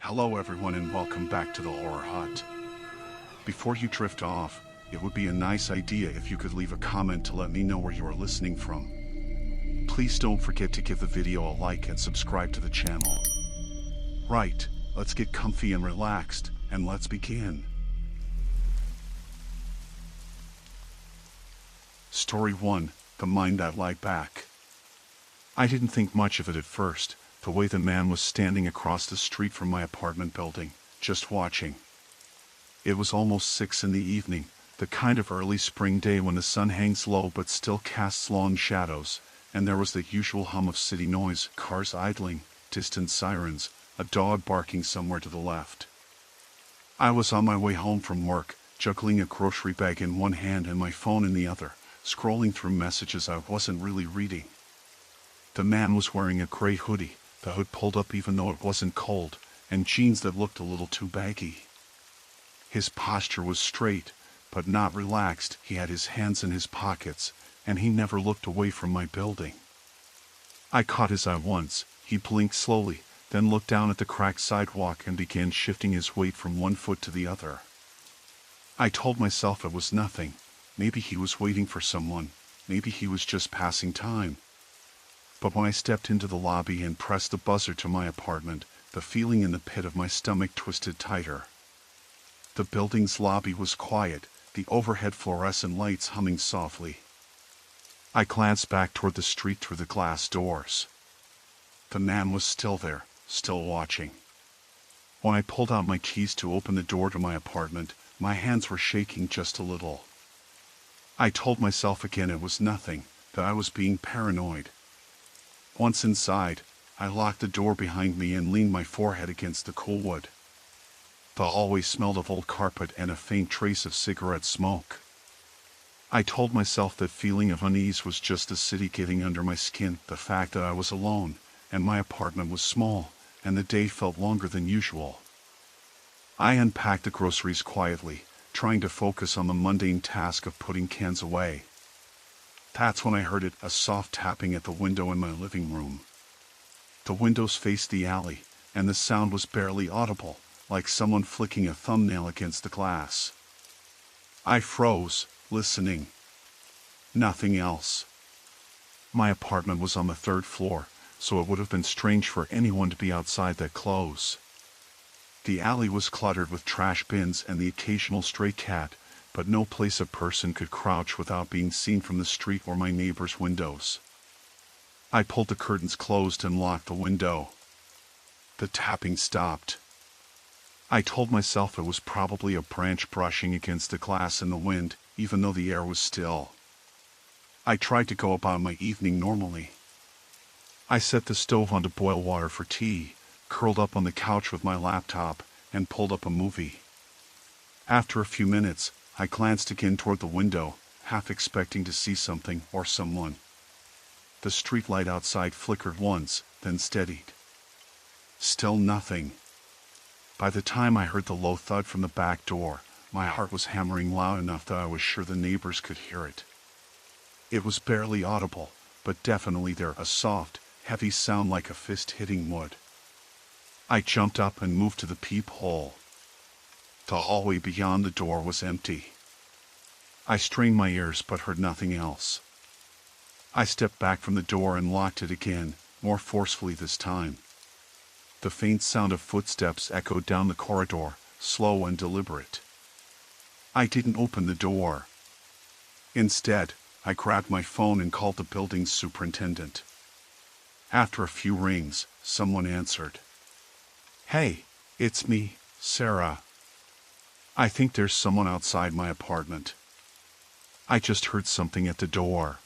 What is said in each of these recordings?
Hello everyone and welcome back to the Horror Hut. Before you drift off, it would be a nice idea if you could leave a comment to let me know where you are listening from. Please don't forget to give the video a like and subscribe to the channel. Right, let's get comfy and relaxed, and let's begin. Story 1, The Mind That Lied Back. I didn't think much of it at first, the way the man was standing across the street from my apartment building, just watching. It was almost 6 in the evening, the kind of early spring day when the sun hangs low but still casts long shadows, and there was the usual hum of city noise, cars idling, distant sirens, a dog barking somewhere to the left. I was on my way home from work, juggling a grocery bag in one hand and my phone in the other, scrolling through messages I wasn't really reading. The man was wearing a gray hoodie, the hood pulled up even though it wasn't cold, and jeans that looked a little too baggy. His posture was straight, but not relaxed. He had his hands in his pockets, and he never looked away from my building. I caught his eye once. He blinked slowly, then looked down at the cracked sidewalk and began shifting his weight from one foot to the other. I told myself it was nothing. Maybe he was waiting for someone. Maybe he was just passing time. But when I stepped into the lobby and pressed the buzzer to my apartment, the feeling in the pit of my stomach twisted tighter. The building's lobby was quiet, the overhead fluorescent lights humming softly. I glanced back toward the street through the glass doors. The man was still there, still watching. When I pulled out my keys to open the door to my apartment, my hands were shaking just a little. I told myself again it was nothing, that I was being paranoid. Once inside, I locked the door behind me and leaned my forehead against the cool wood. The hallway smelled of old carpet and a faint trace of cigarette smoke. I told myself that feeling of unease was just the city getting under my skin, the fact that I was alone, and my apartment was small, and the day felt longer than usual. I unpacked the groceries quietly, trying to focus on the mundane task of putting cans away. That's when I heard it, a soft tapping at the window in my living room. The windows faced the alley, and the sound was barely audible, like someone flicking a thumbnail against the glass. I froze, listening. Nothing else. My apartment was on the 3rd floor, so it would have been strange for anyone to be outside that close. The alley was cluttered with trash bins and the occasional stray cat, but no place a person could crouch without being seen from the street or my neighbor's windows. I pulled the curtains closed and locked the window. The tapping stopped. I told myself it was probably a branch brushing against the glass in the wind, even though the air was still. I tried to go about my evening normally. I set the stove on to boil water for tea, curled up on the couch with my laptop, and pulled up a movie. After a few minutes, I glanced again toward the window, half expecting to see something or someone. The streetlight outside flickered once, then steadied. Still nothing. By the time I heard the low thud from the back door, my heart was hammering loud enough that I was sure the neighbors could hear it. It was barely audible, but definitely there, a soft, heavy sound like a fist hitting wood. I jumped up and moved to the peephole. The hallway beyond the door was empty. I strained my ears but heard nothing else. I stepped back from the door and locked it again, more forcefully this time. The faint sound of footsteps echoed down the corridor, slow and deliberate. I didn't open the door. Instead, I grabbed my phone and called the building's superintendent. After a few rings, someone answered. "Hey, it's me, Sarah. I think there's someone outside my apartment. I just heard something at the door."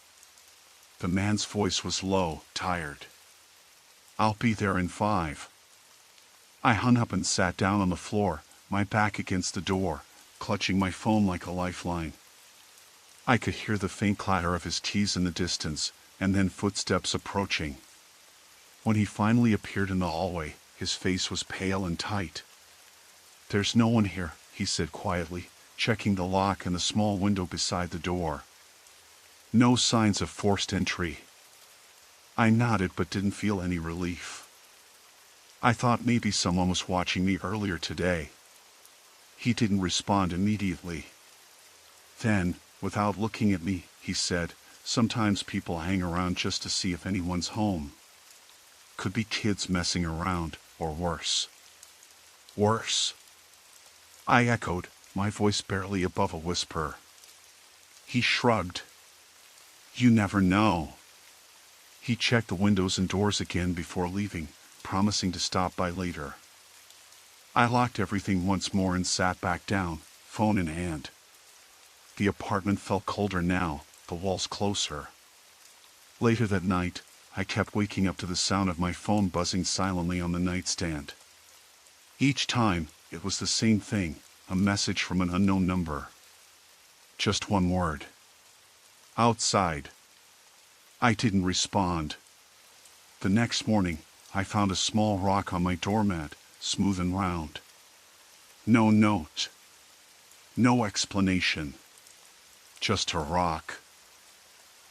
The man's voice was low, tired. "I'll be there in 5. I hung up and sat down on the floor, my back against the door, clutching my phone like a lifeline. I could hear the faint clatter of his keys in the distance, and then footsteps approaching. When he finally appeared in the hallway, his face was pale and tight. "There's no one here," he said quietly, checking the lock and the small window beside the door. No signs of forced entry. I nodded but didn't feel any relief. I thought maybe someone was watching me earlier today. He didn't respond immediately. Then, without looking at me, he said, "Sometimes people hang around just to see if anyone's home. Could be kids messing around, or worse." "Worse?" I echoed, my voice barely above a whisper. He shrugged. "You never know." He checked the windows and doors again before leaving, promising to stop by later. I locked everything once more and sat back down, phone in hand. The apartment felt colder now, the walls closer. Later that night, I kept waking up to the sound of my phone buzzing silently on the nightstand. Each time, it was the same thing, a message from an unknown number. Just one word. "Outside." I didn't respond. The next morning, I found a small rock on my doormat, smooth and round. No note. No explanation. Just a rock.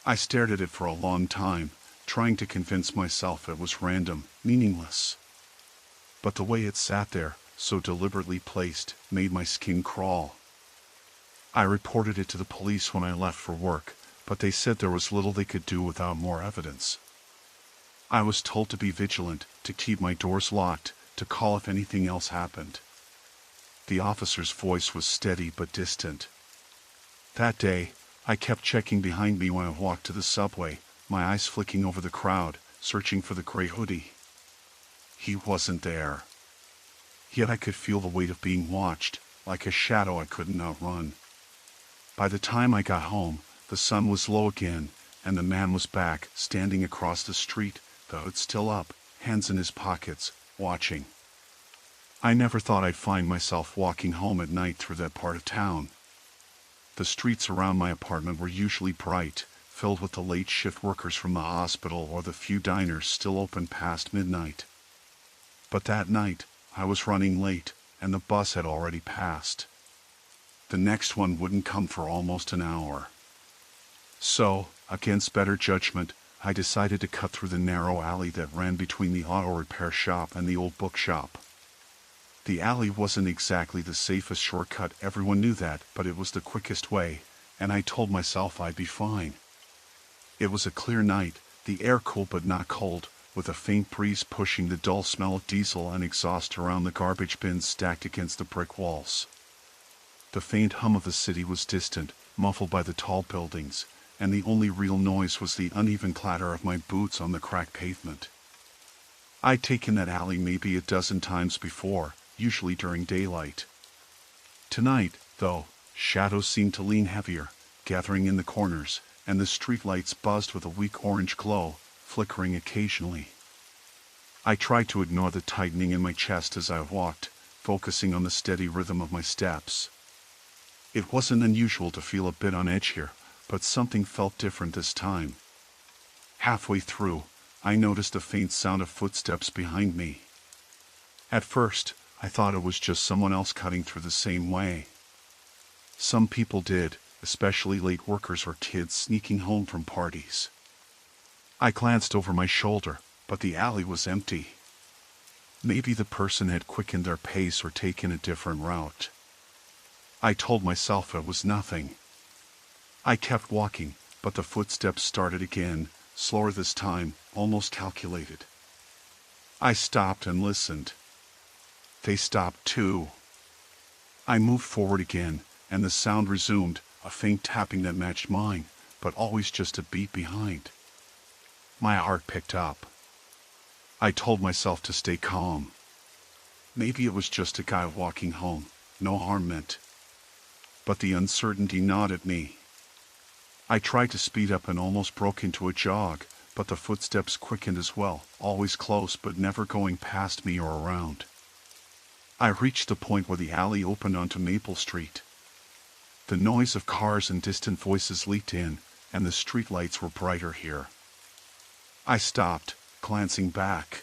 I stared at it for a long time, trying to convince myself it was random, meaningless. But the way it sat there, so deliberately placed, made my skin crawl. I reported it to the police when I left for work, but they said there was little they could do without more evidence. I was told to be vigilant, to keep my doors locked, to call if anything else happened. The officer's voice was steady but distant. That day, I kept checking behind me when I walked to the subway, my eyes flicking over the crowd, searching for the gray hoodie. He wasn't there. Yet I could feel the weight of being watched, like a shadow I couldn't outrun. By the time I got home, the sun was low again, and the man was back, standing across the street, the hood still up, hands in his pockets, watching. I never thought I'd find myself walking home at night through that part of town. The streets around my apartment were usually bright, filled with the late shift workers from the hospital or the few diners still open past midnight. But that night, I was running late, and the bus had already passed. The next one wouldn't come for almost an hour. So, against better judgment, I decided to cut through the narrow alley that ran between the auto repair shop and the old bookshop. The alley wasn't exactly the safest shortcut, everyone knew that, but it was the quickest way, and I told myself I'd be fine. It was a clear night, the air cool but not cold, with a faint breeze pushing the dull smell of diesel and exhaust around the garbage bins stacked against the brick walls. The faint hum of the city was distant, muffled by the tall buildings, and the only real noise was the uneven clatter of my boots on the cracked pavement. I'd taken that alley maybe a dozen times before, usually during daylight. Tonight, though, shadows seemed to lean heavier, gathering in the corners, and the streetlights buzzed with a weak orange glow, flickering occasionally. I tried to ignore the tightening in my chest as I walked, focusing on the steady rhythm of my steps. It wasn't unusual to feel a bit on edge here, but something felt different this time. Halfway through, I noticed a faint sound of footsteps behind me. At first, I thought it was just someone else cutting through the same way. Some people did, especially late workers or kids sneaking home from parties. I glanced over my shoulder, but the alley was empty. Maybe the person had quickened their pace or taken a different route. I told myself it was nothing. I kept walking, but the footsteps started again, slower this time, almost calculated. I stopped and listened. They stopped too. I moved forward again, and the sound resumed, a faint tapping that matched mine, but always just a beat behind. My heart picked up. I told myself to stay calm. Maybe it was just a guy walking home, no harm meant. But the uncertainty gnawed at me. I tried to speed up and almost broke into a jog, but the footsteps quickened as well, always close but never going past me or around. I reached the point where the alley opened onto Maple Street. The noise of cars and distant voices leaked in, and the streetlights were brighter here. I stopped, glancing back.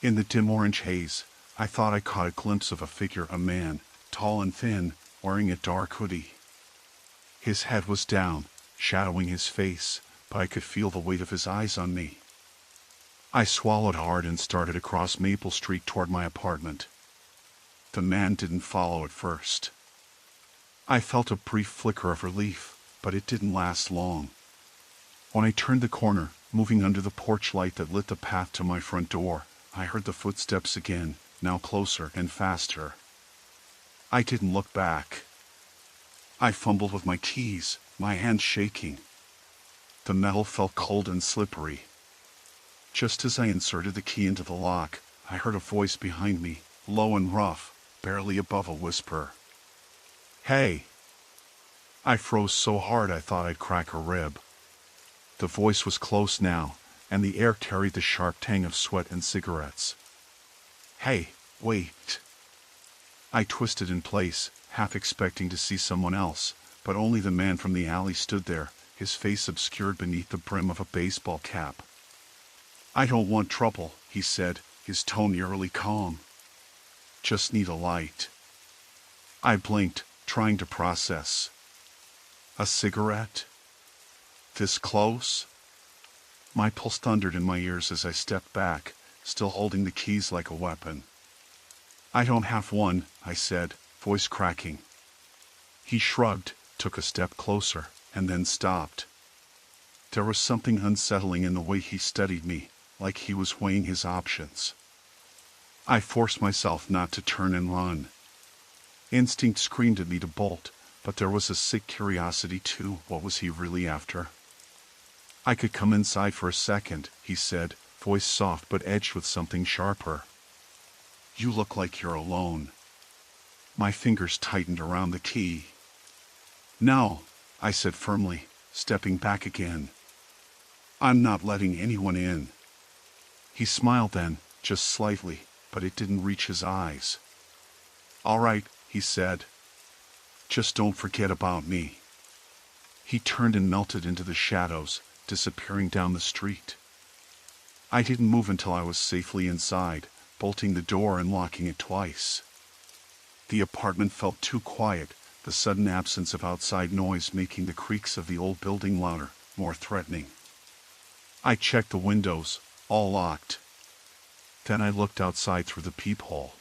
In the dim orange haze, I thought I caught a glimpse of a figure, a man, tall and thin, wearing a dark hoodie. His head was down, shadowing his face, but I could feel the weight of his eyes on me. I swallowed hard and started across Maple Street toward my apartment. The man didn't follow at first. I felt a brief flicker of relief, but it didn't last long. When I turned the corner, moving under the porch light that lit the path to my front door, I heard the footsteps again, now closer and faster. I didn't look back. I fumbled with my keys, my hands shaking. The metal felt cold and slippery. Just as I inserted the key into the lock, I heard a voice behind me, low and rough, barely above a whisper. "Hey!" I froze so hard I thought I'd crack a rib. The voice was close now, and the air carried the sharp tang of sweat and cigarettes. "Hey, wait!" I twisted in place, half expecting to see someone else, but only the man from the alley stood there, his face obscured beneath the brim of a baseball cap. "I don't want trouble," he said, his tone eerily calm. "Just need a light." I blinked, trying to process. A cigarette? This close? My pulse thundered in my ears as I stepped back, still holding the keys like a weapon. "I don't have one," I said, voice cracking. He shrugged, took a step closer, and then stopped. There was something unsettling in the way he studied me, like he was weighing his options. I forced myself not to turn and run. Instinct screamed at me to bolt, but there was a sick curiosity too. What was he really after? "I could come inside for a second," he said, voice soft but edged with something sharper. "You look like you're alone." My fingers tightened around the key. "No," I said firmly, stepping back again. "I'm not letting anyone in." He smiled then, just slightly, but it didn't reach his eyes. "All right," he said. "Just don't forget about me." He turned and melted into the shadows, disappearing down the street. I didn't move until I was safely inside, bolting the door and locking it twice. The apartment felt too quiet, the sudden absence of outside noise making the creaks of the old building louder, more threatening. I checked the windows, all locked. Then I looked outside through the peephole.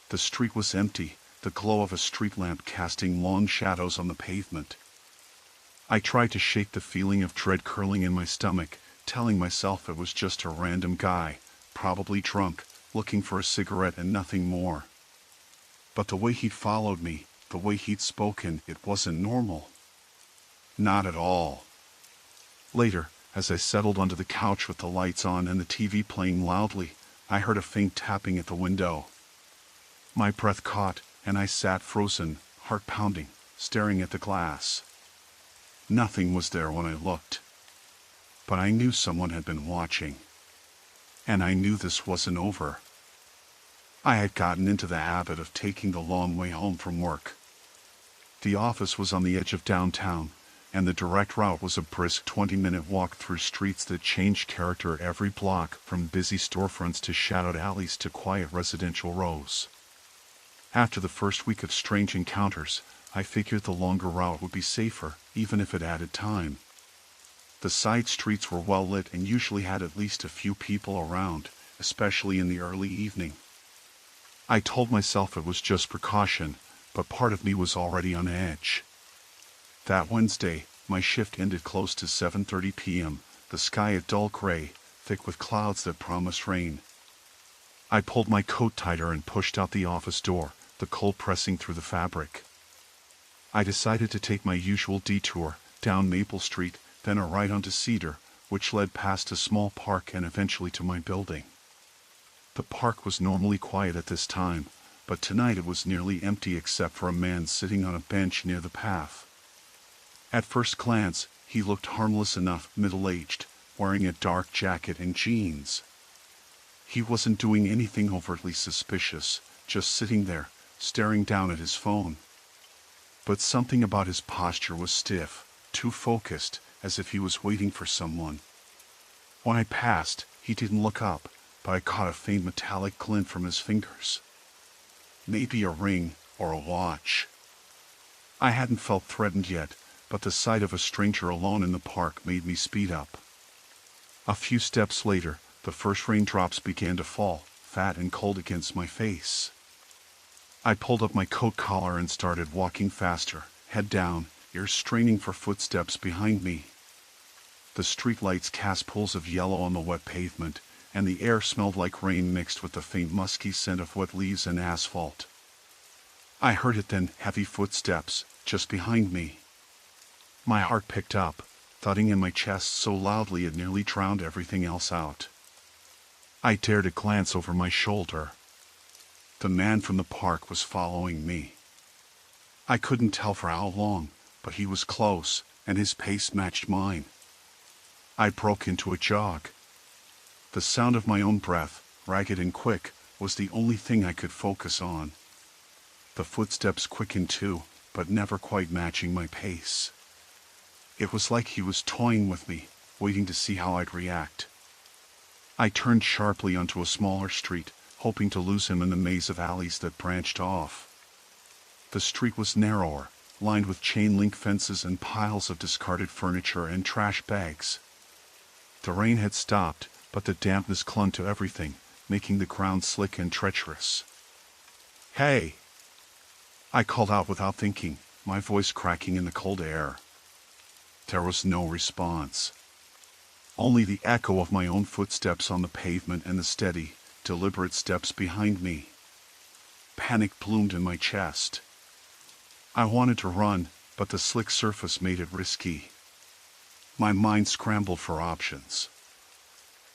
The street was empty, the glow of a street lamp casting long shadows on the pavement. I tried to shake the feeling of dread curling in my stomach, telling myself it was just a random guy, probably drunk, looking for a cigarette and nothing more. But the way he'd followed me, the way he'd spoken, it wasn't normal. Not at all. Later, as I settled onto the couch with the lights on and the TV playing loudly, I heard a faint tapping at the window. My breath caught, and I sat frozen, heart pounding, staring at the glass. Nothing was there when I looked. But I knew someone had been watching. And I knew this wasn't over. I had gotten into the habit of taking the long way home from work. The office was on the edge of downtown, and the direct route was a brisk 20-minute walk through streets that changed character every block, from busy storefronts to shadowed alleys to quiet residential rows. After the first week of strange encounters, I figured the longer route would be safer, even if it added time. The side streets were well lit and usually had at least a few people around, especially in the early evening. I told myself it was just precaution, but part of me was already on edge. That Wednesday, my shift ended close to 7:30 p.m., the sky a dull gray, thick with clouds that promised rain. I pulled my coat tighter and pushed out the office door, the cold pressing through the fabric. I decided to take my usual detour, down Maple Street, then a right onto Cedar, which led past a small park and eventually to my building. The park was normally quiet at this time, but tonight it was nearly empty except for a man sitting on a bench near the path. At first glance, he looked harmless enough, middle-aged, wearing a dark jacket and jeans. He wasn't doing anything overtly suspicious, just sitting there, staring down at his phone. But something about his posture was stiff, too focused, as if he was waiting for someone. When I passed, he didn't look up, but I caught a faint metallic glint from his fingers. Maybe a ring or a watch. I hadn't felt threatened yet, but the sight of a stranger alone in the park made me speed up. A few steps later, The first raindrops began to fall, fat and cold against my face. I pulled up my coat collar and started walking faster, head down, ears straining for footsteps behind me. The streetlights cast pools of yellow on the wet pavement, and the air smelled like rain mixed with the faint musky scent of wet leaves and asphalt. I heard it then, heavy footsteps, just behind me. My heart picked up, thudding in my chest so loudly it nearly drowned everything else out. I dared to glance over my shoulder. The man from the park was following me. I couldn't tell for how long, but he was close, and his pace matched mine. I broke into a jog. The sound of my own breath, ragged and quick, was the only thing I could focus on. The footsteps quickened too, but never quite matching my pace. It was like he was toying with me, waiting to see how I'd react. I turned sharply onto a smaller street, hoping to lose him in the maze of alleys that branched off. The street was narrower, lined with chain-link fences and piles of discarded furniture and trash bags. The rain had stopped, but the dampness clung to everything, making the ground slick and treacherous. "Hey!" I called out without thinking, my voice cracking in the cold air. There was no response. Only the echo of my own footsteps on the pavement and the steady, deliberate steps behind me. Panic bloomed in my chest. I wanted to run, but the slick surface made it risky. My mind scrambled for options.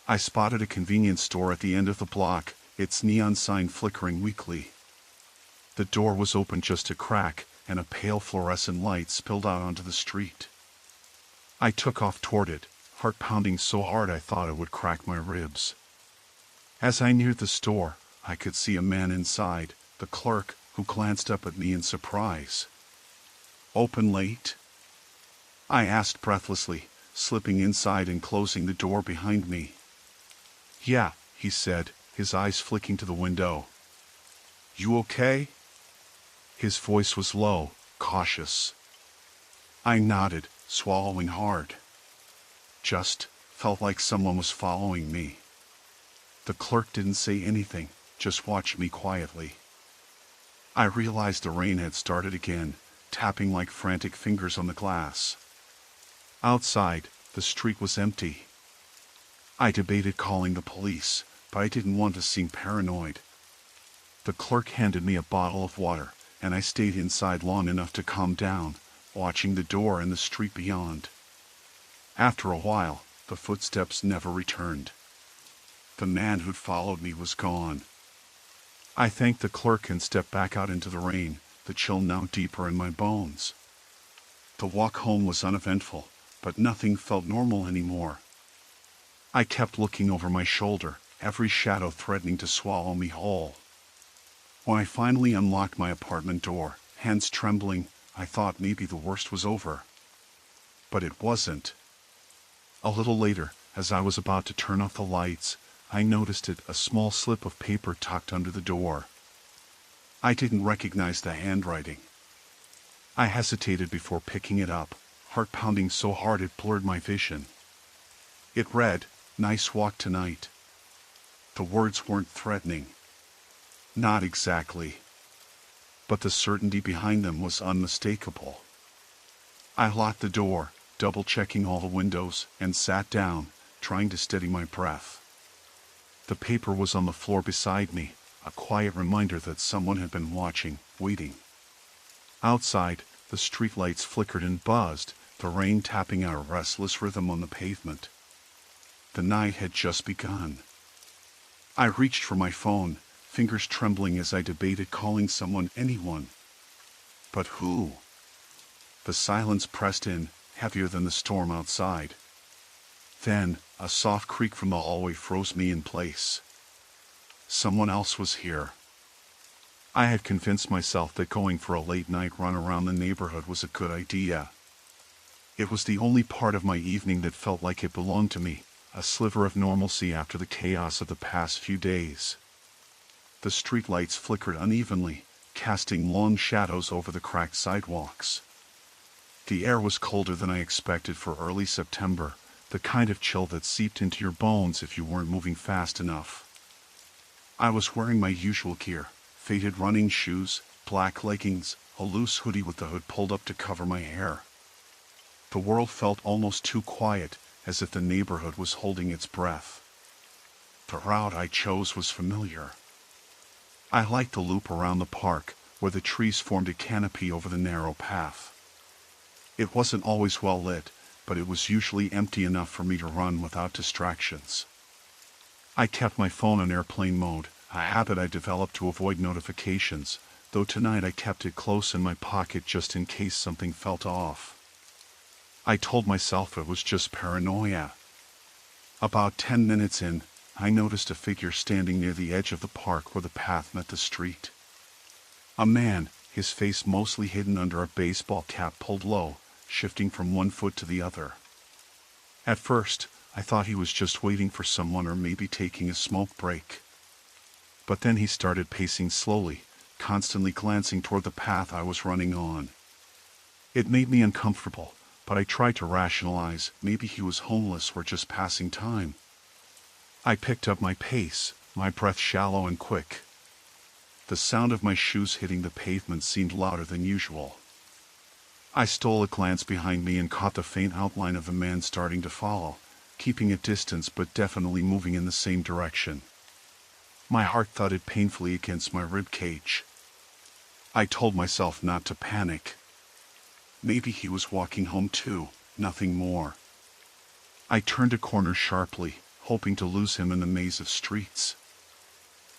I spotted a convenience store at the end of the block, its neon sign flickering weakly. The door was open just a crack, and a pale fluorescent light spilled out onto the street. I took off toward it, heart pounding so hard I thought it would crack my ribs. As I neared the store, I could see a man inside, the clerk, who glanced up at me in surprise. "Open late?" I asked breathlessly, slipping inside and closing the door behind me. "Yeah," he said, his eyes flicking to the window. "You okay?" His voice was low, cautious. I nodded, swallowing hard. Just felt like someone was following me. The clerk didn't say anything, just watched me quietly. I realized the rain had started again, tapping like frantic fingers on the glass. Outside, the street was empty. I debated calling the police, but I didn't want to seem paranoid. The clerk handed me a bottle of water, and I stayed inside long enough to calm down, watching the door and the street beyond. After a while, the footsteps never returned. The man who'd followed me was gone. I thanked the clerk and stepped back out into the rain, the chill now deeper in my bones. The walk home was uneventful, but nothing felt normal anymore. I kept looking over my shoulder, every shadow threatening to swallow me whole. When I finally unlocked my apartment door, hands trembling, I thought maybe the worst was over. But it wasn't. A little later, as I was about to turn off the lights, I noticed a small slip of paper tucked under the door. I didn't recognize the handwriting. I hesitated before picking it up, heart pounding so hard it blurred my vision. It read, "Nice walk tonight." The words weren't threatening. Not exactly. But the certainty behind them was unmistakable. I locked the door, double-checking all the windows, and sat down, trying to steady my breath. The paper was on the floor beside me, a quiet reminder that someone had been watching, waiting. Outside, the streetlights flickered and buzzed, the rain tapping out a restless rhythm on the pavement. The night had just begun. I reached for my phone, fingers trembling as I debated calling someone, anyone. But who? The silence pressed in, heavier than the storm outside. Then, a soft creak from the hallway froze me in place. Someone else was here. I had convinced myself that going for a late-night run around the neighborhood was a good idea. It was the only part of my evening that felt like it belonged to me, a sliver of normalcy after the chaos of the past few days. The streetlights flickered unevenly, casting long shadows over the cracked sidewalks. The air was colder than I expected for early September, the kind of chill that seeped into your bones if you weren't moving fast enough. I was wearing my usual gear, faded running shoes, black leggings, a loose hoodie with the hood pulled up to cover my hair. The world felt almost too quiet, as if the neighborhood was holding its breath. The route I chose was familiar. I liked the loop around the park, where the trees formed a canopy over the narrow path. It wasn't always well lit, but it was usually empty enough for me to run without distractions. I kept my phone on airplane mode, a habit I developed to avoid notifications, though tonight I kept it close in my pocket just in case something felt off. I told myself it was just paranoia. About 10 minutes in, I noticed a figure standing near the edge of the park where the path met the street. A man, his face mostly hidden under a baseball cap pulled low, shifting from one foot to the other. At first, I thought he was just waiting for someone or maybe taking a smoke break. But then he started pacing slowly, constantly glancing toward the path I was running on. It made me uncomfortable, but I tried to rationalize maybe he was homeless or just passing time. I picked up my pace, my breath shallow and quick. The sound of my shoes hitting the pavement seemed louder than usual. I stole a glance behind me and caught the faint outline of a man starting to follow, keeping a distance but definitely moving in the same direction. My heart thudded painfully against my rib cage. I told myself not to panic. Maybe he was walking home too, nothing more. I turned a corner sharply, hoping to lose him in the maze of streets.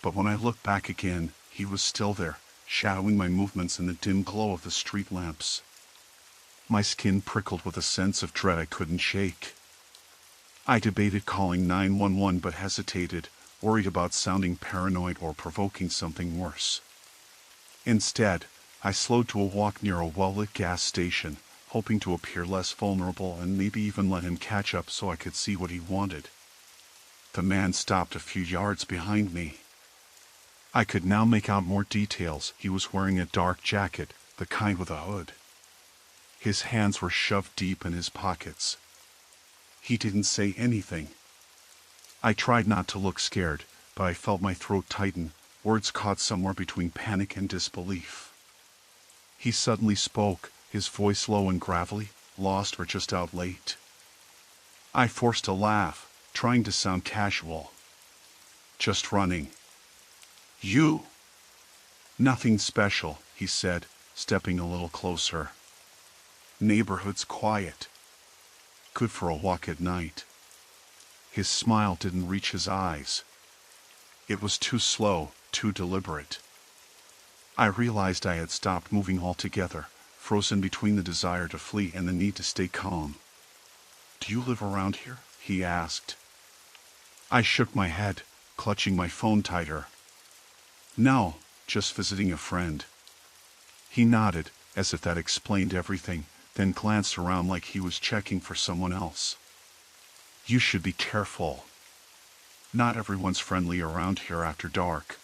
But when I looked back again, he was still there, shadowing my movements in the dim glow of the street lamps. My skin prickled with a sense of dread I couldn't shake. I debated calling 911 but hesitated, worried about sounding paranoid or provoking something worse. Instead, I slowed to a walk near a well-lit gas station, hoping to appear less vulnerable and maybe even let him catch up so I could see what he wanted. The man stopped a few yards behind me. I could now make out more details. He was wearing a dark jacket, the kind with a hood. His hands were shoved deep in his pockets. He didn't say anything. I tried not to look scared, but I felt my throat tighten, words caught somewhere between panic and disbelief. He suddenly spoke, his voice low and gravelly, lost or just out late. I forced a laugh, trying to sound casual. Just running. You? Nothing special, he said, stepping a little closer. Neighborhood's quiet. Good for a walk at night. His smile didn't reach his eyes. It was too slow, too deliberate. I realized I had stopped moving altogether, frozen between the desire to flee and the need to stay calm. "Do you live around here?" he asked. I shook my head, clutching my phone tighter. "No, just visiting a friend." He nodded, as if that explained everything, then glanced around like he was checking for someone else. "You should be careful. Not everyone's friendly around here after dark."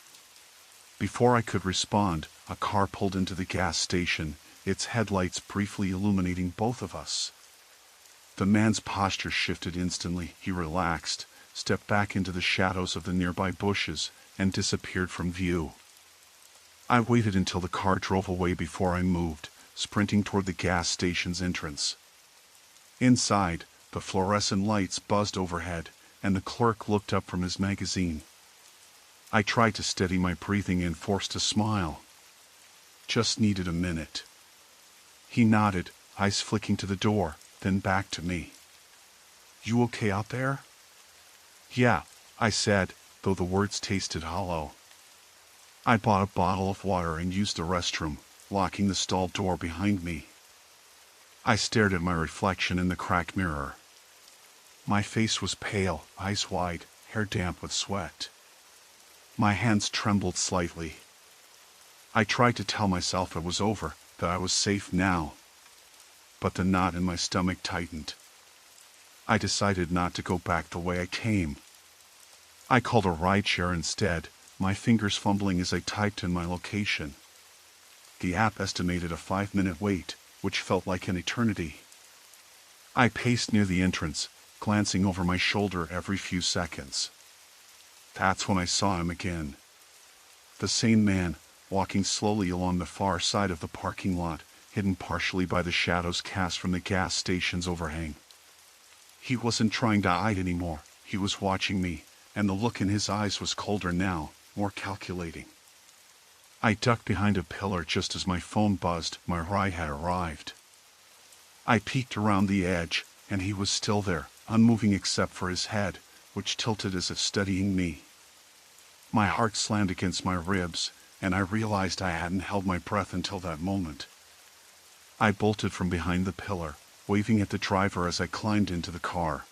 Before I could respond, a car pulled into the gas station, its headlights briefly illuminating both of us. The man's posture shifted instantly. He relaxed, stepped back into the shadows of the nearby bushes, and disappeared from view. I waited until the car drove away before I moved, sprinting toward the gas station's entrance. Inside, the fluorescent lights buzzed overhead, and the clerk looked up from his magazine. I tried to steady my breathing and forced a smile. Just needed a minute. He nodded, eyes flicking to the door, then back to me. "You okay out there?" "Yeah," I said, though the words tasted hollow. I bought a bottle of water and used the restroom, locking the stall door behind me. I stared at my reflection in the cracked mirror. My face was pale, eyes wide, hair damp with sweat. My hands trembled slightly. I tried to tell myself it was over, that I was safe now. But the knot in my stomach tightened. I decided not to go back the way I came. I called a rideshare instead, my fingers fumbling as I typed in my location. The app estimated a 5-minute wait, which felt like an eternity. I paced near the entrance, glancing over my shoulder every few seconds. That's when I saw him again. The same man, walking slowly along the far side of the parking lot, hidden partially by the shadows cast from the gas station's overhang. He wasn't trying to hide anymore, he was watching me, and the look in his eyes was colder now, more calculating. I ducked behind a pillar just as my phone buzzed. My ride had arrived. I peeked around the edge, and he was still there, unmoving except for his head, which tilted as if studying me. My heart slammed against my ribs, and I realized I hadn't held my breath until that moment. I bolted from behind the pillar, waving at the driver as I climbed into the car.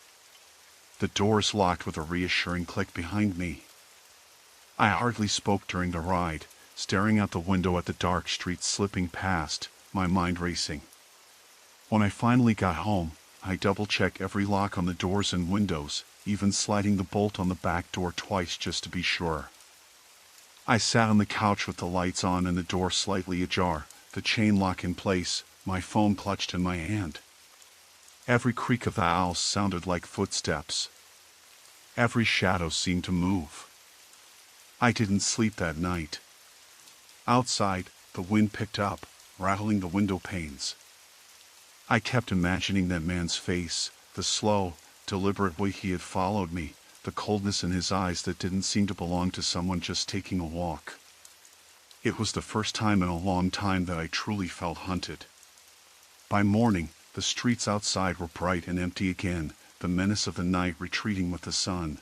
The doors locked with a reassuring click behind me. I hardly spoke during the ride, staring out the window at the dark street slipping past, my mind racing. When I finally got home, I double-checked every lock on the doors and windows, even sliding the bolt on the back door twice just to be sure. I sat on the couch with the lights on and the door slightly ajar, the chain lock in place, my phone clutched in my hand. Every creak of the house sounded like footsteps. Every shadow seemed to move. I didn't sleep that night. Outside, the wind picked up, rattling the window panes. I kept imagining that man's face, the slow, deliberate way he had followed me, the coldness in his eyes that didn't seem to belong to someone just taking a walk. It was the first time in a long time that I truly felt hunted. By morning, the streets outside were bright and empty again, the menace of the night retreating with the sun.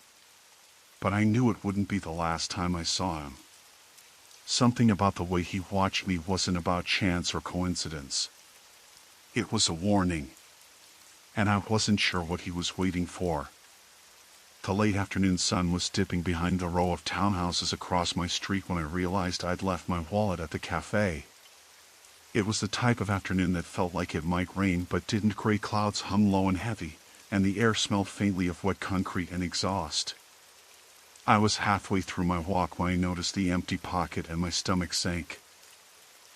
But I knew it wouldn't be the last time I saw him. Something about the way he watched me wasn't about chance or coincidence. It was a warning. And I wasn't sure what he was waiting for. The late afternoon sun was dipping behind the row of townhouses across my street when I realized I'd left my wallet at the cafe. It was the type of afternoon that felt like it might rain but didn't. Gray clouds hung low and heavy, and the air smelled faintly of wet concrete and exhaust. I was halfway through my walk when I noticed the empty pocket and my stomach sank.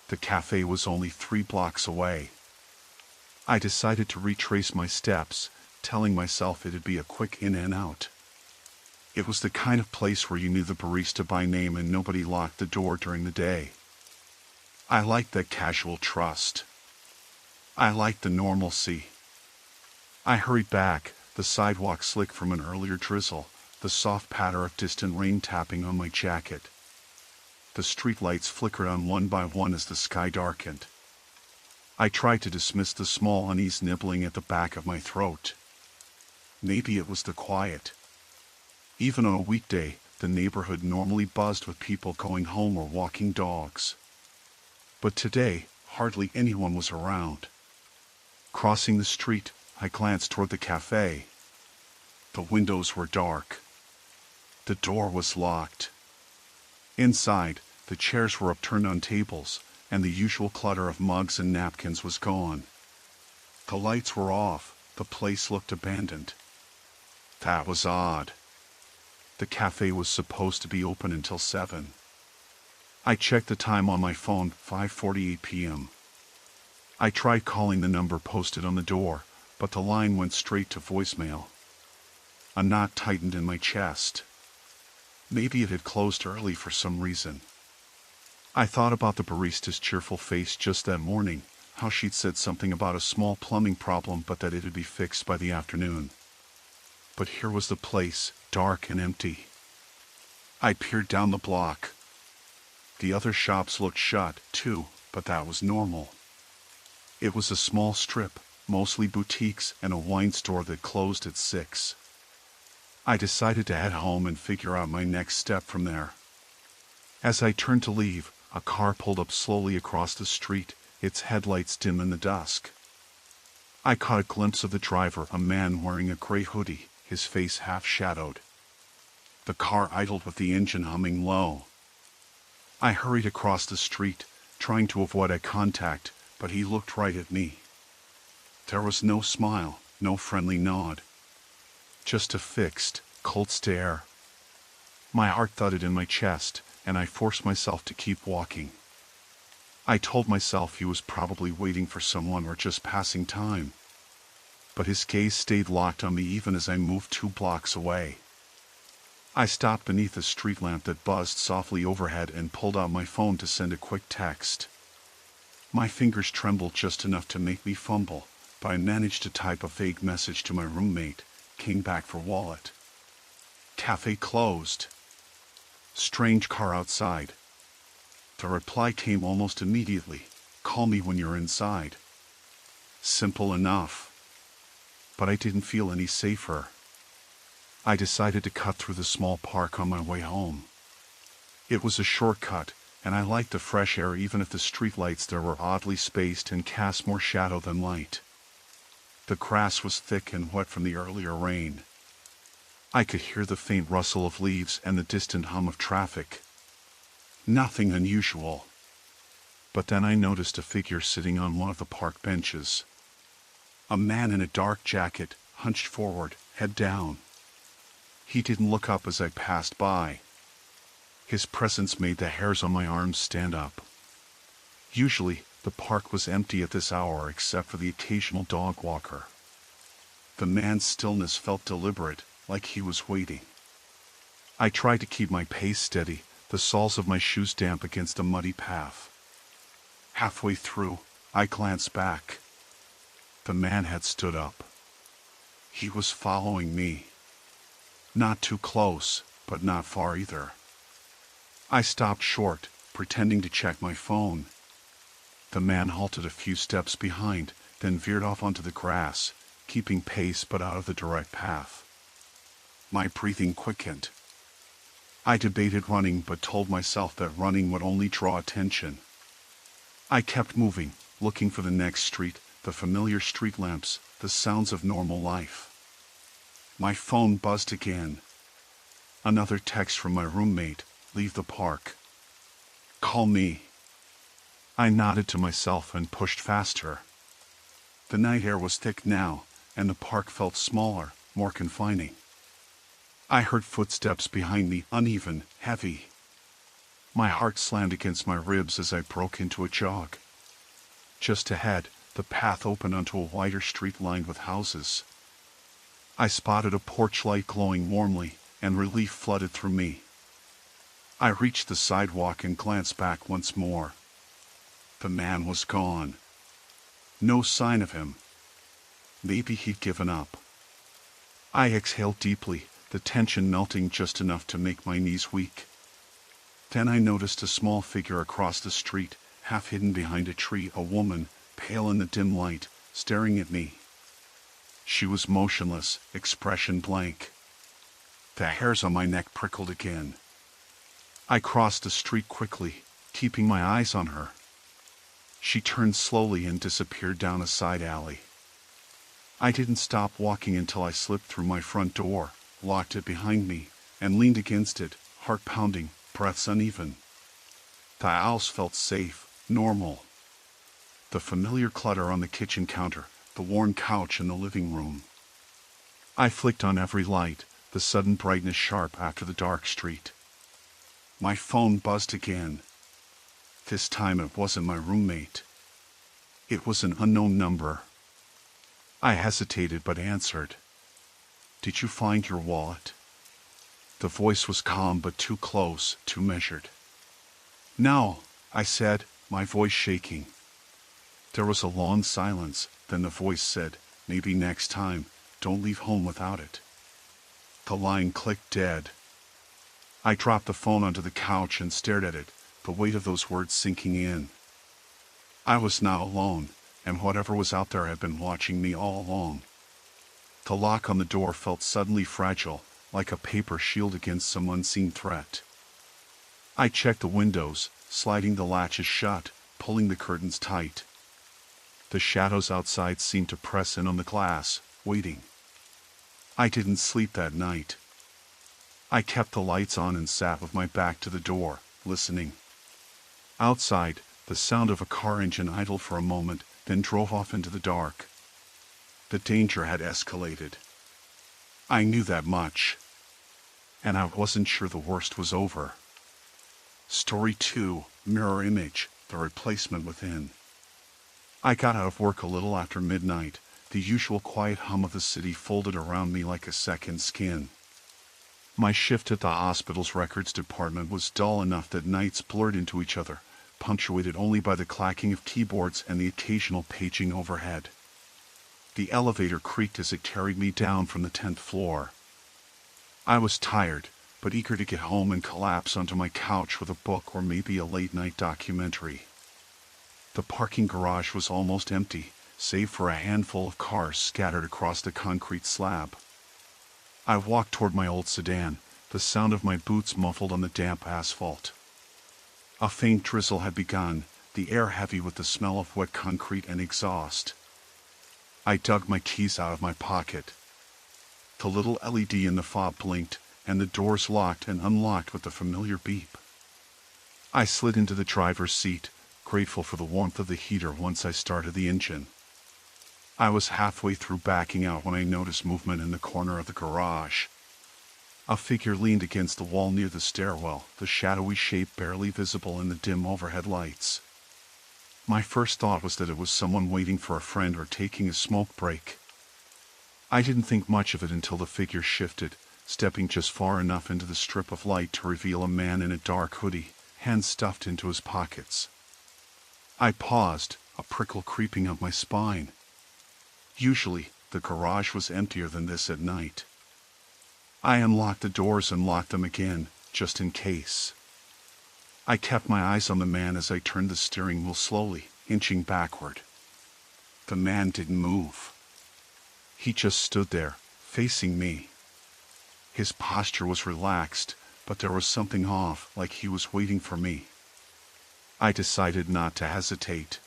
The cafe was only 3 blocks away. I decided to retrace my steps, telling myself it'd be a quick in and out. It was the kind of place where you knew the barista by name and nobody locked the door during the day. I liked that casual trust. I liked the normalcy. I hurried back, the sidewalk slick from an earlier drizzle, the soft patter of distant rain tapping on my jacket. The streetlights flickered on one by one as the sky darkened. I tried to dismiss the small unease nibbling at the back of my throat. Maybe it was the quiet. Even on a weekday, the neighborhood normally buzzed with people going home or walking dogs. But today, hardly anyone was around. Crossing the street, I glanced toward the cafe. The windows were dark. The door was locked. Inside, the chairs were upturned on tables, and the usual clutter of mugs and napkins was gone. The lights were off, the place looked abandoned. That was odd. The cafe was supposed to be open until 7. I checked the time on my phone, 5:48 p.m. I tried calling the number posted on the door, but the line went straight to voicemail. A knot tightened in my chest. Maybe it had closed early for some reason. I thought about the barista's cheerful face just that morning, how she'd said something about a small plumbing problem but that it'd be fixed by the afternoon. But here was the place, dark and empty. I peered down the block. The other shops looked shut, too, but that was normal. It was a small strip, mostly boutiques and a wine store that closed at 6. I decided to head home and figure out my next step from there. As I turned to leave, a car pulled up slowly across the street, its headlights dim in the dusk. I caught a glimpse of the driver, a man wearing a gray hoodie, his face half-shadowed. The car idled with the engine humming low. I hurried across the street, trying to avoid eye contact, but he looked right at me. There was no smile, no friendly nod. Just a fixed, cold stare. My heart thudded in my chest, and I forced myself to keep walking. I told myself he was probably waiting for someone or just passing time. but his gaze stayed locked on me even as I moved 2 blocks away. I stopped beneath a street lamp that buzzed softly overhead and pulled out my phone to send a quick text. My fingers trembled just enough to make me fumble, but I managed to type a vague message to my roommate. Came back for wallet. Cafe closed. Strange car outside. The reply came almost immediately. Call me when you're inside. Simple enough. But I didn't feel any safer. I decided to cut through the small park on my way home. It was a shortcut, and I liked the fresh air even if the streetlights there were oddly spaced and cast more shadow than light. The grass was thick and wet from the earlier rain. I could hear the faint rustle of leaves and the distant hum of traffic. Nothing unusual. But then I noticed a figure sitting on one of the park benches. A man in a dark jacket, hunched forward, head down. He didn't look up as I passed by. His presence made the hairs on my arms stand up. Usually, the park was empty at this hour except for the occasional dog walker. The man's stillness felt deliberate, like he was waiting. I tried to keep my pace steady, the soles of my shoes damp against a muddy path. Halfway through, I glanced back. The man had stood up. He was following me. Not too close, but not far either. I stopped short, pretending to check my phone. The man halted a few steps behind, then veered off onto the grass, keeping pace but out of the direct path. My breathing quickened. I debated running but told myself that running would only draw attention. I kept moving, looking for the next street, the familiar street lamps, the sounds of normal life. My phone buzzed again. Another text from my roommate. Leave the park. Call me. I nodded to myself and pushed faster. The night air was thick now, and the park felt smaller, more confining. I heard footsteps behind me, uneven, heavy. My heart slammed against my ribs as I broke into a jog. Just ahead, the path opened onto a wider street lined with houses. I spotted a porch light glowing warmly, and relief flooded through me. I reached the sidewalk and glanced back once more. The man was gone. No sign of him. Maybe he'd given up. I exhaled deeply, the tension melting just enough to make my knees weak. Then I noticed a small figure across the street, half hidden behind a tree, a woman, pale in the dim light, staring at me. She was motionless, expression blank. The hairs on my neck prickled again. I crossed the street quickly, keeping my eyes on her. She turned slowly and disappeared down a side alley. I didn't stop walking until I slipped through my front door, locked it behind me, and leaned against it, heart pounding, breaths uneven. The house felt safe, normal. The familiar clutter on the kitchen counter, the worn couch in the living room. I flicked on every light, the sudden brightness sharp after the dark street. My phone buzzed again. This time it wasn't my roommate. It was an unknown number. I hesitated but answered. Did you find your wallet? The voice was calm but too close, too measured. No, I said, my voice shaking. There was a long silence, then the voice said, maybe next time, don't leave home without it. The line clicked dead. I dropped the phone onto the couch and stared at it, the weight of those words sinking in. I was now alone, and whatever was out there had been watching me all along. The lock on the door felt suddenly fragile, like a paper shield against some unseen threat. I checked the windows, sliding the latches shut, pulling the curtains tight. The shadows outside seemed to press in on the glass, waiting. I didn't sleep that night. I kept the lights on and sat with my back to the door, listening. Outside, the sound of a car engine idled for a moment, then drove off into the dark. The danger had escalated. I knew that much. And I wasn't sure the worst was over. Story 2, Mirror Image, The Replacement Within. I got out of work a little after midnight, the usual quiet hum of the city folded around me like a second skin. My shift at the hospital's records department was dull enough that nights blurred into each other, punctuated only by the clacking of keyboards and the occasional paging overhead. The elevator creaked as it carried me down from the 10th floor. I was tired, but eager to get home and collapse onto my couch with a book or maybe a late-night documentary. The parking garage was almost empty, save for a handful of cars scattered across the concrete slab. I walked toward my old sedan, the sound of my boots muffled on the damp asphalt. A faint drizzle had begun, the air heavy with the smell of wet concrete and exhaust. I dug my keys out of my pocket. The little LED in the fob blinked, and the doors locked and unlocked with the familiar beep. I slid into the driver's seat, grateful for the warmth of the heater once I started the engine. I was halfway through backing out when I noticed movement in the corner of the garage. A figure leaned against the wall near the stairwell, the shadowy shape barely visible in the dim overhead lights. My first thought was that it was someone waiting for a friend or taking a smoke break. I didn't think much of it until the figure shifted, stepping just far enough into the strip of light to reveal a man in a dark hoodie, hands stuffed into his pockets. I paused, a prickle creeping up my spine. Usually, the garage was emptier than this at night. I unlocked the doors and locked them again, just in case. I kept my eyes on the man as I turned the steering wheel slowly, inching backward. The man didn't move. He just stood there, facing me. His posture was relaxed, but there was something off, like he was waiting for me. I decided not to hesitate.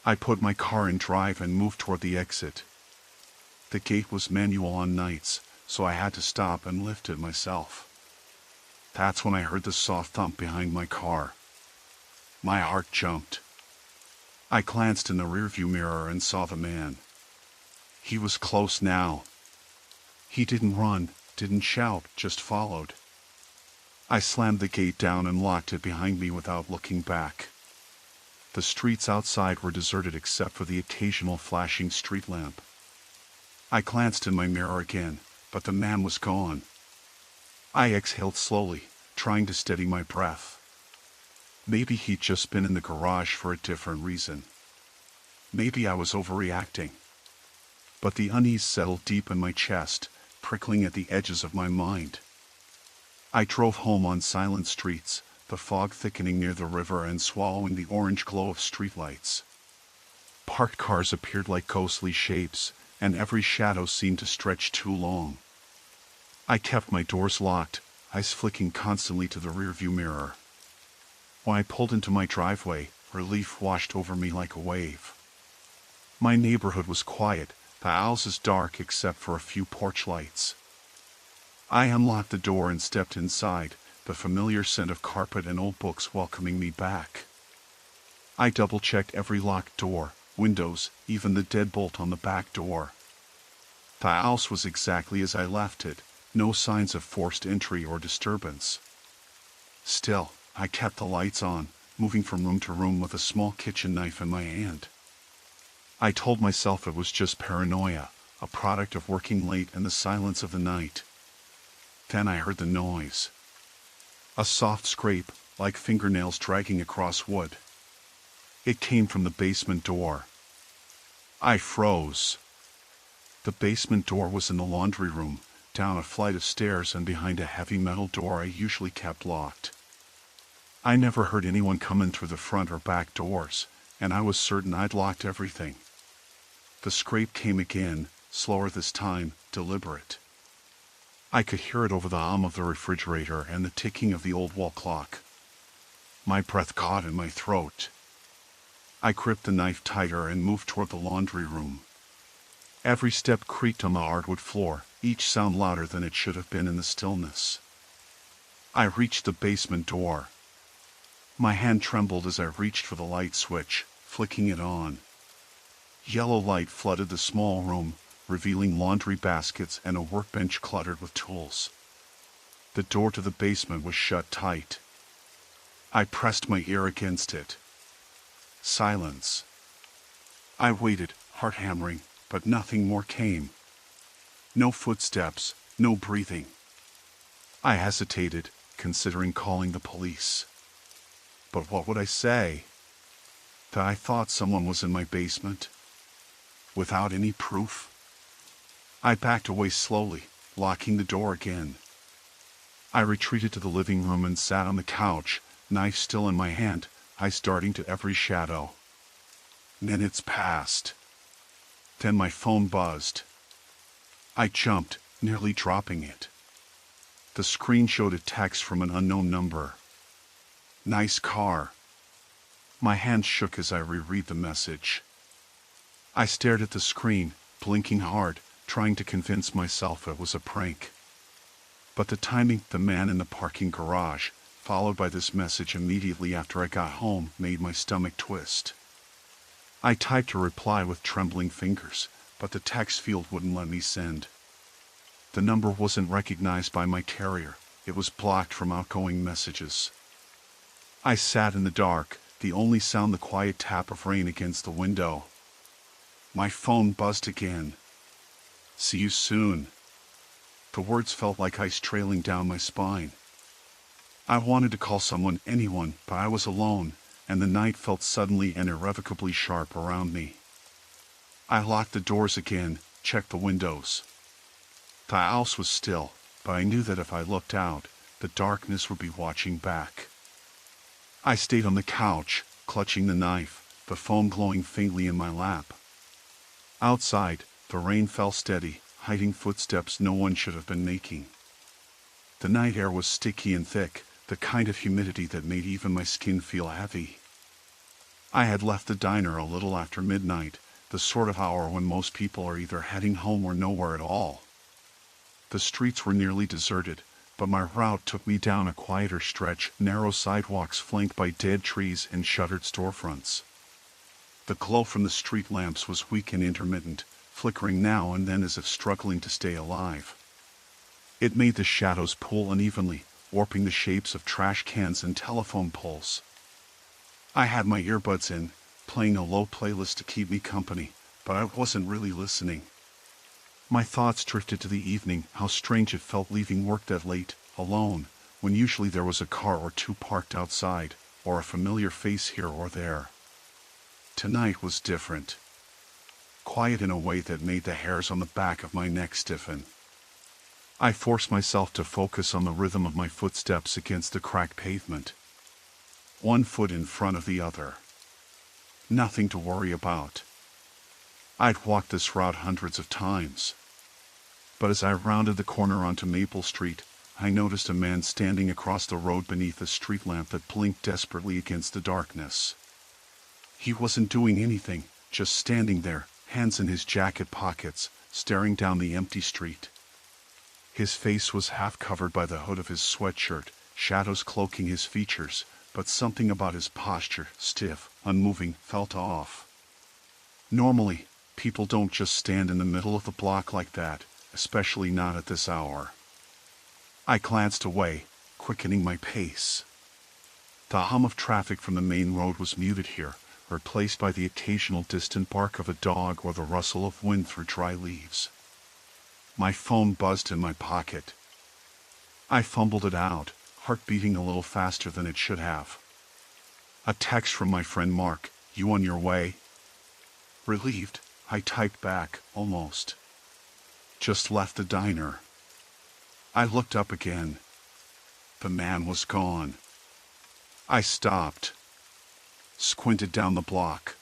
I put my car in drive and moved toward the exit. The gate was manual on nights, so I had to stop and lift it myself. That's when I heard the soft thump behind my car. My heart jumped. I glanced in the rearview mirror and saw the man. He was close now. He didn't run, didn't shout, just followed. I slammed the gate down and locked it behind me without looking back. The streets outside were deserted except for the occasional flashing street lamp. I glanced in my mirror again, but the man was gone. I exhaled slowly, trying to steady my breath. Maybe he'd just been in the garage for a different reason. Maybe I was overreacting. But the unease settled deep in my chest, prickling at the edges of my mind. I drove home on silent streets, the fog thickening near the river and swallowing the orange glow of streetlights. Parked cars appeared like ghostly shapes, and every shadow seemed to stretch too long. I kept my doors locked, eyes flicking constantly to the rearview mirror. When I pulled into my driveway, relief washed over me like a wave. My neighborhood was quiet, the houses dark except for a few porch lights. I unlocked the door and stepped inside, the familiar scent of carpet and old books welcoming me back. I double-checked every locked door, windows, even the deadbolt on the back door. The house was exactly as I left it, no signs of forced entry or disturbance. Still, I kept the lights on, moving from room to room with a small kitchen knife in my hand. I told myself it was just paranoia, a product of working late and the silence of the night. Then I heard the noise. A soft scrape, like fingernails dragging across wood. It came from the basement door. I froze. The basement door was in the laundry room, down a flight of stairs and behind a heavy metal door I usually kept locked. I never heard anyone come in through the front or back doors, and I was certain I'd locked everything. The scrape came again, slower this time, deliberate. I could hear it over the hum of the refrigerator and the ticking of the old wall clock. My breath caught in my throat. I gripped the knife tighter and moved toward the laundry room. Every step creaked on the hardwood floor, each sound louder than it should have been in the stillness. I reached the basement door. My hand trembled as I reached for the light switch, flicking it on. Yellow light flooded the small room, revealing laundry baskets and a workbench cluttered with tools. The door to the basement was shut tight. I pressed my ear against it. Silence. I waited, heart hammering, but nothing more came. No footsteps, no breathing. I hesitated, considering calling the police. But what would I say? That I thought someone was in my basement? Without any proof? I backed away slowly, locking the door again. I retreated to the living room and sat on the couch, knife still in my hand, eyes starting to every shadow. Minutes passed. Then my phone buzzed. I jumped, nearly dropping it. The screen showed a text from an unknown number. Nice car. My hand shook as I reread the message. I stared at the screen, blinking hard, trying to convince myself it was a prank. But the timing, the man in the parking garage, followed by this message immediately after I got home, made my stomach twist. I typed a reply with trembling fingers, but the text field wouldn't let me send. The number wasn't recognized by my carrier. It was blocked from outgoing messages. I sat in the dark, the only sound the quiet tap of rain against the window. My phone buzzed again. See you soon. The words felt like ice trailing down my spine. I wanted to call someone, anyone, but I was alone, and the night felt suddenly and irrevocably sharp around me. I locked the doors again, checked the windows. The house was still, but I knew that if I looked out, the darkness would be watching back. I stayed on the couch, clutching the knife, the phone glowing faintly in my lap. Outside, the rain fell steady, hiding footsteps no one should have been making. The night air was sticky and thick, the kind of humidity that made even my skin feel heavy. I had left the diner a little after midnight, the sort of hour when most people are either heading home or nowhere at all. The streets were nearly deserted, but my route took me down a quieter stretch, narrow sidewalks flanked by dead trees and shuttered storefronts. The glow from the street lamps was weak and intermittent, flickering now and then as if struggling to stay alive. It made the shadows pool unevenly, warping the shapes of trash cans and telephone poles. I had my earbuds in, playing a low playlist to keep me company, but I wasn't really listening. My thoughts drifted to the evening, how strange it felt leaving work that late, alone, when usually there was a car or two parked outside, or a familiar face here or there. Tonight was different. Quiet in a way that made the hairs on the back of my neck stiffen. I forced myself to focus on the rhythm of my footsteps against the cracked pavement. One foot in front of the other. Nothing to worry about. I'd walked this route hundreds of times. But as I rounded the corner onto Maple Street, I noticed a man standing across the road beneath a street lamp that blinked desperately against the darkness. He wasn't doing anything, just standing there, hands in his jacket pockets, staring down the empty street. His face was half covered by the hood of his sweatshirt, shadows cloaking his features, but something about his posture, stiff, unmoving, felt off. Normally, people don't just stand in the middle of the block like that, especially not at this hour. I glanced away, quickening my pace. The hum of traffic from the main road was muted here, replaced by the occasional distant bark of a dog or the rustle of wind through dry leaves. My phone buzzed in my pocket. I fumbled it out, heart beating a little faster than it should have. A text from my friend Mark, "You on your way?" Relieved, I typed back, almost. Just left the diner. I looked up again. The man was gone. I stopped. Squinted down the block.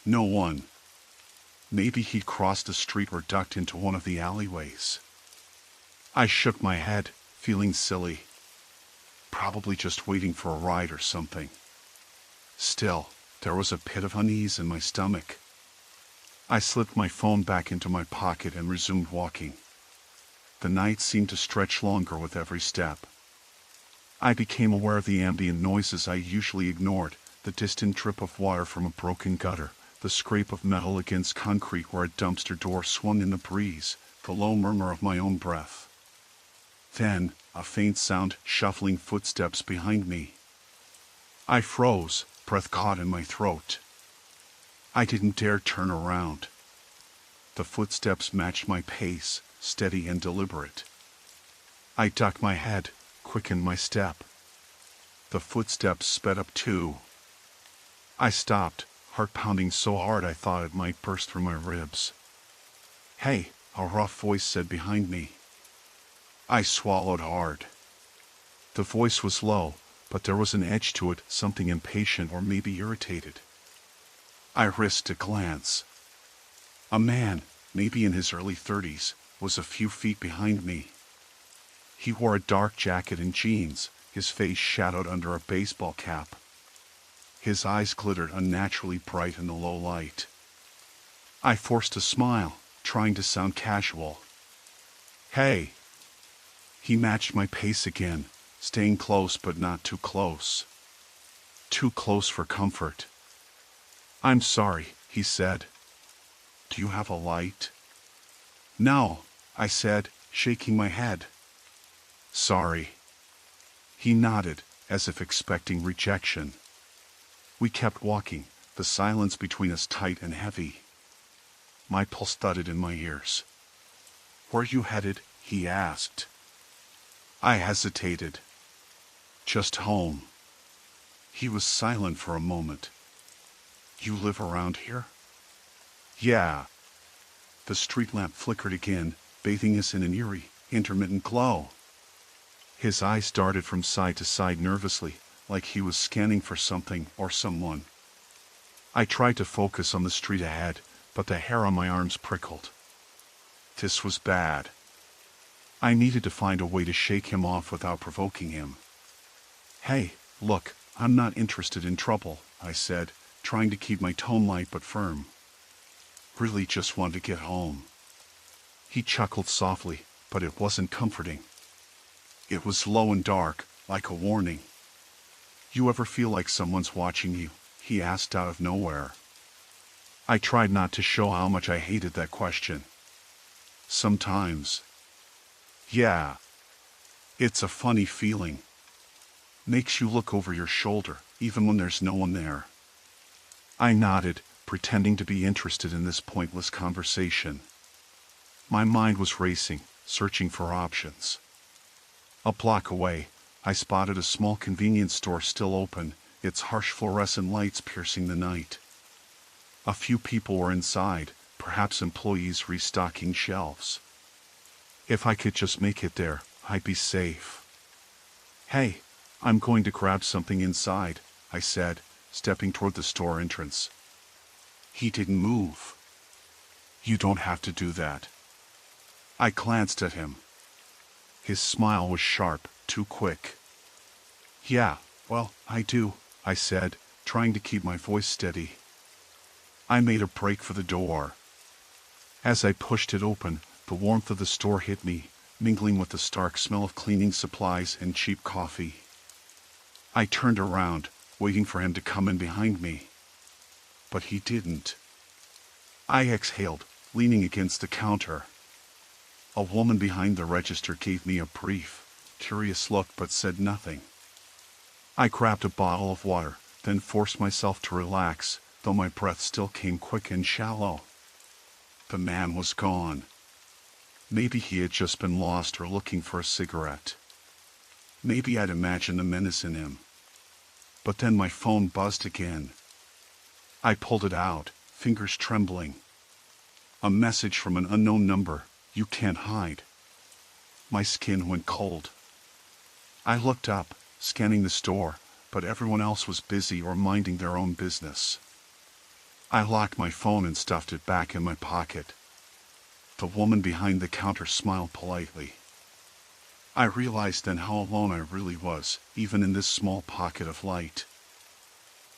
No one. Maybe he'd crossed the street or ducked into one of the alleyways. I shook my head, feeling silly. Probably just waiting for a ride or something. Still, there was a pit of unease in my stomach. I slipped my phone back into my pocket and resumed walking. The night seemed to stretch longer with every step. I became aware of the ambient noises I usually ignored, the distant drip of water from a broken gutter, the scrape of metal against concrete where a dumpster door swung in the breeze, the low murmur of my own breath. Then, a faint sound, shuffling footsteps behind me. I froze, breath caught in my throat. I didn't dare turn around. The footsteps matched my pace, steady and deliberate. I ducked my head, quickened my step. The footsteps sped up too. I stopped, heart pounding so hard I thought it might burst through my ribs. "Hey," a rough voice said behind me. I swallowed hard. The voice was low, but there was an edge to it, something impatient or maybe irritated. I risked a glance. A man, maybe in his early 30s, was a few feet behind me. He wore a dark jacket and jeans, his face shadowed under a baseball cap. His eyes glittered unnaturally bright in the low light. I forced a smile, trying to sound casual. "Hey." He matched my pace again, staying close but not too close. Too close for comfort. "I'm sorry," he said. "Do you have a light?" "No," I said, shaking my head. "Sorry." He nodded, as if expecting rejection. We kept walking, the silence between us tight and heavy. My pulse thudded in my ears. "Where you headed?" he asked. I hesitated. "Just home." He was silent for a moment. "You live around here?" "Yeah." The street lamp flickered again, bathing us in an eerie, intermittent glow. His eyes darted from side to side nervously, like he was scanning for something or someone. I tried to focus on the street ahead, but the hair on my arms prickled. This was bad. I needed to find a way to shake him off without provoking him. "Hey, look, I'm not interested in trouble," I said, trying to keep my tone light but firm. "Really just want to get home." He chuckled softly, but it wasn't comforting. It was low and dark, like a warning. "You ever feel like someone's watching you?" he asked out of nowhere. I tried not to show how much I hated that question. "Sometimes." "Yeah. It's a funny feeling. Makes you look over your shoulder, even when there's no one there." I nodded, pretending to be interested in this pointless conversation. My mind was racing, searching for options. A block away, I spotted a small convenience store still open, its harsh fluorescent lights piercing the night. A few people were inside, perhaps employees restocking shelves. If I could just make it there, I'd be safe. "Hey, I'm going to grab something inside," I said, stepping toward the store entrance. He didn't move. "You don't have to do that." I glanced at him. His smile was sharp, too quick. "Yeah, well, I do," I said, trying to keep my voice steady. I made a break for the door. As I pushed it open, the warmth of the store hit me, mingling with the stark smell of cleaning supplies and cheap coffee. I turned around, waiting for him to come in behind me. But he didn't. I exhaled, leaning against the counter. A woman behind the register gave me a brief, curious look but said nothing. I grabbed a bottle of water, then forced myself to relax, though my breath still came quick and shallow. The man was gone. Maybe he had just been lost or looking for a cigarette. Maybe I'd imagined the menace in him. But then my phone buzzed again. I pulled it out, fingers trembling. A message from an unknown number. "You can't hide." My skin went cold. I looked up, scanning the store, but everyone else was busy or minding their own business. I locked my phone and stuffed it back in my pocket. The woman behind the counter smiled politely. I realized then how alone I really was, even in this small pocket of light.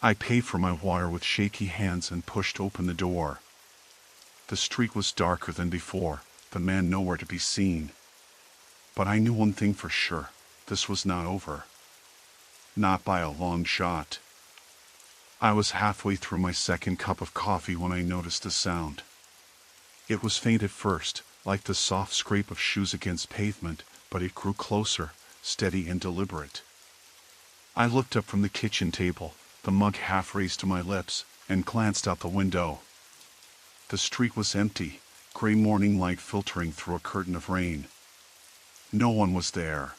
I paid for my water with shaky hands and pushed open the door. The street was darker than before, the man nowhere to be seen. But I knew one thing for sure, this was not over. Not by a long shot. I was halfway through my second cup of coffee when I noticed a sound. It was faint at first, like the soft scrape of shoes against pavement, but it grew closer, steady and deliberate. I looked up from the kitchen table, the mug half raised to my lips, and glanced out the window. The street was empty, gray morning light filtering through a curtain of rain. No one was there.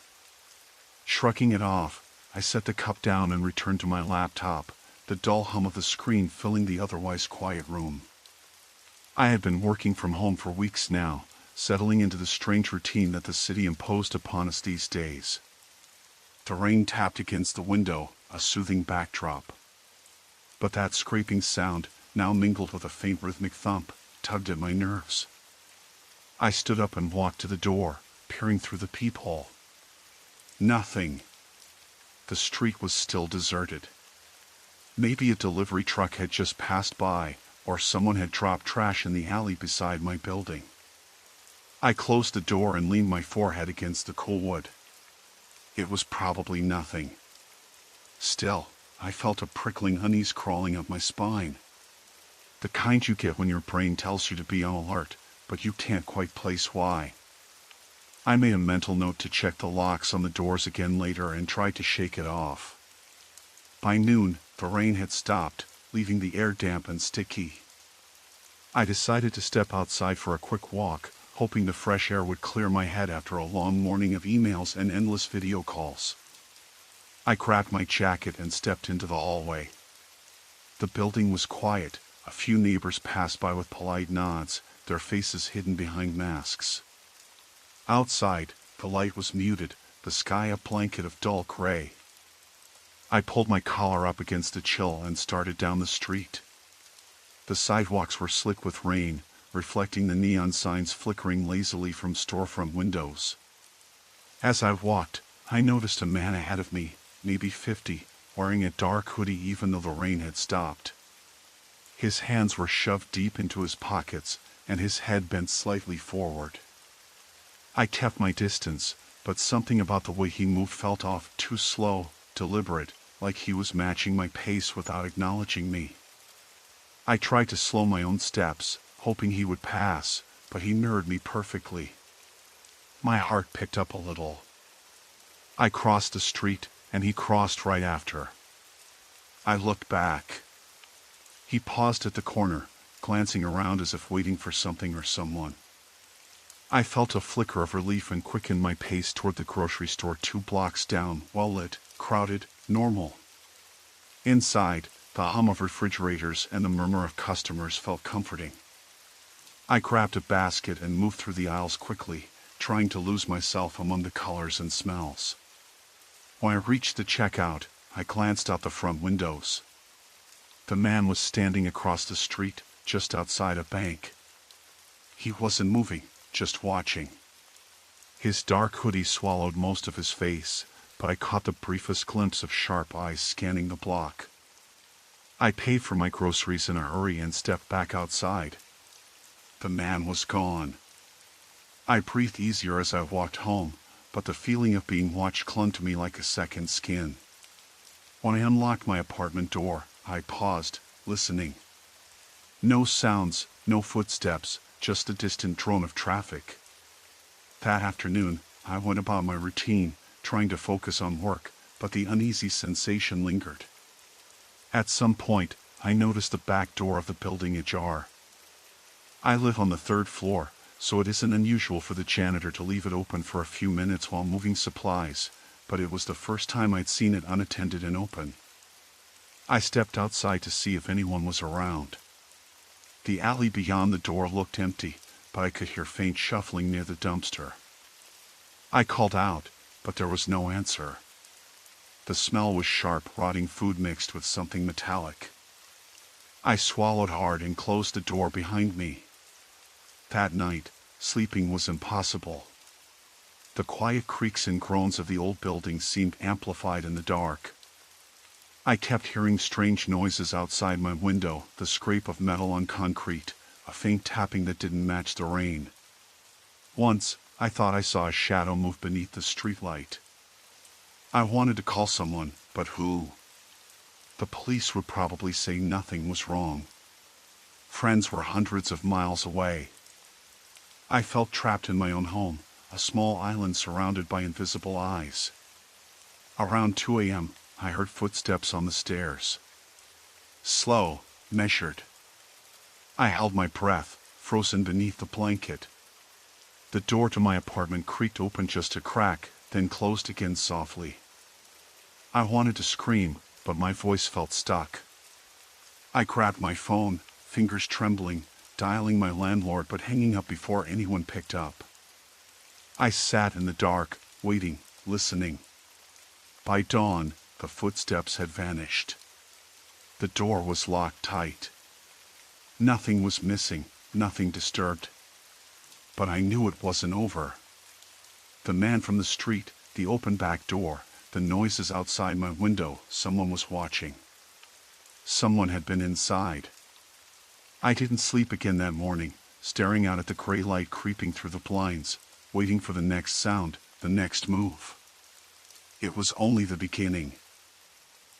Shrugging it off, I set the cup down and returned to my laptop, the dull hum of the screen filling the otherwise quiet room. I had been working from home for weeks now, settling into the strange routine that the city imposed upon us these days. The rain tapped against the window, a soothing backdrop. But that scraping sound, now mingled with a faint rhythmic thump, tugged at my nerves. I stood up and walked to the door, peering through the peephole. Nothing. The street was still deserted. Maybe a delivery truck had just passed by, or someone had dropped trash in the alley beside my building. I closed the door and leaned my forehead against the cool wood. It was probably nothing. Still, I felt a prickling unease crawling up my spine. The kind you get when your brain tells you to be on alert, but you can't quite place why. I made a mental note to check the locks on the doors again later and tried to shake it off. By noon, the rain had stopped, leaving the air damp and sticky. I decided to step outside for a quick walk, hoping the fresh air would clear my head after a long morning of emails and endless video calls. I grabbed my jacket and stepped into the hallway. The building was quiet. A few neighbors passed by with polite nods, their faces hidden behind masks. Outside, the light was muted, the sky a blanket of dull gray. I pulled my collar up against the chill and started down the street. The sidewalks were slick with rain, reflecting the neon signs flickering lazily from storefront windows. As I walked, I noticed a man ahead of me, maybe 50, wearing a dark hoodie even though the rain had stopped. His hands were shoved deep into his pockets, and his head bent slightly forward. I kept my distance, but something about the way he moved felt off, too slow, deliberate, like he was matching my pace without acknowledging me. I tried to slow my own steps, hoping he would pass, but he mirrored me perfectly. My heart picked up a little. I crossed the street, and he crossed right after. I looked back. He paused at the corner, glancing around as if waiting for something or someone. I felt a flicker of relief and quickened my pace toward the grocery store 2 blocks down, well-lit, crowded, normal. Inside, the hum of refrigerators and the murmur of customers felt comforting. I grabbed a basket and moved through the aisles quickly, trying to lose myself among the colors and smells. When I reached the checkout, I glanced out the front windows. The man was standing across the street, just outside a bank. He wasn't moving, just watching. His dark hoodie swallowed most of his face, but I caught the briefest glimpse of sharp eyes scanning the block. I paid for my groceries in a hurry and stepped back outside. The man was gone. I breathed easier as I walked home, but the feeling of being watched clung to me like a second skin. When I unlocked my apartment door, I paused, listening. No sounds, no footsteps, just the distant drone of traffic. That afternoon, I went about my routine, trying to focus on work, but the uneasy sensation lingered. At some point, I noticed the back door of the building ajar. I live on the 3rd floor, so it isn't unusual for the janitor to leave it open for a few minutes while moving supplies, but it was the first time I'd seen it unattended and open. I stepped outside to see if anyone was around. The alley beyond the door looked empty, but I could hear faint shuffling near the dumpster. I called out, but there was no answer. The smell was sharp, rotting food mixed with something metallic. I swallowed hard and closed the door behind me. That night, sleeping was impossible. The quiet creaks and groans of the old building seemed amplified in the dark. I kept hearing strange noises outside my window, the scrape of metal on concrete, a faint tapping that didn't match the rain. Once, I thought I saw a shadow move beneath the streetlight. I wanted to call someone, but who? The police would probably say nothing was wrong. Friends were hundreds of miles away. I felt trapped in my own home, a small island surrounded by invisible eyes. Around 2 a.m., I heard footsteps on the stairs. Slow, measured. I held my breath, frozen beneath the blanket. The door to my apartment creaked open just a crack, then closed again softly. I wanted to scream, but my voice felt stuck. I grabbed my phone, fingers trembling, dialing my landlord but hanging up before anyone picked up. I sat in the dark, waiting, listening. By dawn, the footsteps had vanished. The door was locked tight. Nothing was missing, nothing disturbed. But I knew it wasn't over. The man from the street, the open back door, the noises outside my window, someone was watching. Someone had been inside. I didn't sleep again that morning, staring out at the gray light creeping through the blinds, waiting for the next sound, the next move. It was only the beginning.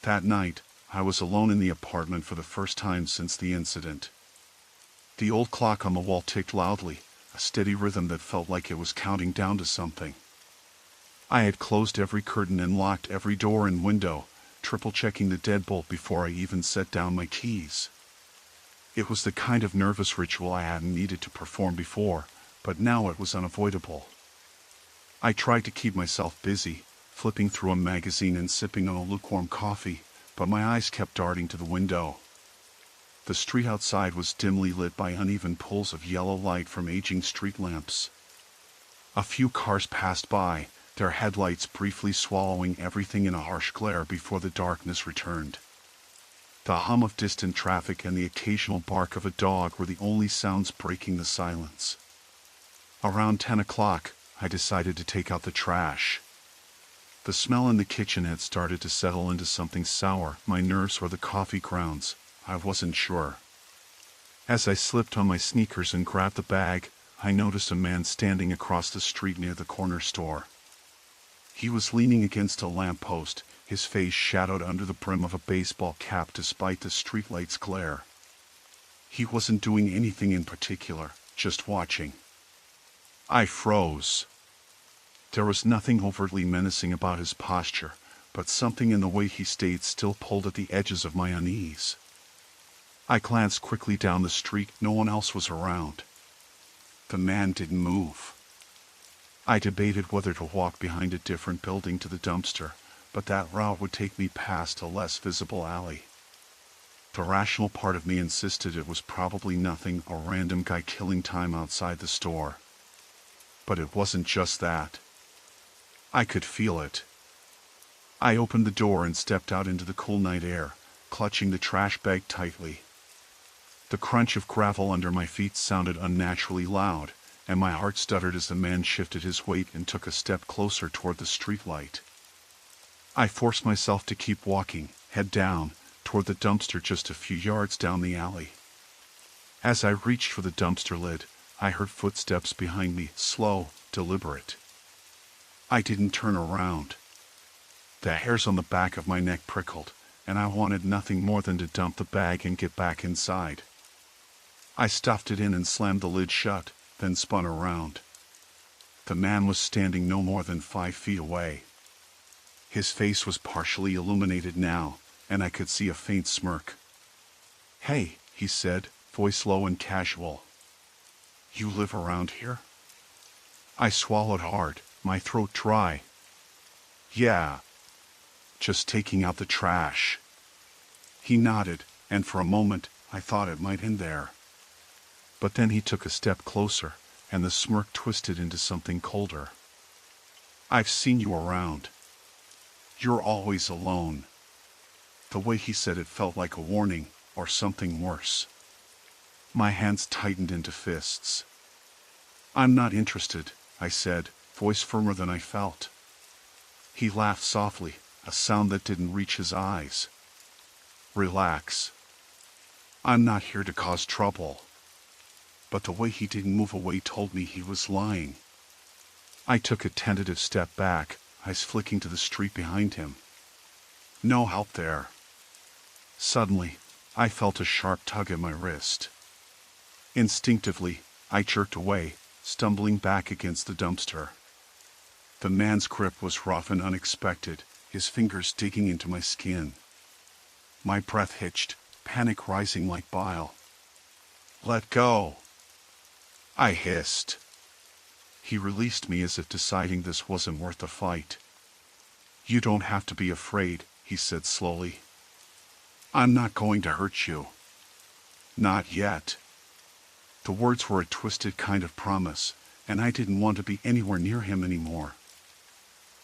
That night, I was alone in the apartment for the first time since the incident. The old clock on the wall ticked loudly, a steady rhythm that felt like it was counting down to something. I had closed every curtain and locked every door and window, triple-checking the deadbolt before I even set down my keys. It was the kind of nervous ritual I hadn't needed to perform before, but now it was unavoidable. I tried to keep myself busy, flipping through a magazine and sipping on a lukewarm coffee, but my eyes kept darting to the window. The street outside was dimly lit by uneven pools of yellow light from aging street lamps. A few cars passed by, their headlights briefly swallowing everything in a harsh glare before the darkness returned. The hum of distant traffic and the occasional bark of a dog were the only sounds breaking the silence. Around 10 o'clock, I decided to take out the trash. The smell in the kitchen had started to settle into something sour, my nerves or the coffee grounds, I wasn't sure. As I slipped on my sneakers and grabbed the bag, I noticed a man standing across the street near the corner store. He was leaning against a lamppost, his face shadowed under the brim of a baseball cap despite the streetlight's glare. He wasn't doing anything in particular, just watching. I froze. There was nothing overtly menacing about his posture, but something in the way he stayed still pulled at the edges of my unease. I glanced quickly down the street, no one else was around. The man didn't move. I debated whether to walk behind a different building to the dumpster, but that route would take me past a less visible alley. The rational part of me insisted it was probably nothing, a random guy killing time outside the store. But it wasn't just that. I could feel it. I opened the door and stepped out into the cool night air, clutching the trash bag tightly. The crunch of gravel under my feet sounded unnaturally loud, and my heart stuttered as the man shifted his weight and took a step closer toward the streetlight. I forced myself to keep walking, head down, toward the dumpster just a few yards down the alley. As I reached for the dumpster lid, I heard footsteps behind me, slow, deliberate. I didn't turn around. The hairs on the back of my neck prickled, and I wanted nothing more than to dump the bag and get back inside. I stuffed it in and slammed the lid shut, then spun around. The man was standing no more than 5 feet away. His face was partially illuminated now, and I could see a faint smirk. "Hey," he said, voice low and casual. "You live around here?" I swallowed hard, my throat dry. "Yeah. Just taking out the trash." He nodded, and for a moment, I thought it might end there. But then he took a step closer, and the smirk twisted into something colder. "I've seen you around. You're always alone." The way he said it felt like a warning, or something worse. My hands tightened into fists. "I'm not interested," I said, voice firmer than I felt. He laughed softly, a sound that didn't reach his eyes. "Relax. I'm not here to cause trouble." But the way he didn't move away told me he was lying. I took a tentative step back, eyes flicking to the street behind him. No help there. Suddenly, I felt a sharp tug at my wrist. Instinctively, I jerked away, stumbling back against the dumpster. The man's grip was rough and unexpected, his fingers digging into my skin. My breath hitched, panic rising like bile. "Let go!" I hissed. He released me as if deciding this wasn't worth the fight. You don't have to be afraid, he said slowly. I'm not going to hurt you. Not yet. The words were a twisted kind of promise, and I didn't want to be anywhere near him anymore.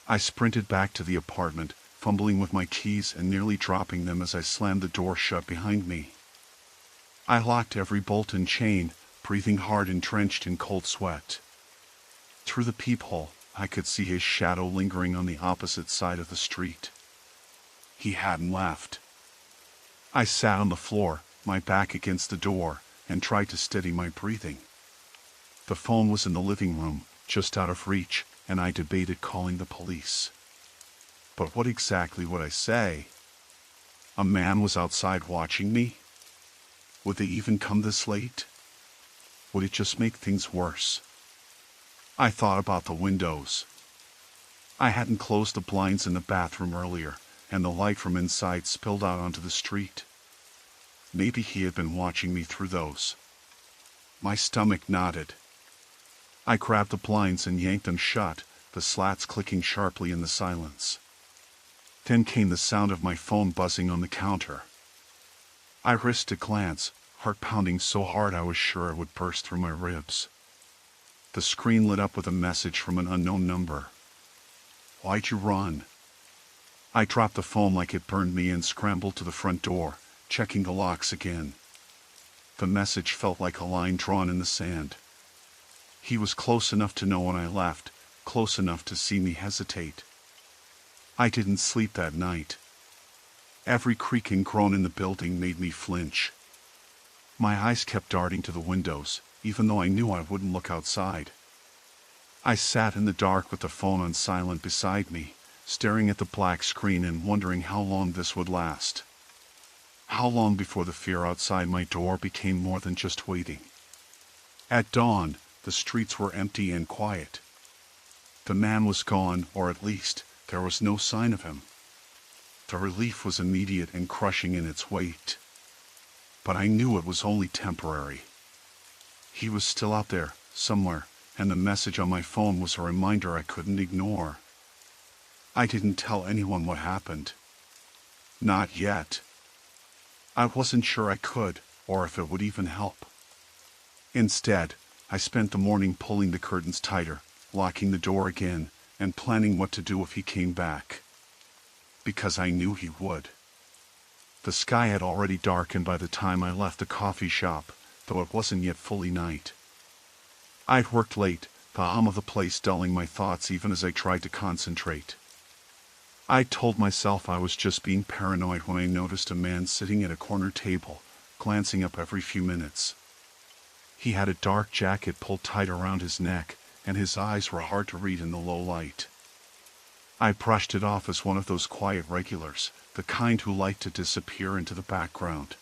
I sprinted back to the apartment, fumbling with my keys and nearly dropping them as I slammed the door shut behind me. I locked every bolt and chain, breathing hard and drenched in cold sweat. Through the peephole, I could see his shadow lingering on the opposite side of the street. He hadn't left. I sat on the floor, my back against the door, and tried to steady my breathing. The phone was in the living room, just out of reach, and I debated calling the police. But what exactly would I say? A man was outside watching me? Would they even come this late? Would it just make things worse? I thought about the windows. I hadn't closed the blinds in the bathroom earlier, and the light from inside spilled out onto the street. Maybe he had been watching me through those. My stomach knotted. I grabbed the blinds and yanked them shut, the slats clicking sharply in the silence. Then came the sound of my phone buzzing on the counter. I risked a glance, heart pounding so hard I was sure it would burst through my ribs. The screen lit up with a message from an unknown number. Why'd you run? I dropped the phone like it burned me and scrambled to the front door, checking the locks again. The message felt like a line drawn in the sand. He was close enough to know when I left, close enough to see me hesitate. I didn't sleep that night. Every creak and groan in the building made me flinch. My eyes kept darting to the windows, even though I knew I wouldn't look outside. I sat in the dark with the phone on silent beside me, staring at the black screen and wondering how long this would last. How long before the fear outside my door became more than just waiting. At dawn, the streets were empty and quiet. The man was gone, or at least, there was no sign of him. The relief was immediate and crushing in its weight. But I knew it was only temporary. He was still out there, somewhere, and the message on my phone was a reminder I couldn't ignore. I didn't tell anyone what happened. Not yet. I wasn't sure I could, or if it would even help. Instead, I spent the morning pulling the curtains tighter, locking the door again, and planning what to do if he came back. Because I knew he would. The sky had already darkened by the time I left the coffee shop, though it wasn't yet fully night. I'd worked late, the hum of the place dulling my thoughts even as I tried to concentrate. I told myself I was just being paranoid when I noticed a man sitting at a corner table, glancing up every few minutes. He had a dark jacket pulled tight around his neck, and his eyes were hard to read in the low light. I brushed it off as one of those quiet regulars, the kind who like to disappear into the background.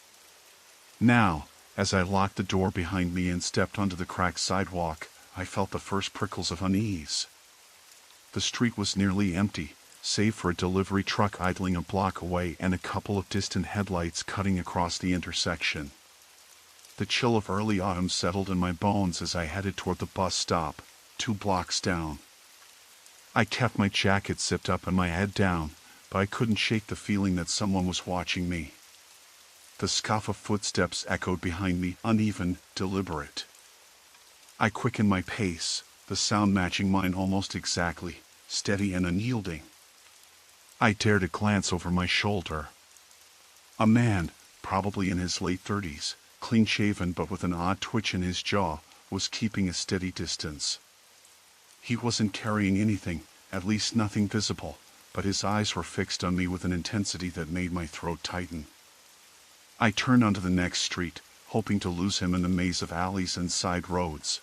Now, as I locked the door behind me and stepped onto the cracked sidewalk, I felt the first prickles of unease. The street was nearly empty, save for a delivery truck idling a block away and a couple of distant headlights cutting across the intersection. The chill of early autumn settled in my bones as I headed toward the bus stop, 2 blocks down. I kept my jacket zipped up and my head down, but I couldn't shake the feeling that someone was watching me. The scuff of footsteps echoed behind me, uneven, deliberate. I quickened my pace, the sound matching mine almost exactly, steady and unyielding. I dared a glance over my shoulder. A man, probably in his late 30s, clean-shaven but with an odd twitch in his jaw, was keeping a steady distance. He wasn't carrying anything, at least nothing visible, but his eyes were fixed on me with an intensity that made my throat tighten. I turned onto the next street, hoping to lose him in the maze of alleys and side roads.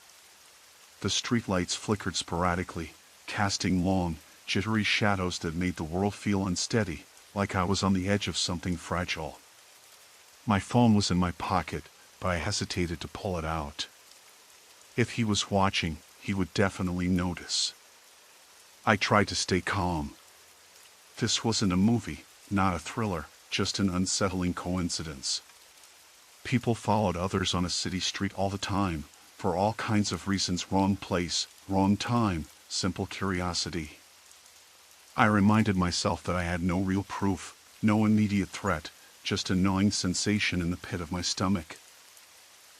The streetlights flickered sporadically, casting long, jittery shadows that made the world feel unsteady, like I was on the edge of something fragile. My phone was in my pocket, but I hesitated to pull it out. If he was watching, he would definitely notice. I tried to stay calm. This wasn't a movie, not a thriller, just an unsettling coincidence. People followed others on a city street all the time, For all kinds of reasons: wrong place, wrong time, simple curiosity. I reminded myself that I had no real proof, no immediate threat, just a gnawing sensation in the pit of my stomach.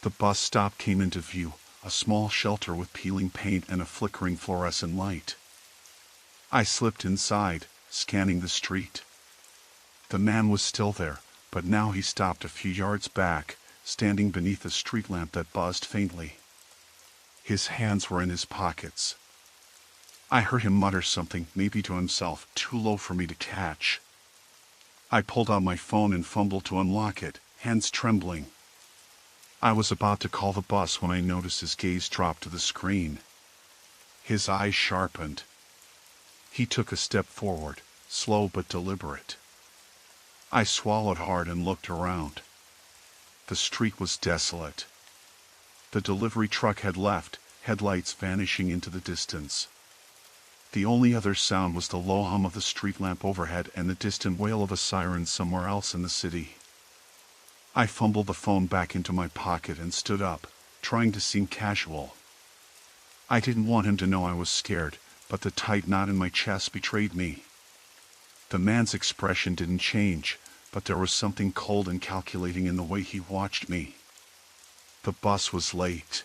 The bus stop came into view, a small shelter with peeling paint and a flickering fluorescent light. I slipped inside, scanning the street. The man was still there, but now he stopped a few yards back, standing beneath a street lamp that buzzed faintly. His hands were in his pockets. I heard him mutter something, maybe to himself, too low for me to catch. I pulled out my phone and fumbled to unlock it, hands trembling. I was about to call the bus when I noticed his gaze drop to the screen. His eyes sharpened. He took a step forward, slow but deliberate. I swallowed hard and looked around. The street was desolate. The delivery truck had left, headlights vanishing into the distance. The only other sound was the low hum of the street lamp overhead and the distant wail of a siren somewhere else in the city. I fumbled the phone back into my pocket and stood up, trying to seem casual. I didn't want him to know I was scared, but the tight knot in my chest betrayed me. The man's expression didn't change, but there was something cold and calculating in the way he watched me. The bus was late.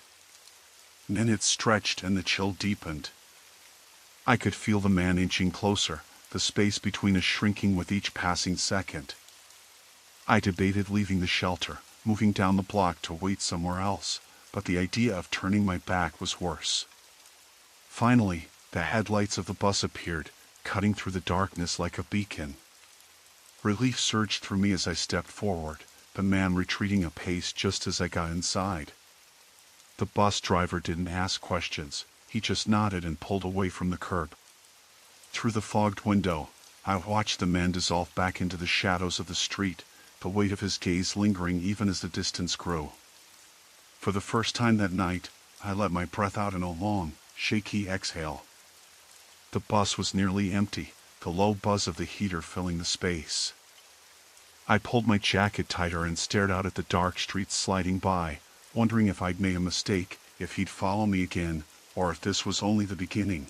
Minutes stretched and the chill deepened. I could feel the man inching closer, the space between us shrinking with each passing second. I debated leaving the shelter, moving down the block to wait somewhere else, but the idea of turning my back was worse. Finally, the headlights of the bus appeared, cutting through the darkness like a beacon. Relief surged through me as I stepped forward, the man retreating a pace just as I got inside. The bus driver didn't ask questions, he just nodded and pulled away from the curb. Through the fogged window, I watched the man dissolve back into the shadows of the street, the weight of his gaze lingering even as the distance grew. For the first time that night, I let my breath out in a long, shaky exhale. The bus was nearly empty, the low buzz of the heater filling the space. I pulled my jacket tighter and stared out at the dark streets sliding by, wondering if I'd made a mistake, if he'd follow me again, or if this was only the beginning.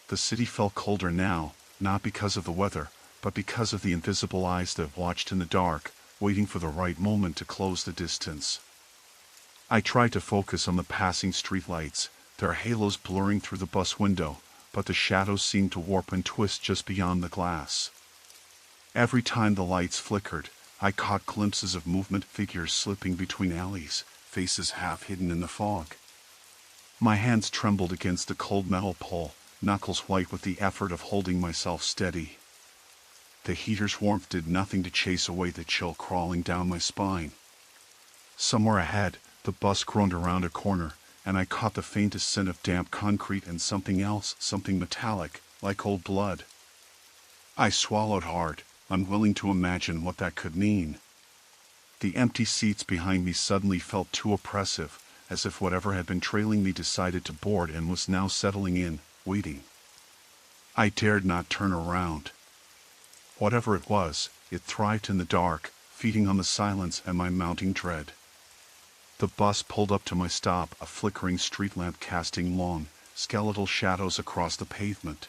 The city felt colder now, not because of the weather, but because of the invisible eyes that watched in the dark, waiting for the right moment to close the distance. I tried to focus on the passing streetlights, their halos blurring through the bus window, but the shadows seemed to warp and twist just beyond the glass. Every time the lights flickered, I caught glimpses of movement, figures slipping between alleys, faces half hidden in the fog. My hands trembled against the cold metal pole, knuckles white with the effort of holding myself steady. The heater's warmth did nothing to chase away the chill crawling down my spine. Somewhere ahead, the bus groaned around a corner, and I caught the faintest scent of damp concrete and something else, something metallic, like old blood. I swallowed hard, unwilling to imagine what that could mean. The empty seats behind me suddenly felt too oppressive, as if whatever had been trailing me decided to board and was now settling in, waiting. I dared not turn around. Whatever it was, it thrived in the dark, feeding on the silence and my mounting dread. The bus pulled up to my stop, a flickering street lamp casting long, skeletal shadows across the pavement.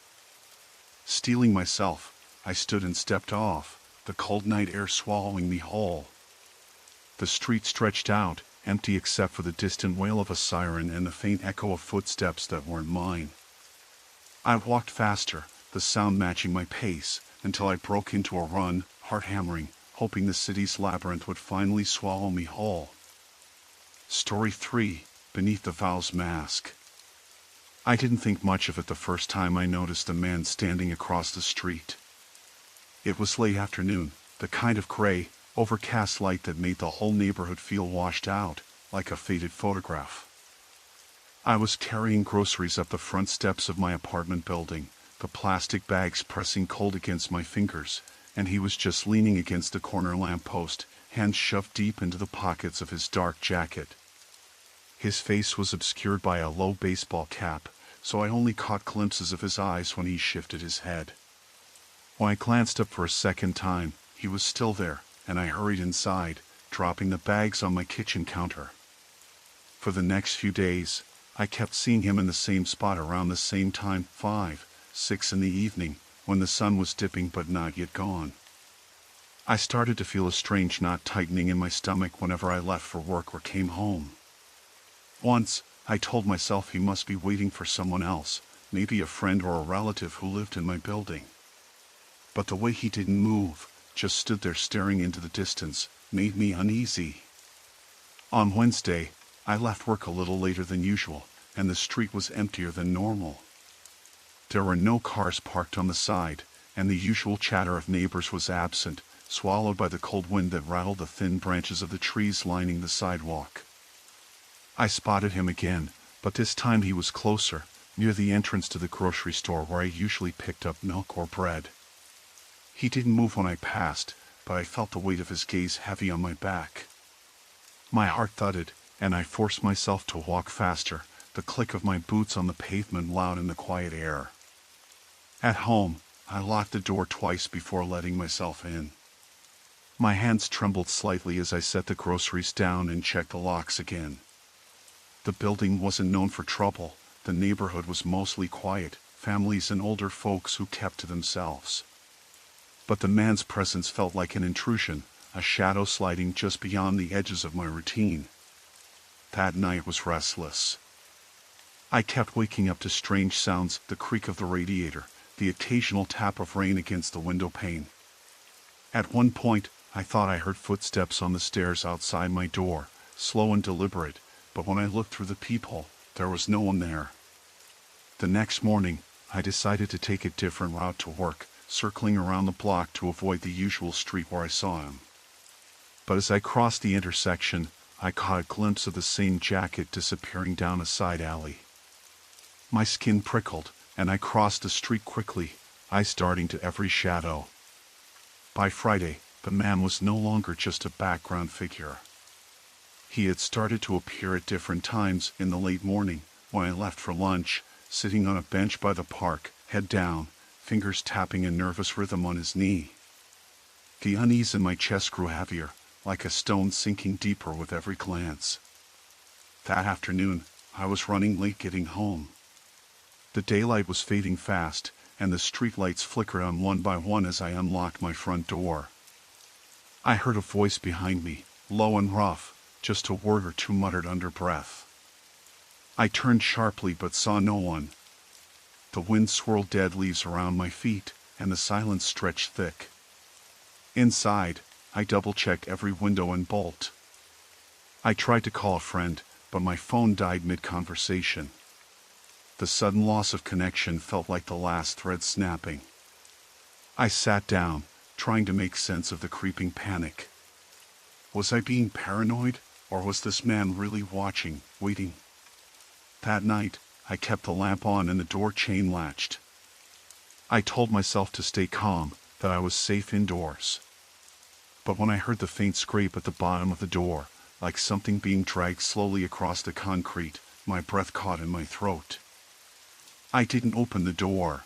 Steeling myself, I stood and stepped off, the cold night air swallowing me whole. The street stretched out, empty except for the distant wail of a siren and the faint echo of footsteps that weren't mine. I walked faster, the sound matching my pace, until I broke into a run, heart hammering, hoping the city's labyrinth would finally swallow me whole. Story 3, Beneath the Vow's Mask. I didn't think much of it the first time I noticed a man standing across the street. It was late afternoon, the kind of gray, overcast light that made the whole neighborhood feel washed out, like a faded photograph. I was carrying groceries up the front steps of my apartment building, the plastic bags pressing cold against my fingers, and he was just leaning against the corner lamppost, hands shoved deep into the pockets of his dark jacket. His face was obscured by a low baseball cap, so I only caught glimpses of his eyes when he shifted his head. When I glanced up for a second time, he was still there, and I hurried inside, dropping the bags on my kitchen counter. For the next few days, I kept seeing him in the same spot around the same time, 5, 6 in the evening, when the sun was dipping but not yet gone. I started to feel a strange knot tightening in my stomach whenever I left for work or came home. Once, I told myself he must be waiting for someone else, maybe a friend or a relative who lived in my building. But the way he didn't move, just stood there staring into the distance, made me uneasy. On Wednesday, I left work a little later than usual, and the street was emptier than normal. There were no cars parked on the side, and the usual chatter of neighbors was absent, swallowed by the cold wind that rattled the thin branches of the trees lining the sidewalk. I spotted him again, but this time he was closer, near the entrance to the grocery store where I usually picked up milk or bread. He didn't move when I passed, but I felt the weight of his gaze heavy on my back. My heart thudded, and I forced myself to walk faster, the click of my boots on the pavement loud in the quiet air. At home, I locked the door twice before letting myself in. My hands trembled slightly as I set the groceries down and checked the locks again. The building wasn't known for trouble. The neighborhood was mostly quiet, families and older folks who kept to themselves. But the man's presence felt like an intrusion, a shadow sliding just beyond the edges of my routine. That night was restless. I kept waking up to strange sounds, the creak of the radiator, the occasional tap of rain against the window pane. At one point, I thought I heard footsteps on the stairs outside my door, slow and deliberate, but when I looked through the peephole, there was no one there. The next morning, I decided to take a different route to work, circling around the block to avoid the usual street where I saw him. But as I crossed the intersection, I caught a glimpse of the same jacket disappearing down a side alley. My skin prickled, and I crossed the street quickly, eyes darting to every shadow. By Friday, the man was no longer just a background figure. He had started to appear at different times in the late morning, when I left for lunch, sitting on a bench by the park, head down, fingers tapping a nervous rhythm on his knee. The unease in my chest grew heavier, like a stone sinking deeper with every glance. That afternoon, I was running late getting home. The daylight was fading fast, and the streetlights flickered on one by one as I unlocked my front door. I heard a voice behind me, low and rough, just a word or two muttered under breath. I turned sharply but saw no one. The wind swirled dead leaves around my feet, and the silence stretched thick. Inside, I double-checked every window and bolt. I tried to call a friend, but my phone died mid-conversation. The sudden loss of connection felt like the last thread snapping. I sat down, trying to make sense of the creeping panic. Was I being paranoid, or was this man really watching, waiting? That night, I kept the lamp on and the door chain latched. I told myself to stay calm, that I was safe indoors. But when I heard the faint scrape at the bottom of the door, like something being dragged slowly across the concrete, my breath caught in my throat. I didn't open the door.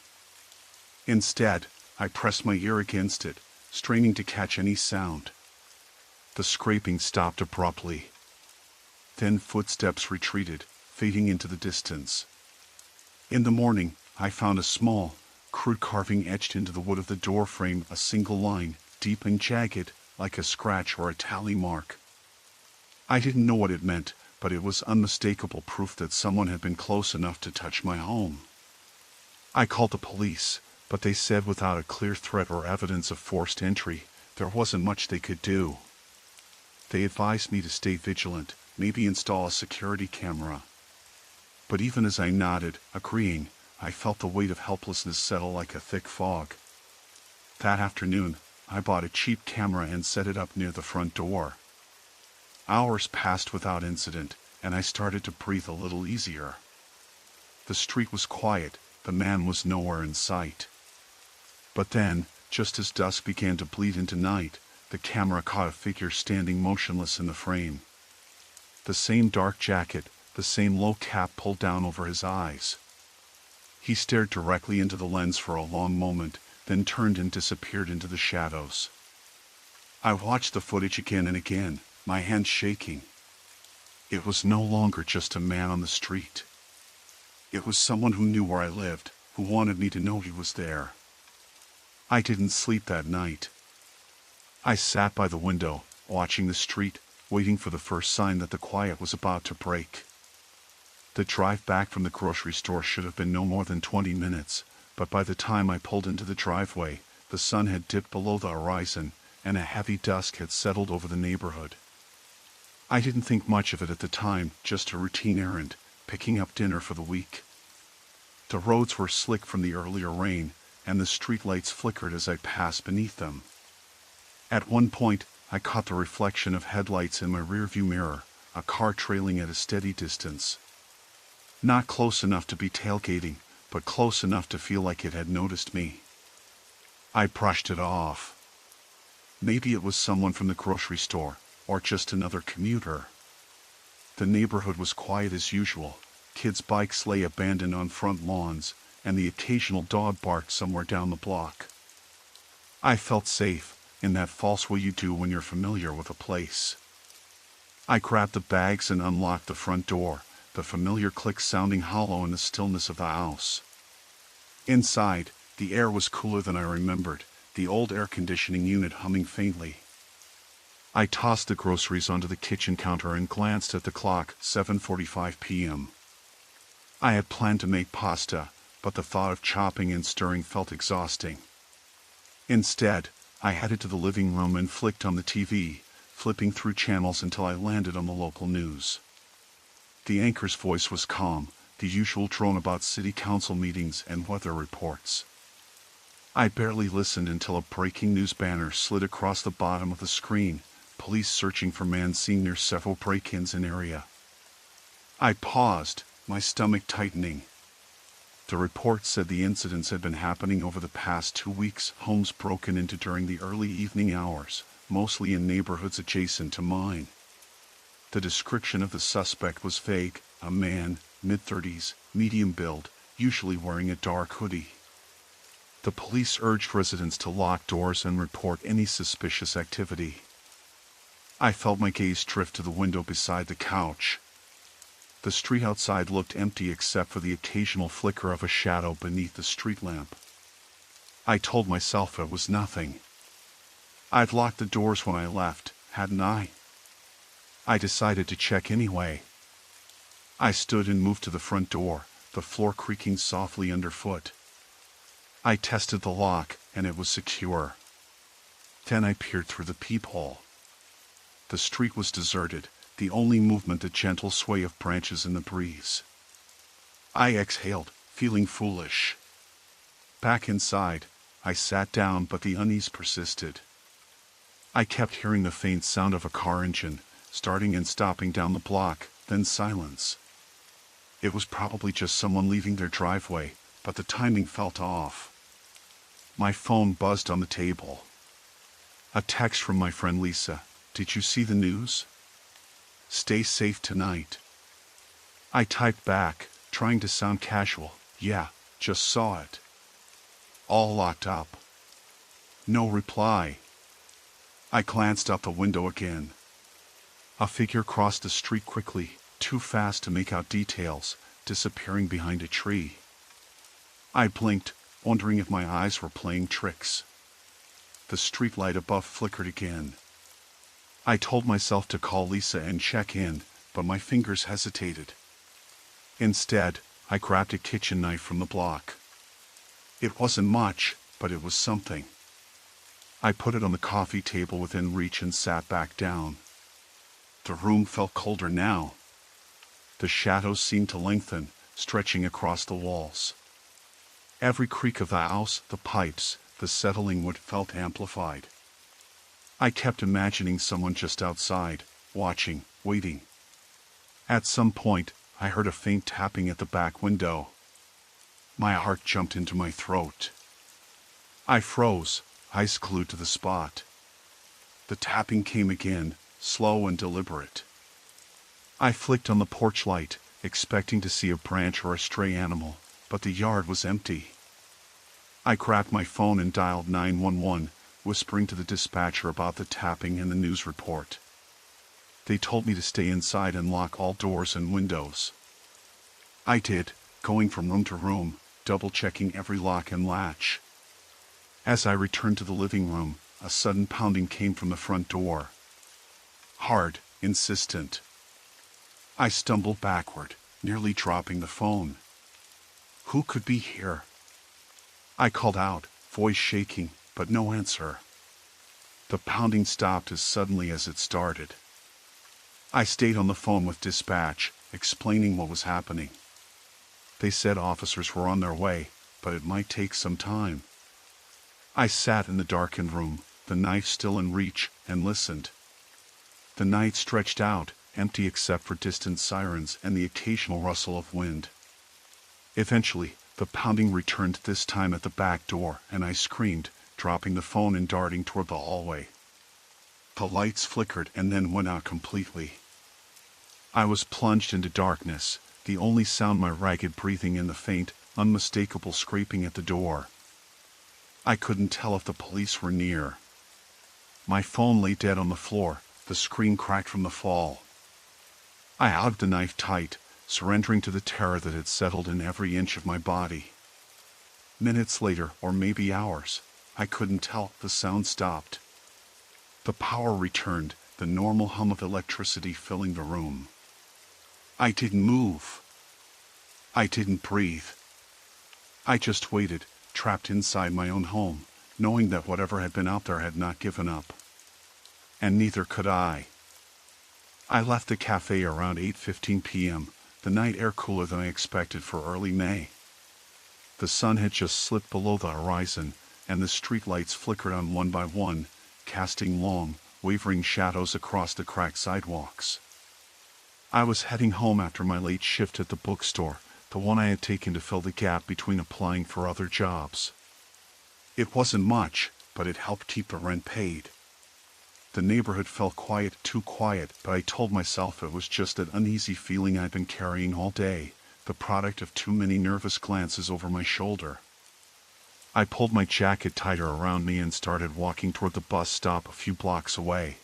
Instead, I pressed my ear against it, straining to catch any sound. The scraping stopped abruptly. Then footsteps retreated, fading into the distance. In the morning, I found a small, crude carving etched into the wood of the door frame, a single line, deep and jagged, like a scratch or a tally mark. I didn't know what it meant, but it was unmistakable proof that someone had been close enough to touch my home. I called the police, but they said without a clear threat or evidence of forced entry, there wasn't much they could do. They advised me to stay vigilant, maybe install a security camera. But even as I nodded, agreeing, I felt the weight of helplessness settle like a thick fog. That afternoon, I bought a cheap camera and set it up near the front door. Hours passed without incident, and I started to breathe a little easier. The street was quiet, the man was nowhere in sight. But then, just as dusk began to bleed into night, the camera caught a figure standing motionless in the frame. The same dark jacket, the same low cap pulled down over his eyes. He stared directly into the lens for a long moment, then turned and disappeared into the shadows. I watched the footage again and again, my hands shaking. It was no longer just a man on the street. It was someone who knew where I lived, who wanted me to know he was there. I didn't sleep that night. I sat by the window, watching the street, waiting for the first sign that the quiet was about to break. The drive back from the grocery store should have been no more than 20 minutes, but by the time I pulled into the driveway, the sun had dipped below the horizon, and a heavy dusk had settled over the neighborhood. I didn't think much of it at the time, just a routine errand, picking up dinner for the week. The roads were slick from the earlier rain, and the streetlights flickered as I passed beneath them. At one point, I caught the reflection of headlights in my rearview mirror, a car trailing at a steady distance. Not close enough to be tailgating, but close enough to feel like it had noticed me. I brushed it off. Maybe it was someone from the grocery store, or just another commuter. The neighborhood was quiet as usual. Kids' bikes lay abandoned on front lawns, and the occasional dog barked somewhere down the block. I felt safe, in that false way you do when you're familiar with a place. I grabbed the bags and unlocked the front door, the familiar click sounding hollow in the stillness of the house. Inside, the air was cooler than I remembered, the old air conditioning unit humming faintly. I tossed the groceries onto the kitchen counter and glanced at the clock, 7:45 p.m. I had planned to make pasta, but the thought of chopping and stirring felt exhausting. Instead, I headed to the living room and flicked on the TV, flipping through channels until I landed on the local news. The anchor's voice was calm, the usual drone about city council meetings and weather reports. I barely listened until a breaking news banner slid across the bottom of the screen, police searching for man seen near several break-ins in area. I paused, my stomach tightening. The report said the incidents had been happening over the past 2 weeks, homes broken into during the early evening hours, mostly in neighborhoods adjacent to mine. The description of the suspect was vague, a man, mid-30s, medium build, usually wearing a dark hoodie. The police urged residents to lock doors and report any suspicious activity. I felt my gaze drift to the window beside the couch. The street outside looked empty except for the occasional flicker of a shadow beneath the street lamp. I told myself it was nothing. I'd locked the doors when I left, hadn't I? I decided to check anyway. I stood and moved to the front door, the floor creaking softly underfoot. I tested the lock, and it was secure. Then I peered through the peephole. The street was deserted, the only movement the gentle sway of branches in the breeze. I exhaled, feeling foolish. Back inside, I sat down, but the unease persisted. I kept hearing the faint sound of a car engine, starting and stopping down the block, then silence. It was probably just someone leaving their driveway, but the timing felt off. My phone buzzed on the table. A text from my friend Lisa. "Did you see the news? Stay safe tonight." I typed back, trying to sound casual. "Yeah, just saw it. All locked up." No reply. I glanced out the window again. A figure crossed the street quickly, too fast to make out details, disappearing behind a tree. I blinked, wondering if my eyes were playing tricks. The streetlight above flickered again. I told myself to call Lisa and check in, but my fingers hesitated. Instead, I grabbed a kitchen knife from the block. It wasn't much, but it was something. I put it on the coffee table within reach and sat back down. The room felt colder now. The shadows seemed to lengthen, stretching across the walls. Every creak of the house, the pipes, the settling wood felt amplified. I kept imagining someone just outside, watching, waiting. At some point, I heard a faint tapping at the back window. My heart jumped into my throat. I froze, eyes glued to the spot. The tapping came again, slow and deliberate. I flicked on the porch light, expecting to see a branch or a stray animal, but the yard was empty. I grabbed my phone and dialed 911, whispering to the dispatcher about the tapping and the news report. They told me to stay inside and lock all doors and windows. I did, going from room to room, double-checking every lock and latch. As I returned to the living room, a sudden pounding came from the front door. Hard, insistent. I stumbled backward, nearly dropping the phone. Who could be here? I called out, voice shaking, but no answer. The pounding stopped as suddenly as it started. I stayed on the phone with dispatch, explaining what was happening. They said officers were on their way, but it might take some time. I sat in the darkened room, the knife still in reach, and listened. The night stretched out, empty except for distant sirens and the occasional rustle of wind. Eventually, the pounding returned, this time at the back door, and I screamed, dropping the phone and darting toward the hallway. The lights flickered and then went out completely. I was plunged into darkness, the only sound my ragged breathing and the faint, unmistakable scraping at the door. I couldn't tell if the police were near. My phone lay dead on the floor, the screen cracked from the fall. I hugged the knife tight, surrendering to the terror that had settled in every inch of my body. Minutes later, or maybe hours, I couldn't tell, the sound stopped. The power returned, the normal hum of electricity filling the room. I didn't move. I didn't breathe. I just waited, trapped inside my own home, knowing that whatever had been out there had not given up. And neither could I. I left the cafe around 8:15 p.m., the night air cooler than I expected for early May. The sun had just slipped below the horizon, and the streetlights flickered on one by one, casting long, wavering shadows across the cracked sidewalks. I was heading home after my late shift at the bookstore, the one I had taken to fill the gap between applying for other jobs. It wasn't much, but it helped keep the rent paid. The neighborhood felt quiet, too quiet, but I told myself it was just that uneasy feeling I'd been carrying all day, the product of too many nervous glances over my shoulder. I pulled my jacket tighter around me and started walking toward the bus stop a few blocks away.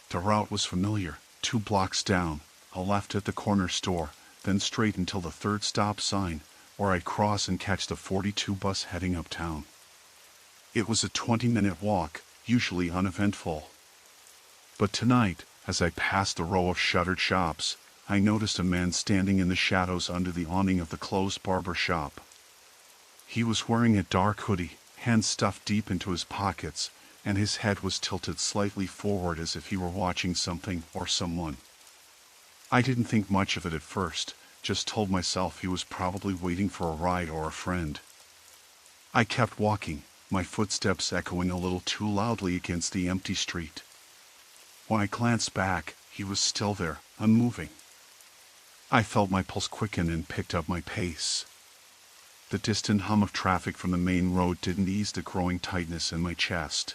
The route was familiar, 2 blocks down, a left at the corner store, then straight until the 3rd stop sign, where I'd cross and catch the 42 bus heading uptown. It was a 20-minute walk, usually uneventful. But tonight, as I passed the row of shuttered shops, I noticed a man standing in the shadows under the awning of the closed barber shop. He was wearing a dark hoodie, hands stuffed deep into his pockets, and his head was tilted slightly forward as if he were watching something or someone. I didn't think much of it at first, just told myself he was probably waiting for a ride or a friend. I kept walking, my footsteps echoing a little too loudly against the empty street. When I glanced back, he was still there, unmoving. I felt my pulse quicken and picked up my pace. The distant hum of traffic from the main road didn't ease the growing tightness in my chest.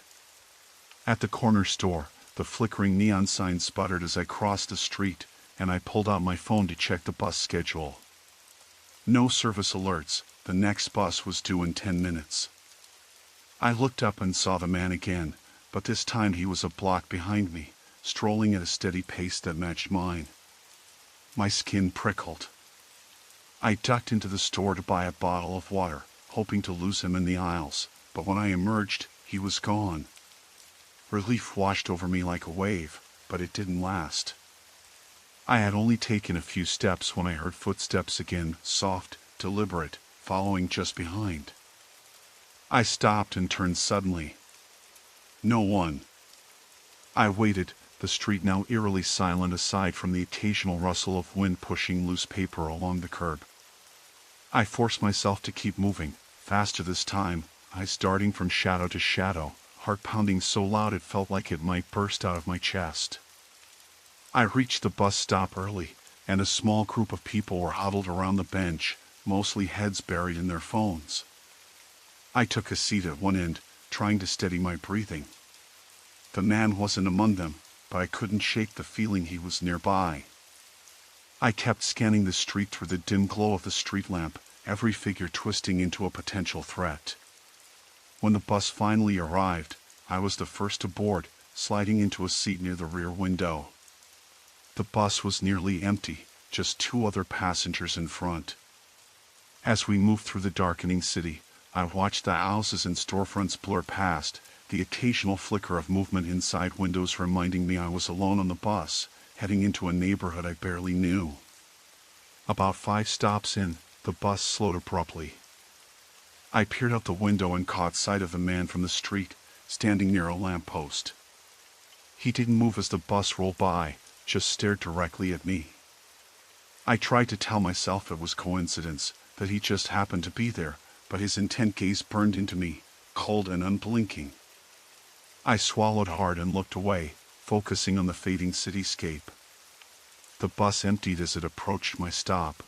At the corner store, the flickering neon sign sputtered as I crossed the street, and I pulled out my phone to check the bus schedule. No service alerts, the next bus was due in 10 minutes. I looked up and saw the man again, but this time he was a block behind me, strolling at a steady pace that matched mine. My skin prickled. I ducked into the store to buy a bottle of water, hoping to lose him in the aisles, but when I emerged, he was gone. Relief washed over me like a wave, but it didn't last. I had only taken a few steps when I heard footsteps again, soft, deliberate, following just behind. I stopped and turned suddenly. No one. I waited, the street now eerily silent aside from the occasional rustle of wind pushing loose paper along the curb. I forced myself to keep moving, faster this time, eyes darting from shadow to shadow, heart pounding so loud it felt like it might burst out of my chest. I reached the bus stop early, and a small group of people were huddled around the bench, mostly heads buried in their phones. I took a seat at one end, trying to steady my breathing. The man wasn't among them, but I couldn't shake the feeling he was nearby. I kept scanning the street through the dim glow of the street lamp, every figure twisting into a potential threat. When the bus finally arrived, I was the first to board, sliding into a seat near the rear window. The bus was nearly empty, just 2 other passengers in front. As we moved through the darkening city, I watched the houses and storefronts blur past, the occasional flicker of movement inside windows reminding me I was alone on the bus, heading into a neighborhood I barely knew. About 5 stops in, the bus slowed abruptly. I peered out the window and caught sight of a man from the street, standing near a lamppost. He didn't move as the bus rolled by, just stared directly at me. I tried to tell myself it was coincidence, that he just happened to be there, but his intent gaze burned into me, cold and unblinking. I swallowed hard and looked away, focusing on the fading cityscape. The bus emptied as it approached my stop.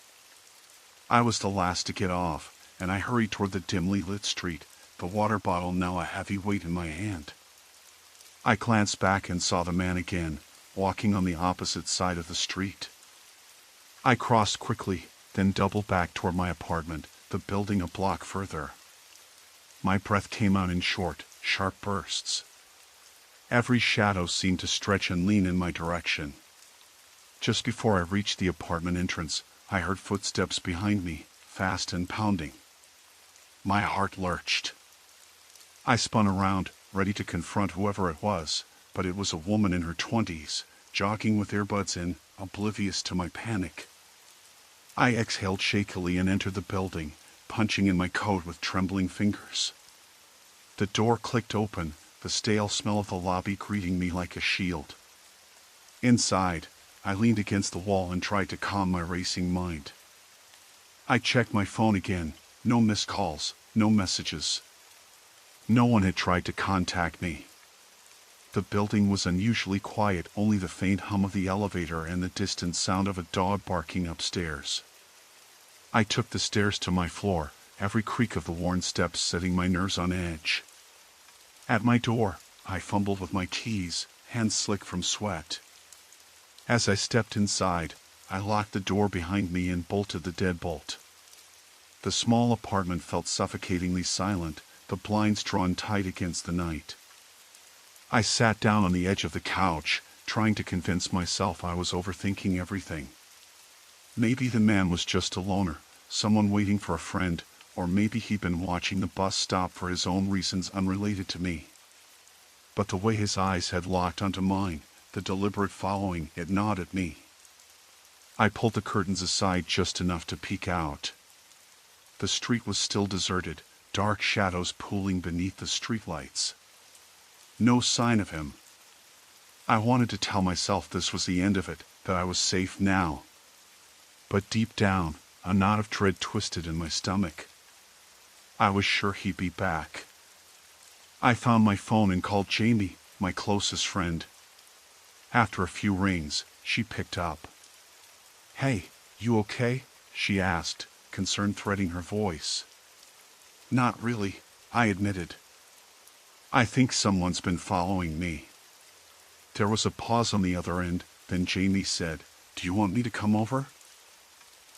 I was the last to get off, and I hurried toward the dimly lit street, the water bottle now a heavy weight in my hand. I glanced back and saw the man again, walking on the opposite side of the street. I crossed quickly, then doubled back toward my apartment, the building a block further. My breath came out in short, sharp bursts. Every shadow seemed to stretch and lean in my direction. Just before I reached the apartment entrance, I heard footsteps behind me, fast and pounding. My heart lurched. I spun around, ready to confront whoever it was, but it was a woman in her 20s, jogging with earbuds in, oblivious to my panic. I exhaled shakily and entered the building, punching in my coat with trembling fingers. The door clicked open, the stale smell of the lobby greeting me like a shield. Inside, I leaned against the wall and tried to calm my racing mind. I checked my phone again, no missed calls, no messages. No one had tried to contact me. The building was unusually quiet, only the faint hum of the elevator and the distant sound of a dog barking upstairs. I took the stairs to my floor, every creak of the worn steps setting my nerves on edge. At my door, I fumbled with my keys, hands slick from sweat. As I stepped inside, I locked the door behind me and bolted the deadbolt. The small apartment felt suffocatingly silent, the blinds drawn tight against the night. I sat down on the edge of the couch, trying to convince myself I was overthinking everything. Maybe the man was just a loner, someone waiting for a friend, or maybe he'd been watching the bus stop for his own reasons unrelated to me. But the way his eyes had locked onto mine, the deliberate following, it gnawed at me. I pulled the curtains aside just enough to peek out. The street was still deserted, dark shadows pooling beneath the streetlights. No sign of him. I wanted to tell myself this was the end of it, that I was safe now. But deep down, a knot of dread twisted in my stomach. I was sure he'd be back. I found my phone and called Jamie, my closest friend. After a few rings, she picked up. "Hey, you okay?" she asked, concern threading her voice. "Not really," I admitted. "I think someone's been following me." There was a pause on the other end, then Jamie said, "Do you want me to come over?"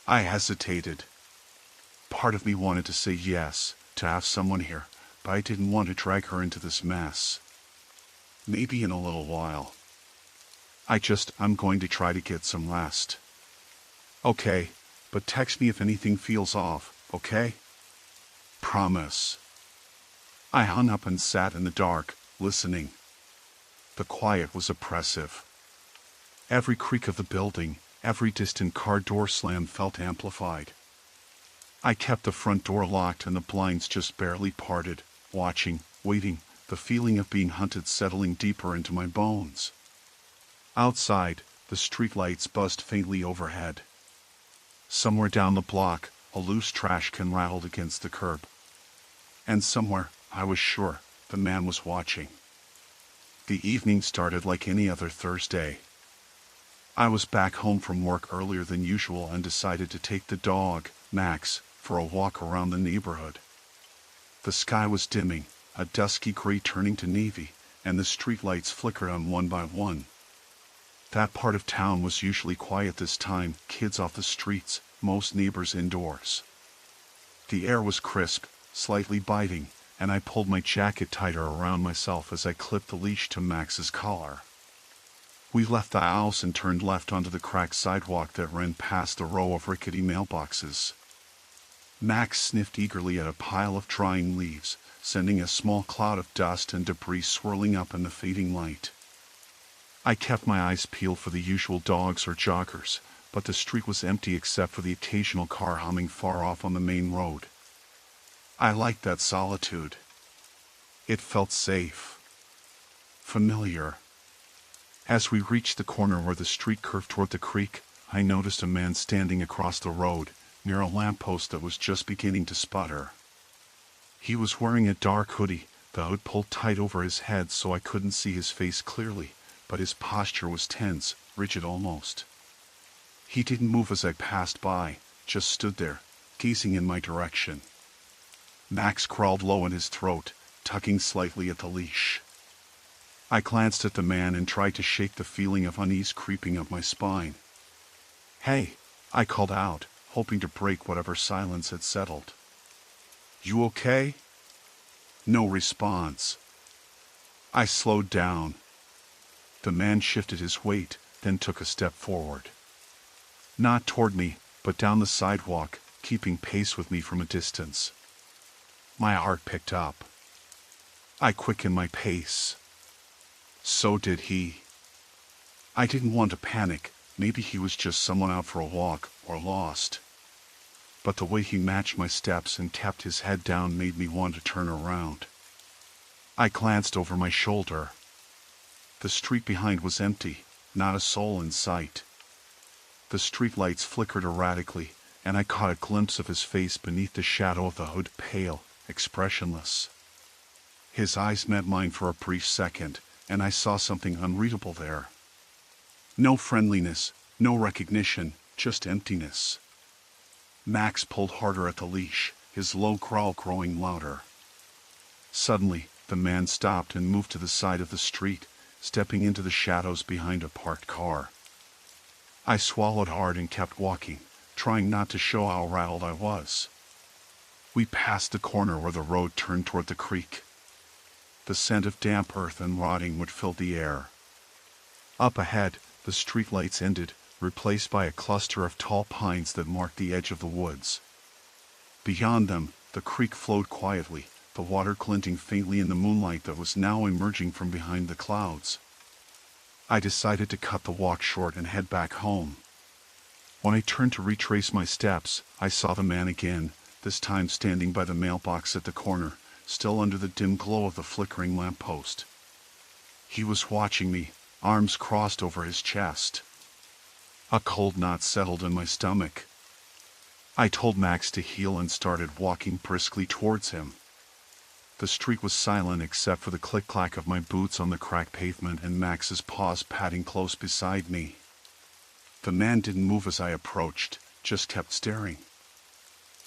I hesitated. Part of me wanted to say yes, to have someone here, but I didn't want to drag her into this mess. Maybe in a little while. I'm going to try to get some rest. "Okay, but text me if anything feels off, okay?" "Promise." I hung up and sat in the dark, listening. The quiet was oppressive. Every creak of the building, every distant car door slam felt amplified. I kept the front door locked and the blinds just barely parted, watching, waiting, the feeling of being hunted settling deeper into my bones. Outside, the streetlights buzzed faintly overhead. Somewhere down the block, a loose trash can rattled against the curb. And somewhere, I was sure, the man was watching. The evening started like any other Thursday. I was back home from work earlier than usual and decided to take the dog, Max, for a walk around the neighborhood. The sky was dimming, a dusky gray turning to navy, and the streetlights flickered on one by one. That part of town was usually quiet this time, kids off the streets, most neighbors indoors. The air was crisp, slightly biting, and I pulled my jacket tighter around myself as I clipped the leash to Max's collar. We left the house and turned left onto the cracked sidewalk that ran past the row of rickety mailboxes. Max sniffed eagerly at a pile of drying leaves, sending a small cloud of dust and debris swirling up in the fading light. I kept my eyes peeled for the usual dogs or joggers, but the street was empty except for the occasional car humming far off on the main road. I liked that solitude. It felt safe. Familiar. As we reached the corner where the street curved toward the creek, I noticed a man standing across the road, near a lamppost that was just beginning to sputter. He was wearing a dark hoodie, the hood pulled tight over his head so I couldn't see his face clearly, but his posture was tense, rigid almost. He didn't move as I passed by, just stood there, gazing in my direction. Max crawled low in his throat, tugging slightly at the leash. I glanced at the man and tried to shake the feeling of unease creeping up my spine. "Hey," I called out, hoping to break whatever silence had settled. "You okay?" No response. I slowed down. The man shifted his weight, then took a step forward. Not toward me, but down the sidewalk, keeping pace with me from a distance. My heart picked up. I quickened my pace. So did he. I didn't want to panic. Maybe he was just someone out for a walk, or lost. But the way he matched my steps and kept his head down made me want to turn around. I glanced over my shoulder. The street behind was empty, not a soul in sight. The streetlights flickered erratically, and I caught a glimpse of his face beneath the shadow of the hood, pale, expressionless. His eyes met mine for a brief second, and I saw something unreadable there. No friendliness, no recognition, just emptiness. Max pulled harder at the leash, his low growl growing louder. Suddenly, the man stopped and moved to the side of the street, stepping into the shadows behind a parked car. I swallowed hard and kept walking, trying not to show how rattled I was. We passed the corner where the road turned toward the creek. The scent of damp earth and rotting wood filled the air. Up ahead, the streetlights ended, replaced by a cluster of tall pines that marked the edge of the woods. Beyond them, the creek flowed quietly, the water glinting faintly in the moonlight that was now emerging from behind the clouds. I decided to cut the walk short and head back home. When I turned to retrace my steps, I saw the man again, this time standing by the mailbox at the corner, still under the dim glow of the flickering lamppost. He was watching me, arms crossed over his chest. A cold knot settled in my stomach. I told Max to heel and started walking briskly towards him. The street was silent except for the click-clack of my boots on the cracked pavement and Max's paws padding close beside me. The man didn't move as I approached, just kept staring.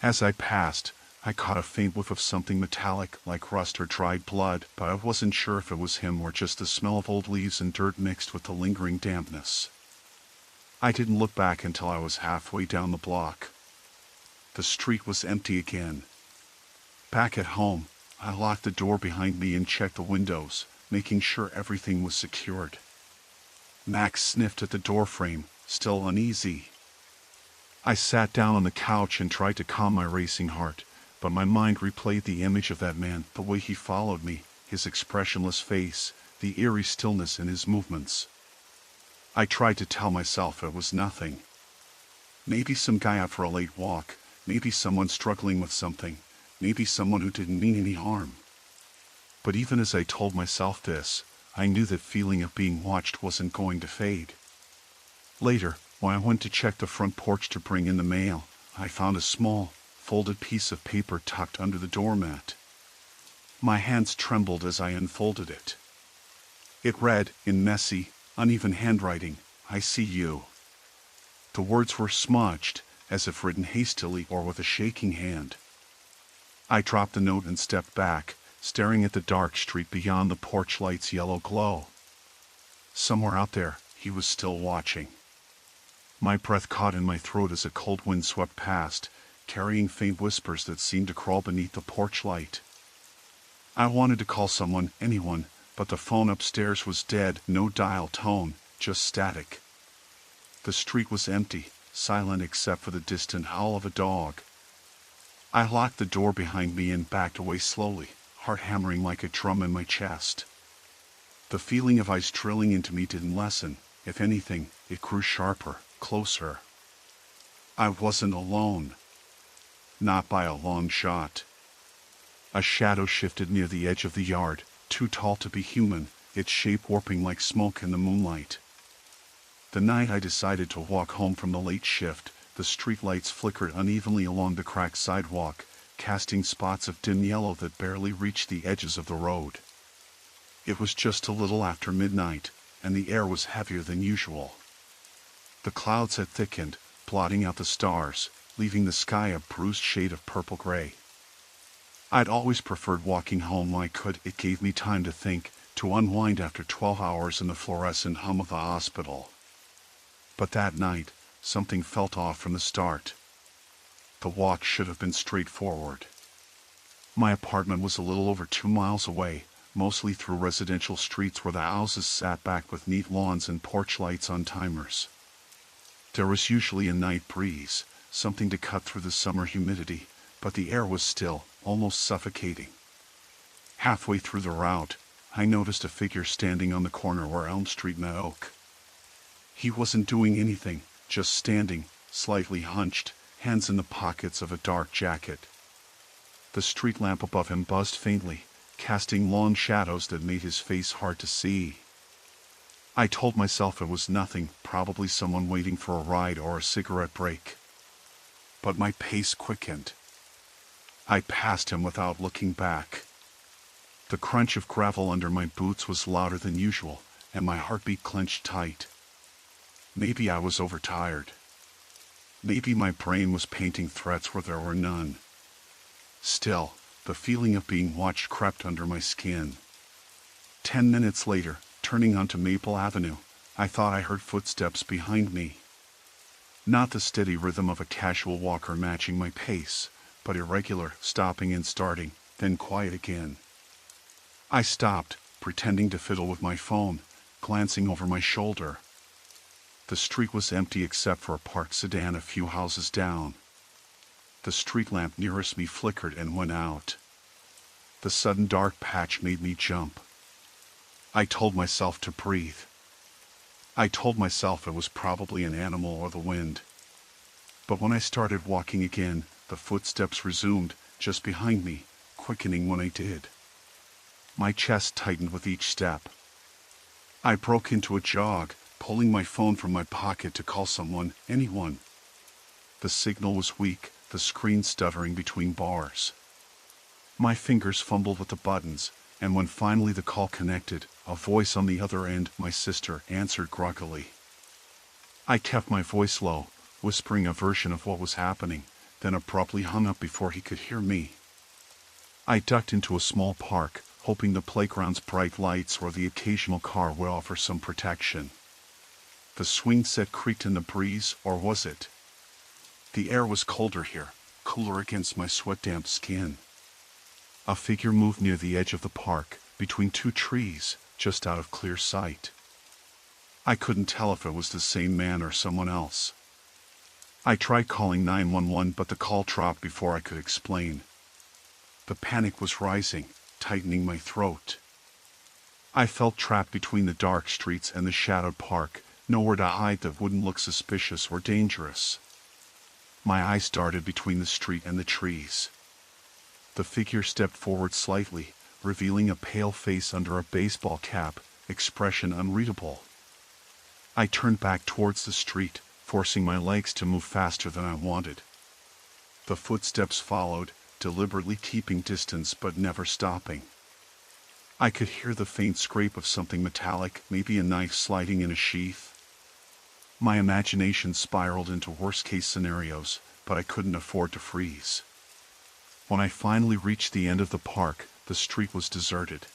As I passed, I caught a faint whiff of something metallic like rust or dried blood, but I wasn't sure if it was him or just the smell of old leaves and dirt mixed with the lingering dampness. I didn't look back until I was halfway down the block. The street was empty again. Back at home, I locked the door behind me and checked the windows, making sure everything was secured. Max sniffed at the doorframe, still uneasy. I sat down on the couch and tried to calm my racing heart, but my mind replayed the image of that man, the way he followed me, his expressionless face, the eerie stillness in his movements. I tried to tell myself it was nothing. Maybe some guy out for a late walk, maybe someone struggling with something, maybe someone who didn't mean any harm. But even as I told myself this, I knew that feeling of being watched wasn't going to fade. Later, when I went to check the front porch to bring in the mail, I found a small, folded piece of paper tucked under the doormat. My hands trembled as I unfolded it. It read, in messy, uneven handwriting, "I see you." The words were smudged, as if written hastily or with a shaking hand. I dropped the note and stepped back, staring at the dark street beyond the porch light's yellow glow. Somewhere out there, he was still watching. My breath caught in my throat as a cold wind swept past, carrying faint whispers that seemed to crawl beneath the porch light. I wanted to call someone, anyone, but the phone upstairs was dead, no dial tone, just static. The street was empty, silent except for the distant howl of a dog. I locked the door behind me and backed away slowly, heart hammering like a drum in my chest. The feeling of ice drilling into me didn't lessen. If anything, it grew sharper, closer. I wasn't alone. Not by a long shot. A shadow shifted near the edge of the yard, too tall to be human, its shape warping like smoke in the moonlight. The night I decided to walk home from the late shift, the streetlights flickered unevenly along the cracked sidewalk, casting spots of dim yellow that barely reached the edges of the road. It was just a little after midnight, and the air was heavier than usual. The clouds had thickened, blotting out the stars, leaving the sky a bruised shade of purple-gray. I'd always preferred walking home when I could. It gave me time to think, to unwind after 12 hours in the fluorescent hum of the hospital. But that night, something felt off from the start. The walk should have been straightforward. My apartment was a little over 2 miles away, mostly through residential streets where the houses sat back with neat lawns and porch lights on timers. There was usually a night breeze, something to cut through the summer humidity, but the air was still, almost suffocating. Halfway through the route, I noticed a figure standing on the corner where Elm Street met Oak. He wasn't doing anything, just standing, slightly hunched, hands in the pockets of a dark jacket. The street lamp above him buzzed faintly, casting long shadows that made his face hard to see. I told myself it was nothing, probably someone waiting for a ride or a cigarette break. But my pace quickened. I passed him without looking back. The crunch of gravel under my boots was louder than usual, and my heartbeat clenched tight. Maybe I was overtired. Maybe my brain was painting threats where there were none. Still, the feeling of being watched crept under my skin. 10 minutes later, turning onto Maple Avenue, I thought I heard footsteps behind me. Not the steady rhythm of a casual walker matching my pace, but irregular, stopping and starting, then quiet again. I stopped, pretending to fiddle with my phone, glancing over my shoulder. The street was empty except for a parked sedan a few houses down. The street lamp nearest me flickered and went out. The sudden dark patch made me jump. I told myself to breathe. I told myself it was probably an animal or the wind. But when I started walking again, the footsteps resumed, just behind me, quickening when I did. My chest tightened with each step. I broke into a jog, pulling my phone from my pocket to call someone, anyone. The signal was weak, the screen stuttering between bars. My fingers fumbled with the buttons, and when finally the call connected, a voice on the other end, my sister, answered groggily. I kept my voice low, whispering a version of what was happening, then abruptly hung up before he could hear me. I ducked into a small park, hoping the playground's bright lights or the occasional car would offer some protection. The swing set creaked in the breeze, or was it? The air was colder here, cooler against my sweat-damp skin. A figure moved near the edge of the park, between two trees, just out of clear sight. I couldn't tell if it was the same man or someone else. I tried calling 911, but the call dropped before I could explain. The panic was rising, tightening my throat. I felt trapped between the dark streets and the shadowed park, nowhere to hide that wouldn't look suspicious or dangerous. My eyes darted between the street and the trees. The figure stepped forward slightly, revealing a pale face under a baseball cap, expression unreadable. I turned back towards the street, forcing my legs to move faster than I wanted. The footsteps followed, deliberately keeping distance but never stopping. I could hear the faint scrape of something metallic, maybe a knife sliding in a sheath. My imagination spiraled into worst-case scenarios, but I couldn't afford to freeze. When I finally reached the end of the park, the street was deserted.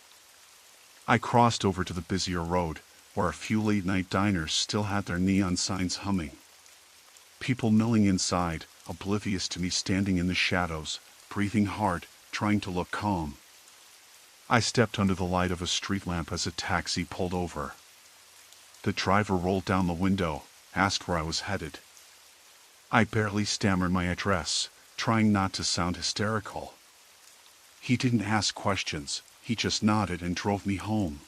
I crossed over to the busier road, where a few late-night diners still had their neon signs humming. People milling inside, oblivious to me standing in the shadows, breathing hard, trying to look calm. I stepped under the light of a street lamp as a taxi pulled over. The driver rolled down the window, asked where I was headed. I barely stammered my address, trying not to sound hysterical. He didn't ask questions, he just nodded and drove me home.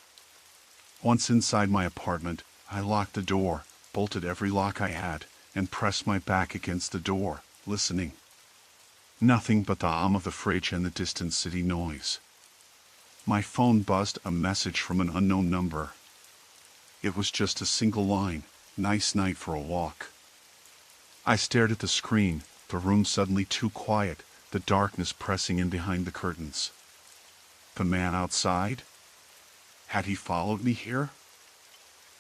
Once inside my apartment, I locked the door, bolted every lock I had, and pressed my back against the door, listening. Nothing but the hum of the fridge and the distant city noise. My phone buzzed a message from an unknown number. It was just a single line, "Nice night for a walk." I stared at the screen, the room suddenly too quiet, the darkness pressing in behind the curtains. The man outside? Had he followed me here?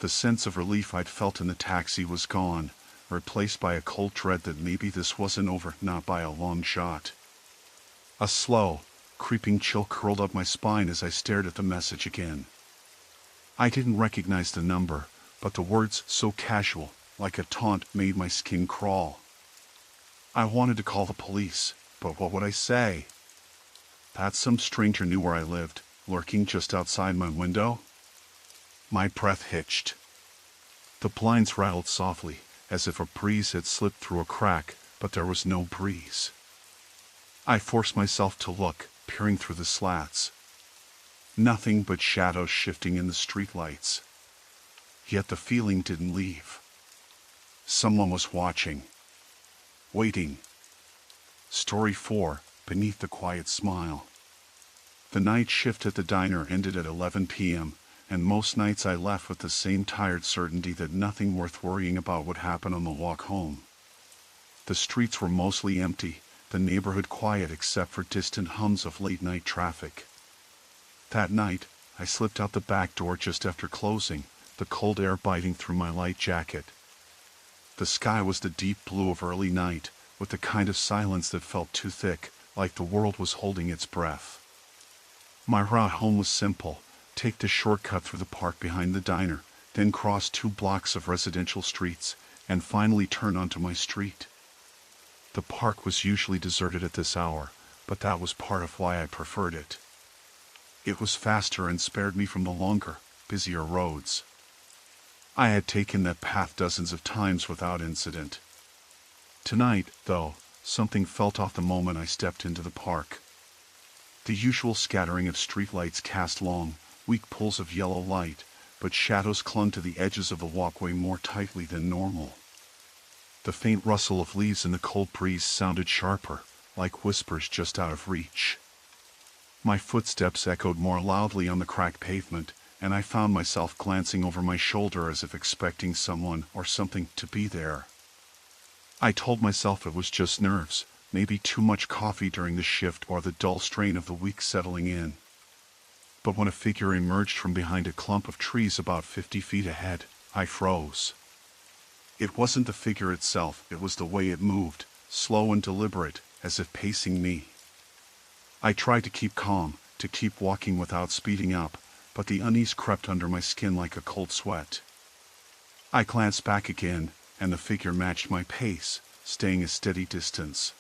The sense of relief I'd felt in the taxi was gone, replaced by a cold dread that maybe this wasn't over, not by a long shot. A slow, creeping chill curled up my spine as I stared at the message again. I didn't recognize the number, but the words, so casual, like a taunt, made my skin crawl. I wanted to call the police, but what would I say? That some stranger knew where I lived, lurking just outside my window? My breath hitched. The blinds rattled softly, as if a breeze had slipped through a crack, but there was no breeze. I forced myself to look, peering through the slats. Nothing but shadows shifting in the streetlights. Yet the feeling didn't leave. Someone was watching. Waiting. Story 4, Beneath the Quiet Smile. The night shift at the diner ended at 11 p.m., and most nights I left with the same tired certainty that nothing worth worrying about would happen on the walk home. The streets were mostly empty, the neighborhood quiet except for distant hums of late-night traffic. That night, I slipped out the back door just after closing, the cold air biting through my light jacket. The sky was the deep blue of early night, with the kind of silence that felt too thick, like the world was holding its breath. My route home was simple: take the shortcut through the park behind the diner, then cross 2 blocks of residential streets, and finally turn onto my street. The park was usually deserted at this hour, but that was part of why I preferred it. It was faster and spared me from the longer, busier roads. I had taken that path dozens of times without incident. Tonight, though, something felt off the moment I stepped into the park. The usual scattering of streetlights cast long, weak pools of yellow light, but shadows clung to the edges of the walkway more tightly than normal. The faint rustle of leaves in the cold breeze sounded sharper, like whispers just out of reach. My footsteps echoed more loudly on the cracked pavement, and I found myself glancing over my shoulder as if expecting someone or something to be there. I told myself it was just nerves, maybe too much coffee during the shift or the dull strain of the week settling in. But when a figure emerged from behind a clump of trees about 50 feet ahead, I froze. It wasn't the figure itself, it was the way it moved, slow and deliberate, as if pacing me. I tried to keep calm, to keep walking without speeding up, but the unease crept under my skin like a cold sweat. I glanced back again, and the figure matched my pace, staying a steady distance.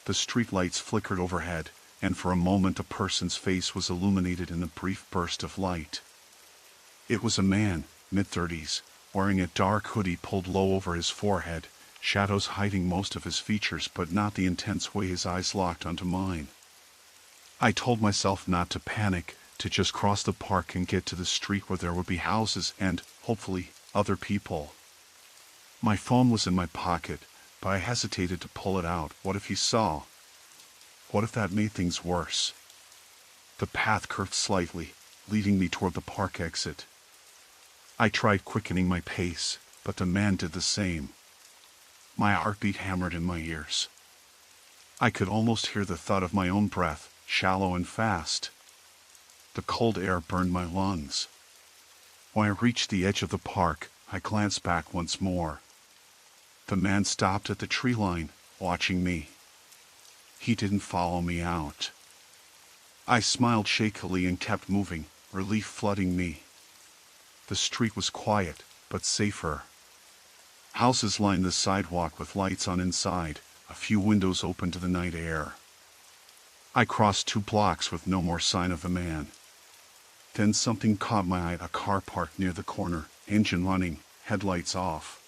The streetlights flickered overhead, and for a moment a person's face was illuminated in a brief burst of light. It was a man, mid-30s, wearing a dark hoodie pulled low over his forehead, shadows hiding most of his features but not the intense way his eyes locked onto mine. I told myself not to panic, to just cross the park and get to the street where there would be houses and, hopefully, other people. My phone was in my pocket, but I hesitated to pull it out. What if he saw? What if that made things worse? The path curved slightly, leading me toward the park exit. I tried quickening my pace, but the man did the same. My heartbeat hammered in my ears. I could almost hear the thud of my own breath, shallow and fast. The cold air burned my lungs. When I reached the edge of the park, I glanced back once more. The man stopped at the tree line, watching me. He didn't follow me out. I smiled shakily and kept moving, relief flooding me. The street was quiet, but safer. Houses lined the sidewalk with lights on inside, a few windows open to the night air. I crossed 2 blocks with no more sign of the man. Then something caught my eye, a car parked near the corner, engine running, headlights off.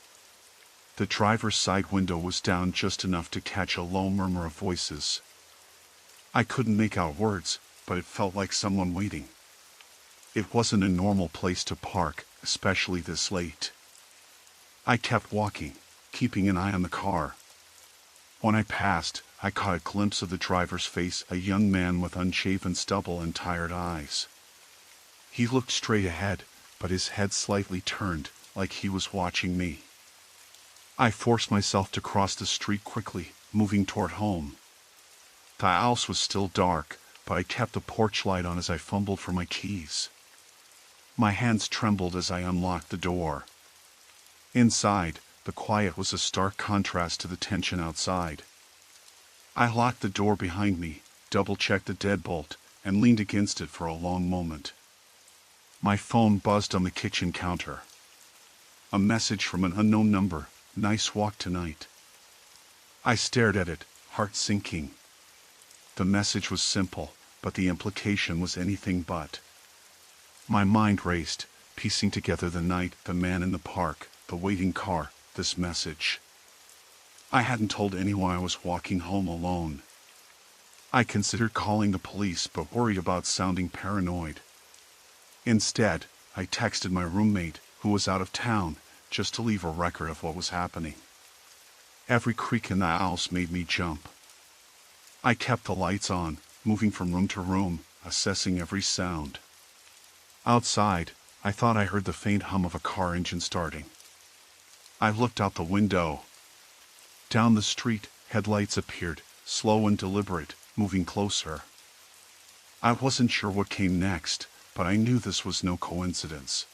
The driver's side window was down just enough to catch a low murmur of voices. I couldn't make out words, but it felt like someone waiting. It wasn't a normal place to park, especially this late. I kept walking, keeping an eye on the car. When I passed, I caught a glimpse of the driver's face, a young man with unshaven stubble and tired eyes. He looked straight ahead, but his head slightly turned, like he was watching me. I forced myself to cross the street quickly, moving toward home. The house was still dark, but I kept the porch light on as I fumbled for my keys. My hands trembled as I unlocked the door. Inside, the quiet was a stark contrast to the tension outside. I locked the door behind me, double-checked the deadbolt, and leaned against it for a long moment. My phone buzzed on the kitchen counter. A message from an unknown number. Nice walk tonight. I stared at it, heart sinking. The message was simple, but the implication was anything but. My mind raced, piecing together the night, the man in the park, the waiting car, this message. I hadn't told anyone I was walking home alone. I considered calling the police, but worried about sounding paranoid. Instead, I texted my roommate, who was out of town, just to leave a record of what was happening. Every creak in the house made me jump. I kept the lights on, moving from room to room, assessing every sound. Outside, I thought I heard the faint hum of a car engine starting. I looked out the window. Down the street, headlights appeared, slow and deliberate, moving closer. I wasn't sure what came next, but I knew this was no coincidence.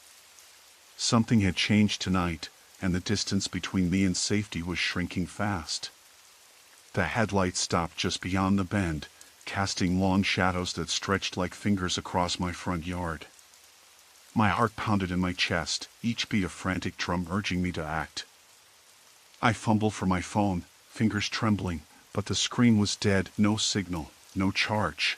Something had changed tonight, and the distance between me and safety was shrinking fast. The headlights stopped just beyond the bend, casting long shadows that stretched like fingers across my front yard. My heart pounded in my chest, each beat a frantic drum urging me to act. I fumbled for my phone, fingers trembling, but the screen was dead, no signal, no charge.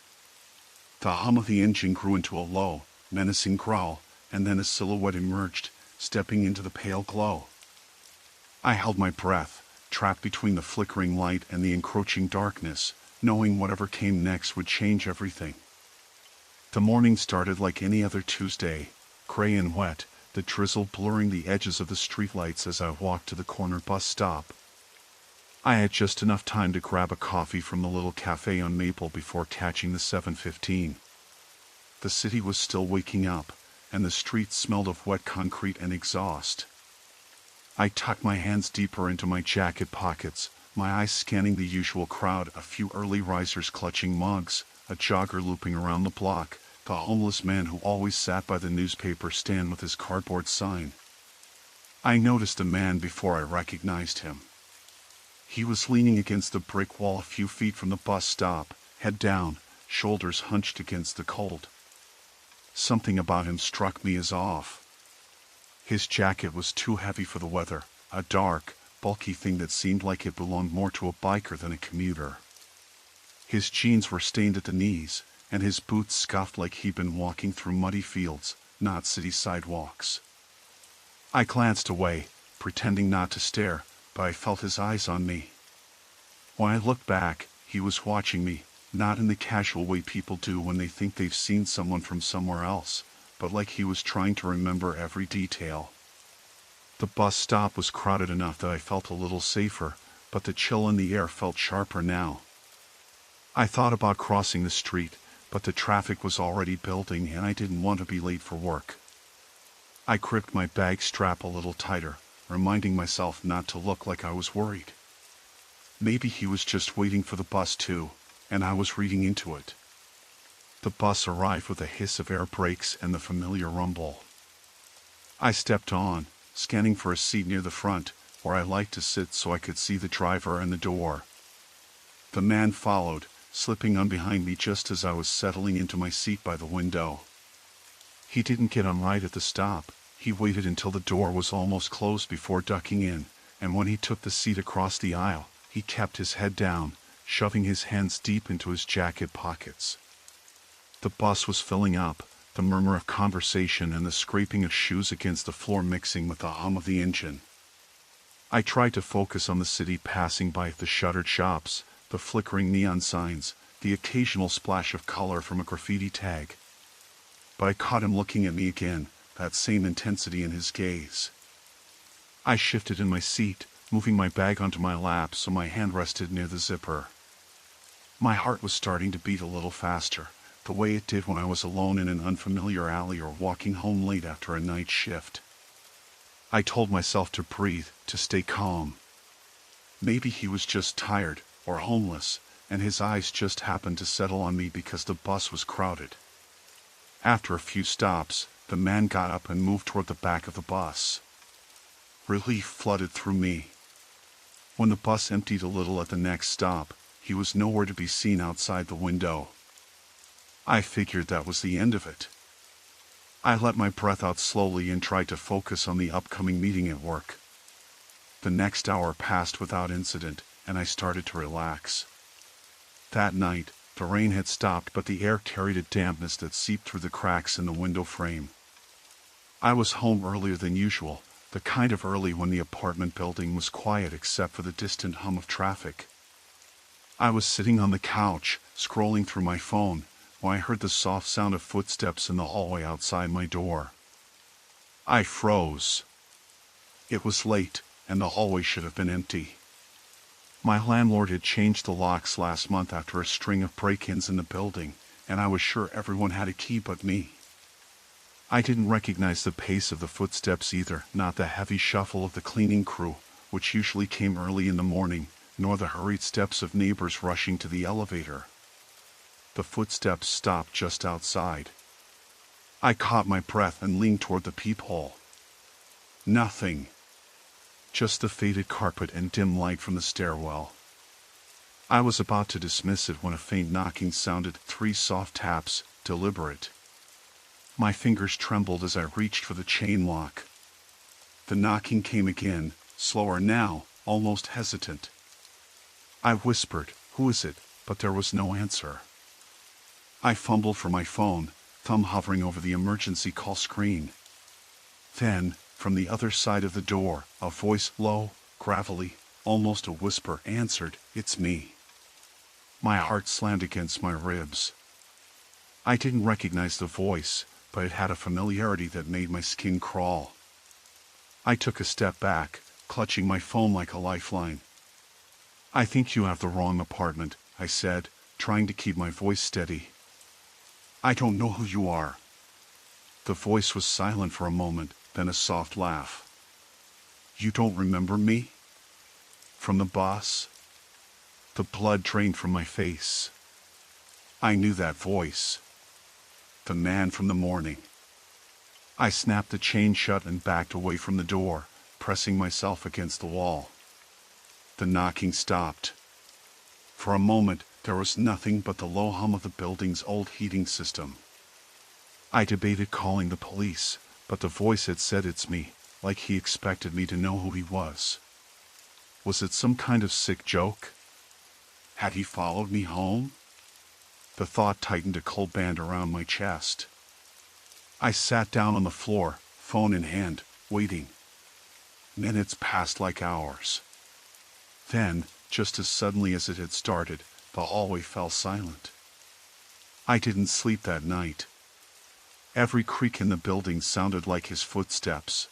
The hum of the engine grew into a low, menacing growl, and then a silhouette emerged, stepping into the pale glow. I held my breath, trapped between the flickering light and the encroaching darkness, knowing whatever came next would change everything. The morning started like any other Tuesday, gray and wet, the drizzle blurring the edges of the streetlights as I walked to the corner bus stop. I had just enough time to grab a coffee from the little cafe on Maple before catching the 7:15. The city was still waking up, and the streets smelled of wet concrete and exhaust. I tucked my hands deeper into my jacket pockets, my eyes scanning the usual crowd, a few early risers clutching mugs, a jogger looping around the block, the homeless man who always sat by the newspaper stand with his cardboard sign. I noticed a man before I recognized him. He was leaning against the brick wall a few feet from the bus stop, head down, shoulders hunched against the cold. Something about him struck me as off. His jacket was too heavy for the weather, a dark, bulky thing that seemed like it belonged more to a biker than a commuter. His jeans were stained at the knees, and his boots scuffed like he'd been walking through muddy fields, not city sidewalks. I glanced away, pretending not to stare, but I felt his eyes on me. When I looked back, he was watching me, not in the casual way people do when they think they've seen someone from somewhere else, but like he was trying to remember every detail. The bus stop was crowded enough that I felt a little safer, but the chill in the air felt sharper now. I thought about crossing the street, but the traffic was already building and I didn't want to be late for work. I gripped my bag strap a little tighter, reminding myself not to look like I was worried. Maybe he was just waiting for the bus too, and I was reading into it. The bus arrived with a hiss of air brakes and the familiar rumble. I stepped on, scanning for a seat near the front, where I liked to sit so I could see the driver and the door. The man followed, slipping on behind me just as I was settling into my seat by the window. He didn't get on right at the stop. He waited until the door was almost closed before ducking in, and when he took the seat across the aisle, he kept his head down, shoving his hands deep into his jacket pockets. The bus was filling up, the murmur of conversation and the scraping of shoes against the floor mixing with the hum of the engine. I tried to focus on the city passing by, the shuttered shops, the flickering neon signs, the occasional splash of color from a graffiti tag. But I caught him looking at me again, that same intensity in his gaze. I shifted in my seat, moving my bag onto my lap so my hand rested near the zipper. My heart was starting to beat a little faster, the way it did when I was alone in an unfamiliar alley or walking home late after a night shift. I told myself to breathe, to stay calm. Maybe he was just tired, or homeless, and his eyes just happened to settle on me because the bus was crowded. After a few stops, the man got up and moved toward the back of the bus. Relief flooded through me. When the bus emptied a little at the next stop, he was nowhere to be seen outside the window. I figured that was the end of it. I let my breath out slowly and tried to focus on the upcoming meeting at work. The next hour passed without incident, and I started to relax. That night, the rain had stopped, but the air carried a dampness that seeped through the cracks in the window frame. I was home earlier than usual, the kind of early when the apartment building was quiet except for the distant hum of traffic. I was sitting on the couch, scrolling through my phone, when I heard the soft sound of footsteps in the hallway outside my door. I froze. It was late, and the hallway should have been empty. My landlord had changed the locks last month after a string of break-ins in the building, and I was sure everyone had a key but me. I didn't recognize the pace of the footsteps either, not the heavy shuffle of the cleaning crew, which usually came early in the morning, nor the hurried steps of neighbors rushing to the elevator. The footsteps stopped just outside. I caught my breath and leaned toward the peephole. Nothing. Just the faded carpet and dim light from the stairwell. I was about to dismiss it when a faint knocking sounded, 3 soft taps, deliberate. My fingers trembled as I reached for the chain lock. The knocking came again, slower now, almost hesitant. I whispered, "Who is it?" but there was no answer. I fumbled for my phone, thumb hovering over the emergency call screen. Then, from the other side of the door, a voice, low, gravelly, almost a whisper, answered, "It's me." My heart slammed against my ribs. I didn't recognize the voice, but it had a familiarity that made my skin crawl. I took a step back, clutching my phone like a lifeline. "I think you have the wrong apartment," I said, trying to keep my voice steady. "I don't know who you are." The voice was silent for a moment, then a soft laugh. "You don't remember me? From the bus?" The blood drained from my face. I knew that voice. The man from the morning. I snapped the chain shut and backed away from the door, pressing myself against the wall. The knocking stopped. For a moment, there was nothing but the low hum of the building's old heating system. I debated calling the police, but the voice had said it's me, like he expected me to know who he was. Was it some kind of sick joke? Had he followed me home? The thought tightened a cold band around my chest. I sat down on the floor, phone in hand, waiting. Minutes passed like hours. Then, just as suddenly as it had started, the hallway fell silent. I didn't sleep that night. Every creak in the building sounded like his footsteps.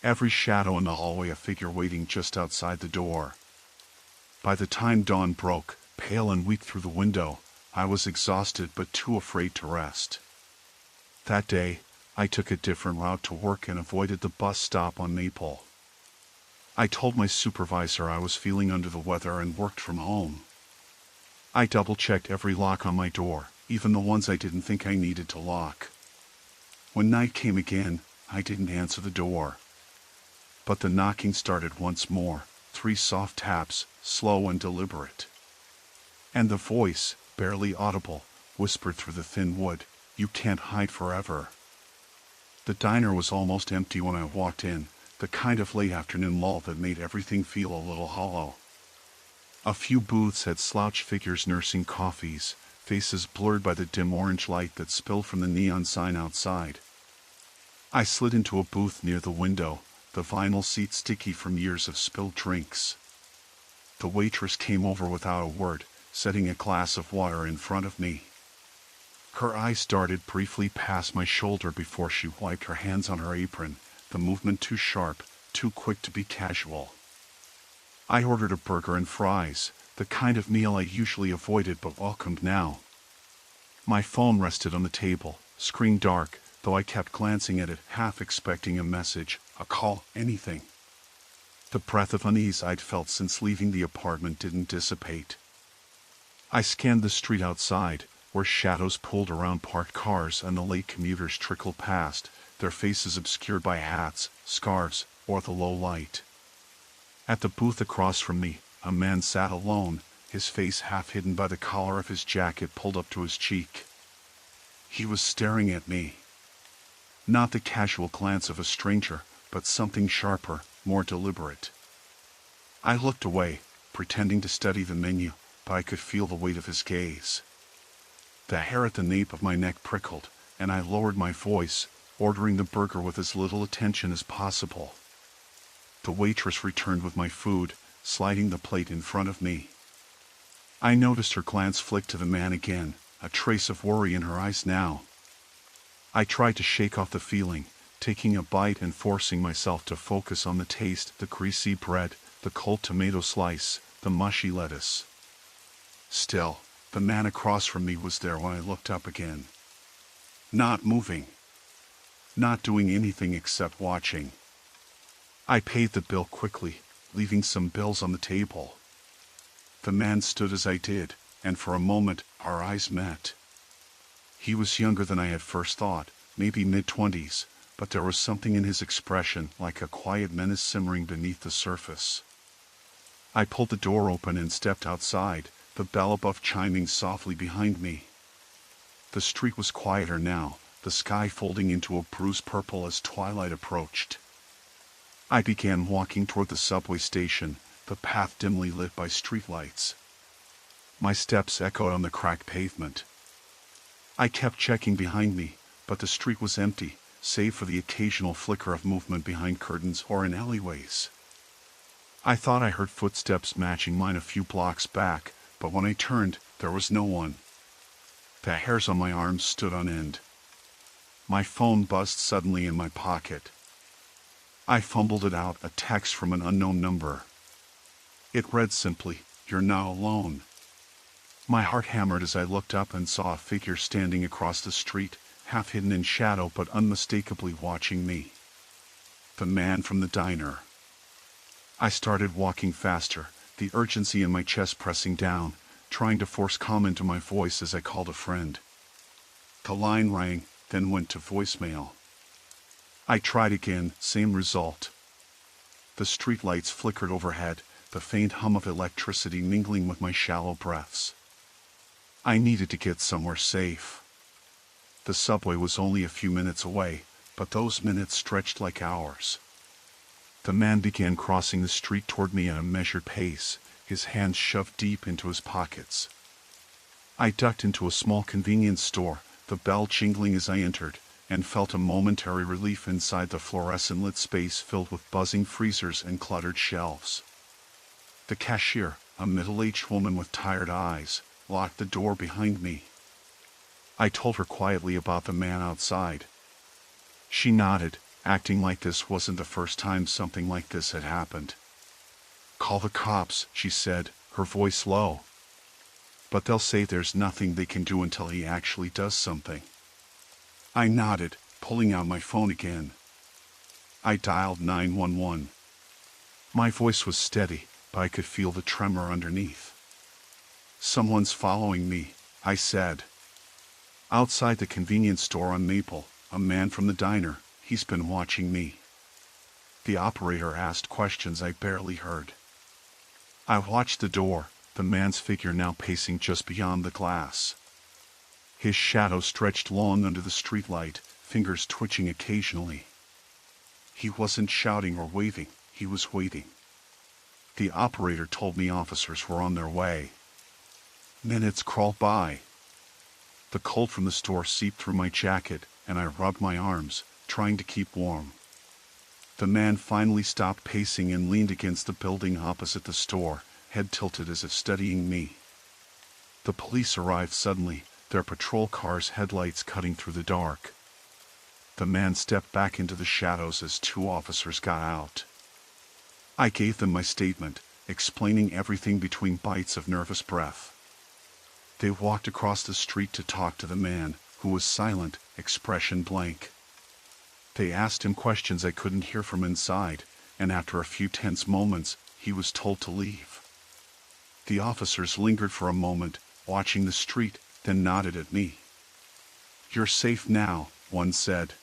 Every shadow in the hallway a figure waiting just outside the door. By the time dawn broke, pale and weak through the window, I was exhausted but too afraid to rest. That day, I took a different route to work and avoided the bus stop on Maple. I told my supervisor I was feeling under the weather and worked from home. I double-checked every lock on my door, even the ones I didn't think I needed to lock. When night came again, I didn't answer the door. But the knocking started once more, 3 soft taps, slow and deliberate. And the voice, barely audible, whispered through the thin wood, "You can't hide forever." The diner was almost empty when I walked in, the kind of late afternoon lull that made everything feel a little hollow. A few booths had slouched figures nursing coffees, faces blurred by the dim orange light that spilled from the neon sign outside. I slid into a booth near the window, the vinyl seat sticky from years of spilled drinks. The waitress came over without a word, setting a glass of water in front of me. Her eyes darted briefly past my shoulder before she wiped her hands on her apron, the movement too sharp, too quick to be casual. I ordered a burger and fries, the kind of meal I usually avoided but welcomed now. My phone rested on the table, screen dark, though I kept glancing at it, half expecting a message, a call, anything. The breath of unease I'd felt since leaving the apartment didn't dissipate. I scanned the street outside, where shadows pulled around parked cars and the late commuters trickled past, their faces obscured by hats, scarves, or the low light. At the booth across from me, a man sat alone, his face half hidden by the collar of his jacket pulled up to his cheek. He was staring at me. Not the casual glance of a stranger, but something sharper, more deliberate. I looked away, pretending to study the menu, but I could feel the weight of his gaze. The hair at the nape of my neck prickled, and I lowered my voice, ordering the burger with as little attention as possible. The waitress returned with my food, sliding the plate in front of me. I noticed her glance flick to the man again, a trace of worry in her eyes now. I tried to shake off the feeling, taking a bite and forcing myself to focus on the taste, the greasy bread, the cold tomato slice, the mushy lettuce. Still, the man across from me was there when I looked up again. Not moving. Not doing anything except watching. I paid the bill quickly, leaving some bills on the table. The man stood as I did, and for a moment, our eyes met. He was younger than I had first thought, maybe mid-20s, but there was something in his expression like a quiet menace simmering beneath the surface. I pulled the door open and stepped outside, the bell above chiming softly behind me. The street was quieter now, the sky folding into a bruised purple as twilight approached. I began walking toward the subway station, the path dimly lit by streetlights. My steps echoed on the cracked pavement. I kept checking behind me, but the street was empty, save for the occasional flicker of movement behind curtains or in alleyways. I thought I heard footsteps matching mine a few blocks back, but when I turned, there was no one. The hairs on my arms stood on end. My phone buzzed suddenly in my pocket. I fumbled it out, a text from an unknown number. It read simply, "You're not alone." My heart hammered as I looked up and saw a figure standing across the street, half hidden in shadow but unmistakably watching me. The man from the diner. I started walking faster, the urgency in my chest pressing down, trying to force calm into my voice as I called a friend. The line rang, then went to voicemail. I tried again, same result. The streetlights flickered overhead, the faint hum of electricity mingling with my shallow breaths. I needed to get somewhere safe. The subway was only a few minutes away, but those minutes stretched like hours. The man began crossing the street toward me at a measured pace, his hands shoved deep into his pockets. I ducked into a small convenience store, the bell jingling as I entered, and felt a momentary relief inside the fluorescent-lit space filled with buzzing freezers and cluttered shelves. The cashier, a middle-aged woman with tired eyes, locked the door behind me. I told her quietly about the man outside. She nodded, acting like this wasn't the first time something like this had happened. "Call the cops," she said, her voice low. "But they'll say there's nothing they can do until he actually does something." I nodded, pulling out my phone again. I dialed 911. My voice was steady, but I could feel the tremor underneath. "Someone's following me," I said. "Outside the convenience store on Maple, a man from the diner, he's been watching me." The operator asked questions I barely heard. I watched the door, the man's figure now pacing just beyond the glass. His shadow stretched long under the streetlight, fingers twitching occasionally. He wasn't shouting or waving, he was waiting. The operator told me officers were on their way. Minutes crawled by. The cold from the store seeped through my jacket, and I rubbed my arms, trying to keep warm. The man finally stopped pacing and leaned against the building opposite the store, head tilted as if studying me. The police arrived suddenly, their patrol car's headlights cutting through the dark. The man stepped back into the shadows as two officers got out. I gave them my statement, explaining everything between bites of nervous breath. They walked across the street to talk to the man, who was silent, expression blank. They asked him questions I couldn't hear from inside, and after a few tense moments, he was told to leave. The officers lingered for a moment, watching the street, then nodded at me. "You're safe now," one said.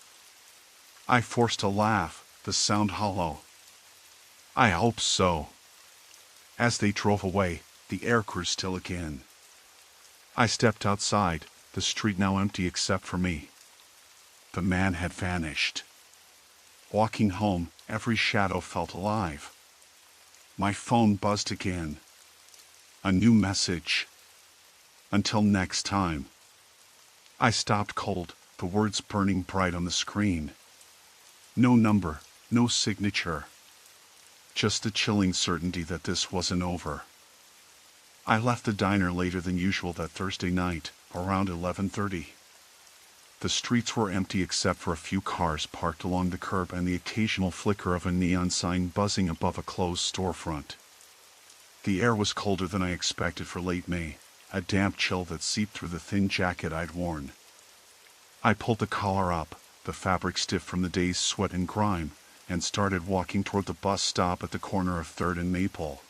I forced a laugh, the sound hollow. "I hope so." As they drove away, the air grew still again. I stepped outside, the street now empty except for me. The man had vanished. Walking home, every shadow felt alive. My phone buzzed again. A new message. "Until next time." I stopped cold, the words burning bright on the screen. No number, no signature. Just the chilling certainty that this wasn't over. I left the diner later than usual that Thursday night, around 11:30. The streets were empty except for a few cars parked along the curb and the occasional flicker of a neon sign buzzing above a closed storefront. The air was colder than I expected for late May, a damp chill that seeped through the thin jacket I'd worn. I pulled the collar up, the fabric stiff from the day's sweat and grime, and started walking toward the bus stop at the corner of 3rd and Maple.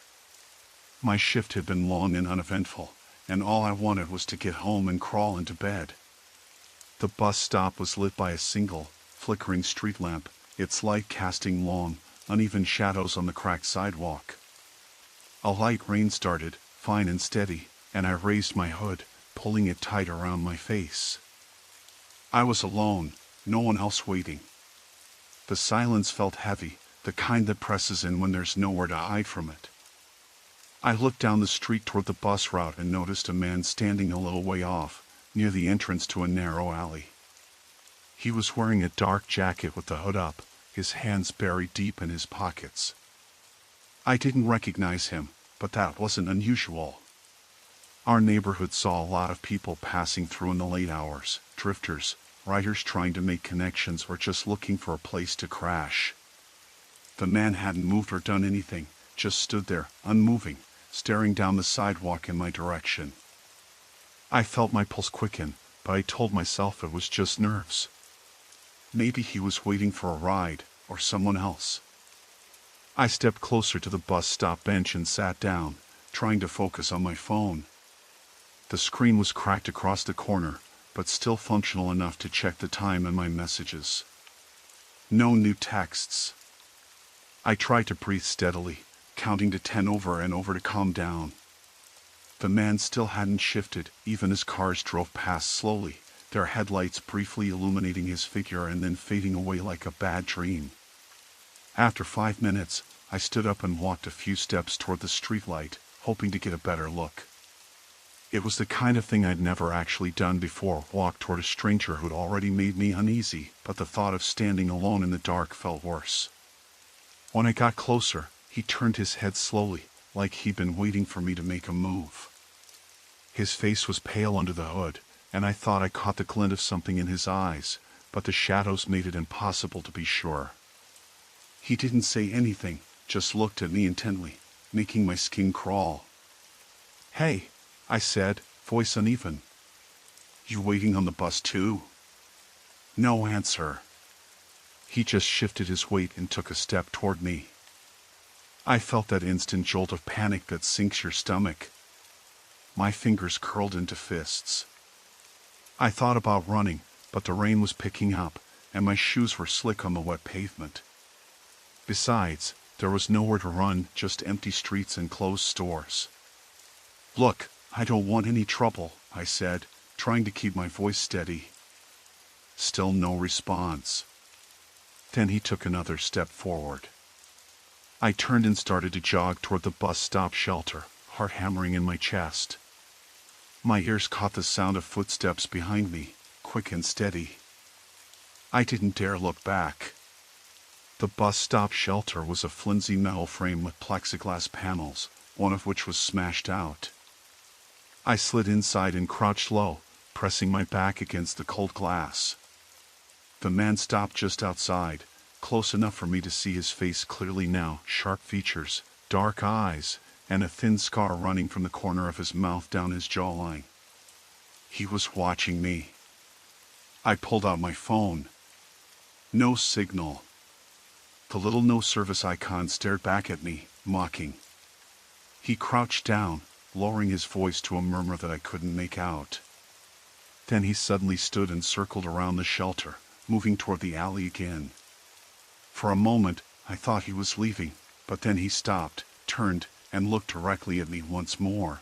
My shift had been long and uneventful, and all I wanted was to get home and crawl into bed. The bus stop was lit by a single, flickering street lamp, its light casting long, uneven shadows on the cracked sidewalk. A light rain started, fine and steady, and I raised my hood, pulling it tight around my face. I was alone, no one else waiting. The silence felt heavy, the kind that presses in when there's nowhere to hide from it. I looked down the street toward the bus route and noticed a man standing a little way off, near the entrance to a narrow alley. He was wearing a dark jacket with the hood up, his hands buried deep in his pockets. I didn't recognize him, but that wasn't unusual. Our neighborhood saw a lot of people passing through in the late hours, drifters, riders trying to make connections or just looking for a place to crash. The man hadn't moved or done anything, just stood there, unmoving, staring down the sidewalk in my direction. I felt my pulse quicken, but I told myself it was just nerves. Maybe he was waiting for a ride, or someone else. I stepped closer to the bus stop bench and sat down, trying to focus on my phone. The screen was cracked across the corner, but still functional enough to check the time and my messages. No new texts. I tried to breathe steadily, counting to 10 over and over to calm down. The man still hadn't shifted, even as cars drove past slowly, their headlights briefly illuminating his figure and then fading away like a bad dream. After 5 minutes, I stood up and walked a few steps toward the streetlight, hoping to get a better look. It was the kind of thing I'd never actually done before, walked toward a stranger who'd already made me uneasy, but the thought of standing alone in the dark felt worse. When I got closer, he turned his head slowly, like he'd been waiting for me to make a move. His face was pale under the hood, and I thought I caught the glint of something in his eyes, but the shadows made it impossible to be sure. He didn't say anything, just looked at me intently, making my skin crawl. "Hey," I said, voice uneven. "You waiting on the bus too?" No answer. He just shifted his weight and took a step toward me. I felt that instant jolt of panic that sinks your stomach. My fingers curled into fists. I thought about running, but the rain was picking up, and my shoes were slick on the wet pavement. Besides, there was nowhere to run, just empty streets and closed stores. "Look, I don't want any trouble," I said, trying to keep my voice steady. Still no response. Then he took another step forward. I turned and started to jog toward the bus stop shelter, heart hammering in my chest. My ears caught the sound of footsteps behind me, quick and steady. I didn't dare look back. The bus stop shelter was a flimsy metal frame with plexiglass panels, one of which was smashed out. I slid inside and crouched low, pressing my back against the cold glass. The man stopped just outside, close enough for me to see his face clearly now, sharp features, dark eyes, and a thin scar running from the corner of his mouth down his jawline. He was watching me. I pulled out my phone. No signal. The little no-service icon stared back at me, mocking. He crouched down, lowering his voice to a murmur that I couldn't make out. Then he suddenly stood and circled around the shelter, moving toward the alley again. For a moment, I thought he was leaving, but then he stopped, turned, and looked directly at me once more.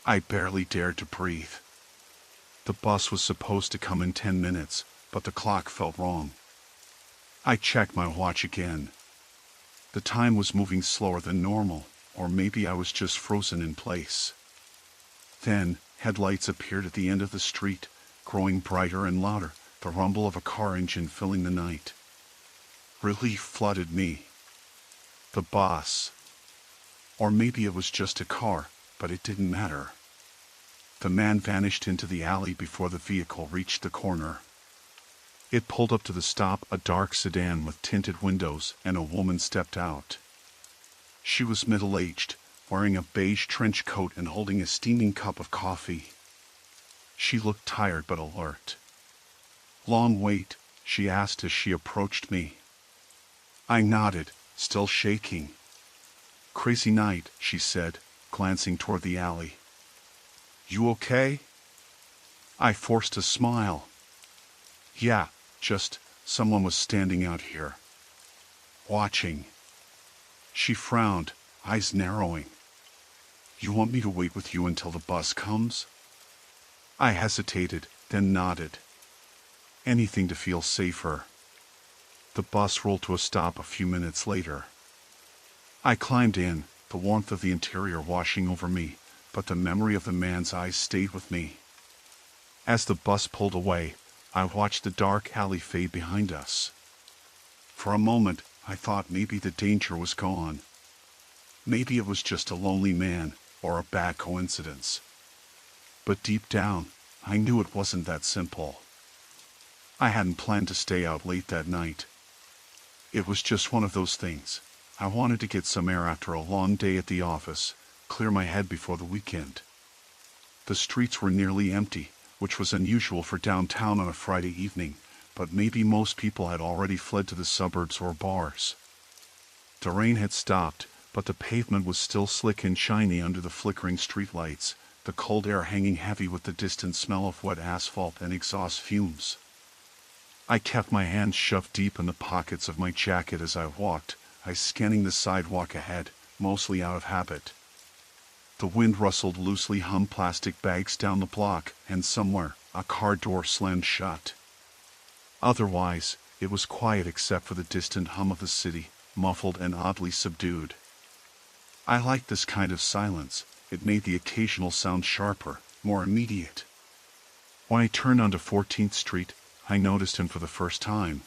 I barely dared to breathe. The bus was supposed to come in 10 minutes, but the clock felt wrong. I checked my watch again. The time was moving slower than normal, or maybe I was just frozen in place. Then, headlights appeared at the end of the street, growing brighter and louder, the rumble of a car engine filling the night. Relief flooded me. The bus. Or maybe it was just a car, but it didn't matter. The man vanished into the alley before the vehicle reached the corner. It pulled up to the stop, a dark sedan with tinted windows, and a woman stepped out. She was middle-aged, wearing a beige trench coat and holding a steaming cup of coffee. She looked tired but alert. "Long wait?" she asked as she approached me. I nodded, still shaking. "Crazy night," she said, glancing toward the alley. "You okay?" I forced a smile. "Yeah, just someone was standing out here. Watching." She frowned, eyes narrowing. "You want me to wait with you until the bus comes?" I hesitated, then nodded. Anything to feel safer. The bus rolled to a stop a few minutes later. I climbed in, the warmth of the interior washing over me, but the memory of the man's eyes stayed with me. As the bus pulled away, I watched the dark alley fade behind us. For a moment, I thought maybe the danger was gone. Maybe it was just a lonely man, or a bad coincidence. But deep down, I knew it wasn't that simple. I hadn't planned to stay out late that night. It was just one of those things. I wanted to get some air after a long day at the office, clear my head before the weekend. The streets were nearly empty, which was unusual for downtown on a Friday evening, but maybe most people had already fled to the suburbs or bars. The rain had stopped, but the pavement was still slick and shiny under the flickering streetlights, the cold air hanging heavy with the distant smell of wet asphalt and exhaust fumes. I kept my hands shoved deep in the pockets of my jacket as I walked, I scanning the sidewalk ahead, mostly out of habit. The wind rustled loosely hummed plastic bags down the block, and somewhere, a car door slammed shut. Otherwise, it was quiet except for the distant hum of the city, muffled and oddly subdued. I liked this kind of silence. It made the occasional sound sharper, more immediate. When I turned onto 14th Street, I noticed him for the first time.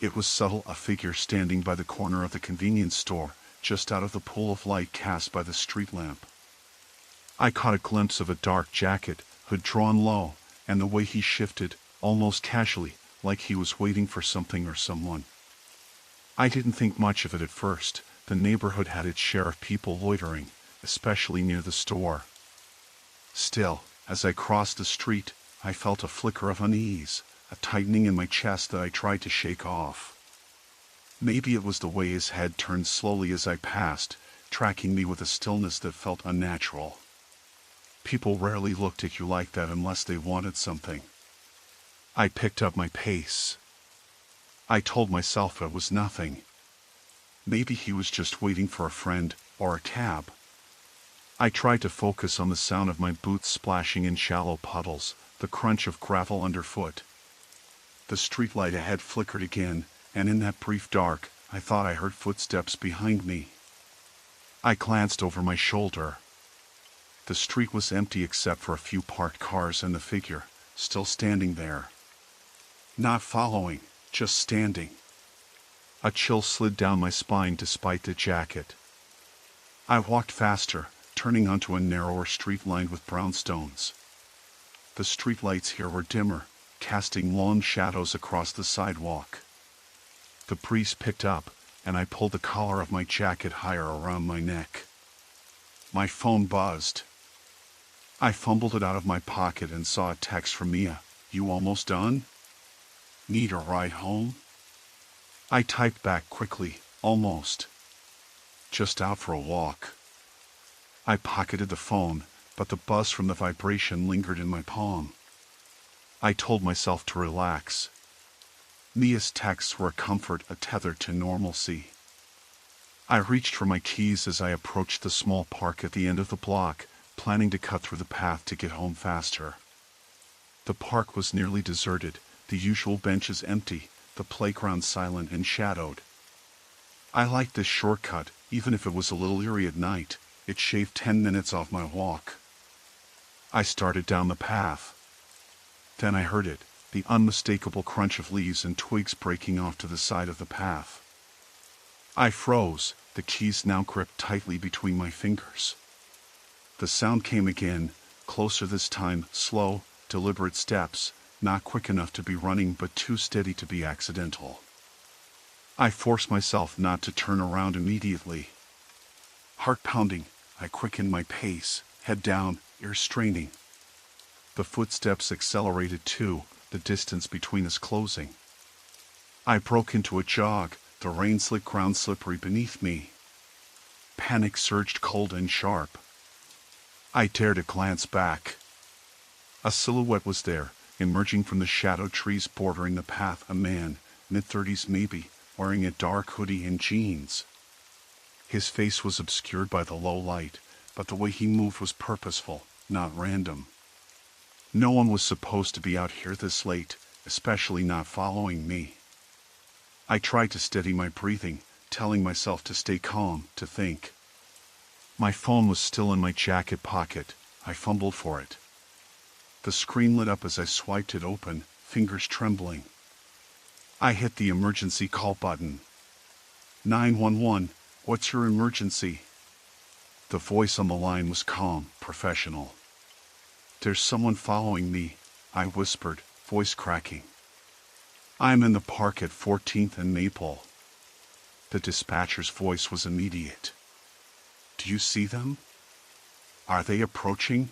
It was subtle, a figure standing by the corner of the convenience store, just out of the pool of light cast by the street lamp. I caught a glimpse of a dark jacket, hood drawn low, and the way he shifted, almost casually, like he was waiting for something or someone. I didn't think much of it at first. The neighborhood had its share of people loitering, especially near the store. Still, as I crossed the street, I felt a flicker of unease, a tightening in my chest that I tried to shake off. Maybe it was the way his head turned slowly as I passed, tracking me with a stillness that felt unnatural. People rarely looked at you like that unless they wanted something. I picked up my pace. I told myself it was nothing. Maybe he was just waiting for a friend, or a cab. I tried to focus on the sound of my boots splashing in shallow puddles, the crunch of gravel underfoot. The streetlight ahead flickered again, and in that brief dark, I thought I heard footsteps behind me. I glanced over my shoulder. The street was empty except for a few parked cars and the figure, still standing there. Not following, just standing. A chill slid down my spine despite the jacket. I walked faster, turning onto a narrower street lined with brownstones. The streetlights here were dimmer, casting long shadows across the sidewalk. The breeze picked up, and I pulled the collar of my jacket higher around my neck. My phone buzzed. I fumbled it out of my pocket and saw a text from Mia. "You almost done? Need a ride home?" I typed back quickly, "Almost. Just out for a walk." I pocketed the phone, but the buzz from the vibration lingered in my palm. I told myself to relax. Mia's texts were a comfort, a tether to normalcy. I reached for my keys as I approached the small park at the end of the block, planning to cut through the path to get home faster. The park was nearly deserted, the usual benches empty, the playground silent and shadowed. I liked this shortcut, even if it was a little eerie at night. It shaved 10 minutes off my walk. I started down the path. Then I heard it, the unmistakable crunch of leaves and twigs breaking off to the side of the path. I froze, the keys now gripped tightly between my fingers. The sound came again, closer this time, slow, deliberate steps, not quick enough to be running but too steady to be accidental. I forced myself not to turn around immediately. Heart pounding, I quickened my pace, head down, ears straining. The footsteps accelerated too, the distance between us closing. I broke into a jog, the rain-slick ground slippery beneath me. Panic surged cold and sharp. I dared a glance back. A silhouette was there, emerging from the shadowed trees bordering the path, a man, mid-30s maybe, wearing a dark hoodie and jeans. His face was obscured by the low light, but the way he moved was purposeful, not random. No one was supposed to be out here this late, especially not following me. I tried to steady my breathing, telling myself to stay calm, to think. My phone was still in my jacket pocket. I fumbled for it. The screen lit up as I swiped it open, fingers trembling. I hit the emergency call button. 911, what's your emergency? The voice on the line was calm, professional. There's someone following me, I whispered, voice cracking. I'm in the park at 14th and Maple. The dispatcher's voice was immediate. Do you see them? Are they approaching?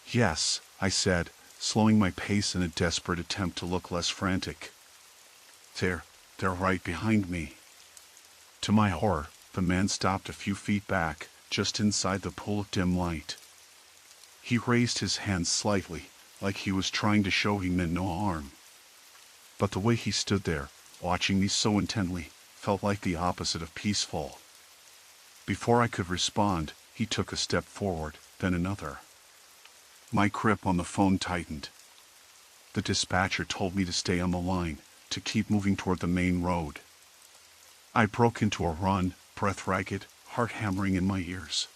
Yes, I said, slowing my pace in a desperate attempt to look less frantic. They're right behind me. To my horror, the man stopped a few feet back, just inside the pool of dim light. He raised his hands slightly, like he was trying to show he meant no harm. But the way he stood there, watching me so intently, felt like the opposite of peaceful. Before I could respond, he took a step forward, then another. My grip on the phone tightened. The dispatcher told me to stay on the line, to keep moving toward the main road. I broke into a run, breath ragged, heart hammering in my ears.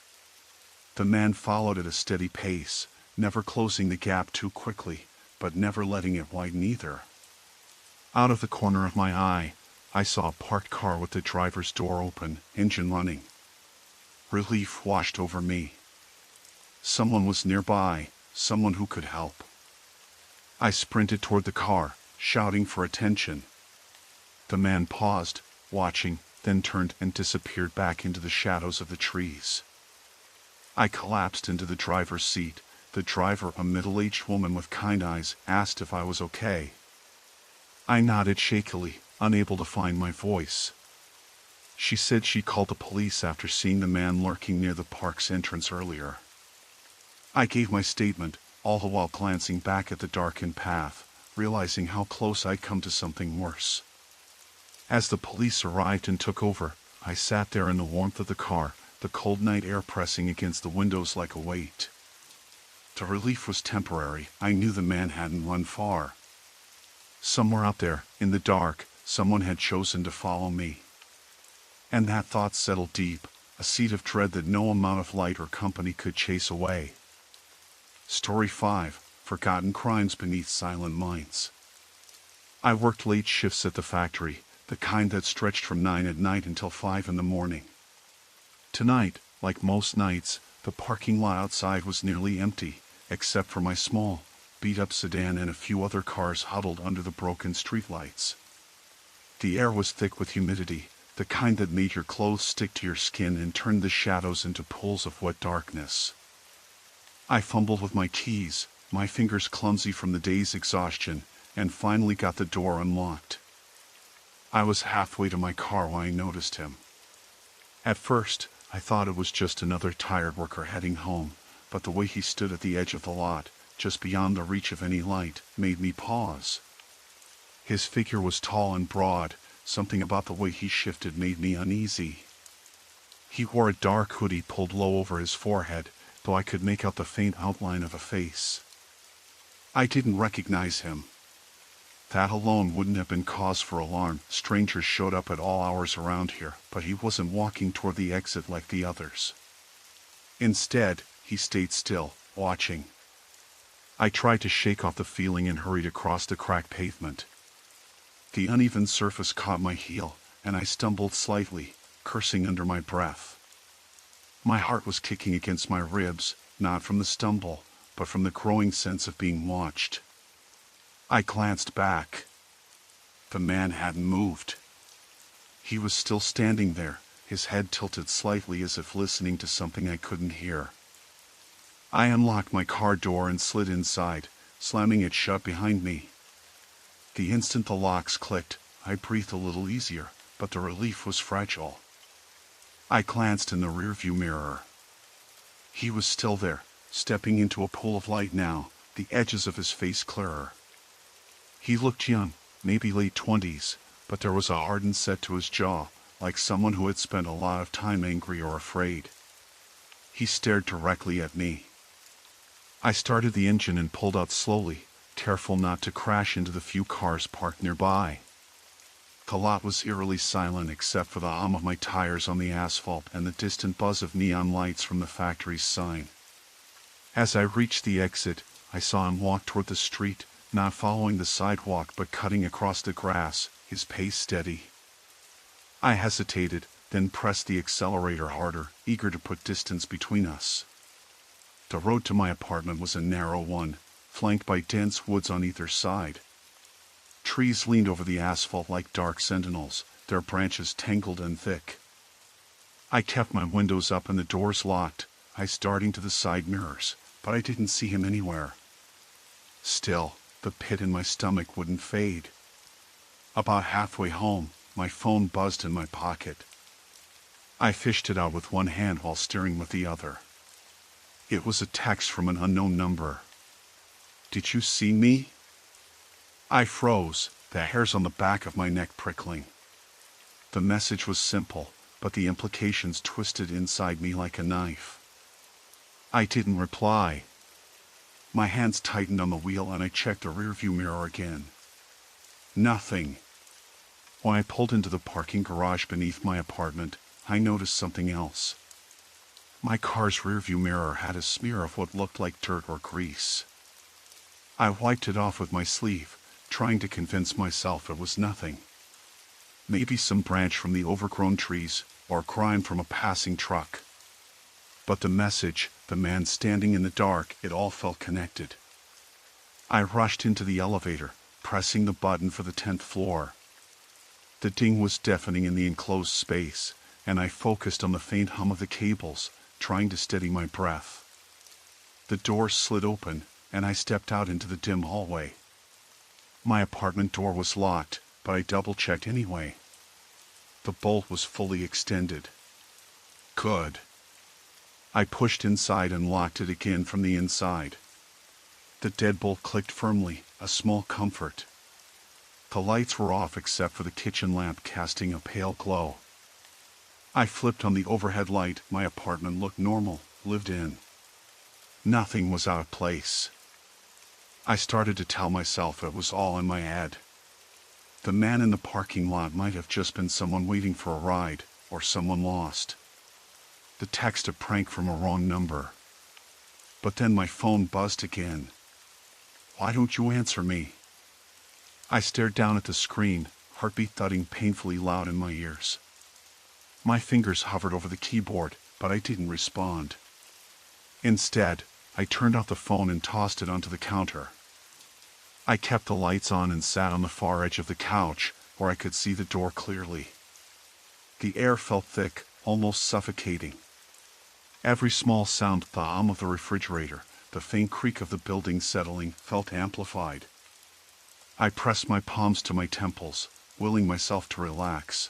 The man followed at a steady pace, never closing the gap too quickly, but never letting it widen either. Out of the corner of my eye, I saw a parked car with the driver's door open, engine running. Relief washed over me. Someone was nearby, someone who could help. I sprinted toward the car, shouting for attention. The man paused, watching, then turned and disappeared back into the shadows of the trees. I collapsed into the driver's seat. The driver, a middle-aged woman with kind eyes, asked if I was okay. I nodded shakily, unable to find my voice. She said she called the police after seeing the man lurking near the park's entrance earlier. I gave my statement, all the while glancing back at the darkened path, realizing how close I'd come to something worse. As the police arrived and took over, I sat there in the warmth of the car, the cold night air pressing against the windows like a weight. The relief was temporary. I knew the man hadn't run far. Somewhere out there, in the dark, someone had chosen to follow me. And that thought settled deep, a seed of dread that no amount of light or company could chase away. Story 5: Forgotten Crimes Beneath Silent Minds. I worked late shifts at the factory, the kind that stretched from 9 at night until 5 in the morning. Tonight, like most nights, the parking lot outside was nearly empty, except for my small, beat-up sedan and a few other cars huddled under the broken streetlights. The air was thick with humidity, the kind that made your clothes stick to your skin and turned the shadows into pools of wet darkness. I fumbled with my keys, my fingers clumsy from the day's exhaustion, and finally got the door unlocked. I was halfway to my car when I noticed him. At first, I thought it was just another tired worker heading home, but the way he stood at the edge of the lot, just beyond the reach of any light, made me pause. His figure was tall and broad, something about the way he shifted made me uneasy. He wore a dark hoodie pulled low over his forehead, though I could make out the faint outline of a face. I didn't recognize him. That alone wouldn't have been cause for alarm. Strangers showed up at all hours around here, but he wasn't walking toward the exit like the others. Instead, he stayed still, watching. I tried to shake off the feeling and hurried across the cracked pavement. The uneven surface caught my heel, and I stumbled slightly, cursing under my breath. My heart was kicking against my ribs, not from the stumble, but from the growing sense of being watched. I glanced back. The man hadn't moved. He was still standing there, his head tilted slightly as if listening to something I couldn't hear. I unlocked my car door and slid inside, slamming it shut behind me. The instant the locks clicked, I breathed a little easier, but the relief was fragile. I glanced in the rearview mirror. He was still there, stepping into a pool of light now, the edges of his face clearer. He looked young, maybe late 20s, but there was a hardened set to his jaw, like someone who had spent a lot of time angry or afraid. He stared directly at me. I started the engine and pulled out slowly, careful not to crash into the few cars parked nearby. The lot was eerily silent except for the hum of my tires on the asphalt and the distant buzz of neon lights from the factory's sign. As I reached the exit, I saw him walk toward the street, not following the sidewalk but cutting across the grass, his pace steady. I hesitated, then pressed the accelerator harder, eager to put distance between us. The road to my apartment was a narrow one, flanked by dense woods on either side. Trees leaned over the asphalt like dark sentinels, their branches tangled and thick. I kept my windows up and the doors locked, eyes darting to the side mirrors, but I didn't see him anywhere. Still, the pit in my stomach wouldn't fade. About halfway home, my phone buzzed in my pocket. I fished it out with one hand while steering with the other. It was a text from an unknown number. "Did you see me?" I froze, the hairs on the back of my neck prickling. The message was simple, but the implications twisted inside me like a knife. I didn't reply. My hands tightened on the wheel and I checked the rearview mirror again. Nothing. When I pulled into the parking garage beneath my apartment, I noticed something else. My car's rearview mirror had a smear of what looked like dirt or grease. I wiped it off with my sleeve, trying to convince myself it was nothing. Maybe some branch from the overgrown trees, or grime from a passing truck. But the message, the man standing in the dark, it all felt connected. I rushed into the elevator, pressing the button for the 10th floor. The ding was deafening in the enclosed space, and I focused on the faint hum of the cables, trying to steady my breath. The door slid open, and I stepped out into the dim hallway. My apartment door was locked, but I double-checked anyway. The bolt was fully extended. Good. I pushed inside and locked it again from the inside. The deadbolt clicked firmly, a small comfort. The lights were off except for the kitchen lamp casting a pale glow. I flipped on the overhead light. My apartment looked normal, lived in. Nothing was out of place. I started to tell myself it was all in my head. The man in the parking lot might have just been someone waiting for a ride, or someone lost. the text a prank from a wrong number. But then my phone buzzed again. "Why don't you answer me?" I stared down at the screen, heartbeat thudding painfully loud in my ears. My fingers hovered over the keyboard, but I didn't respond. Instead, I turned off the phone and tossed it onto the counter. I kept the lights on and sat on the far edge of the couch, where I could see the door clearly. The air felt thick, almost suffocating. Every small sound, the hum of the refrigerator, the faint creak of the building settling, felt amplified. I pressed my palms to my temples, willing myself to relax.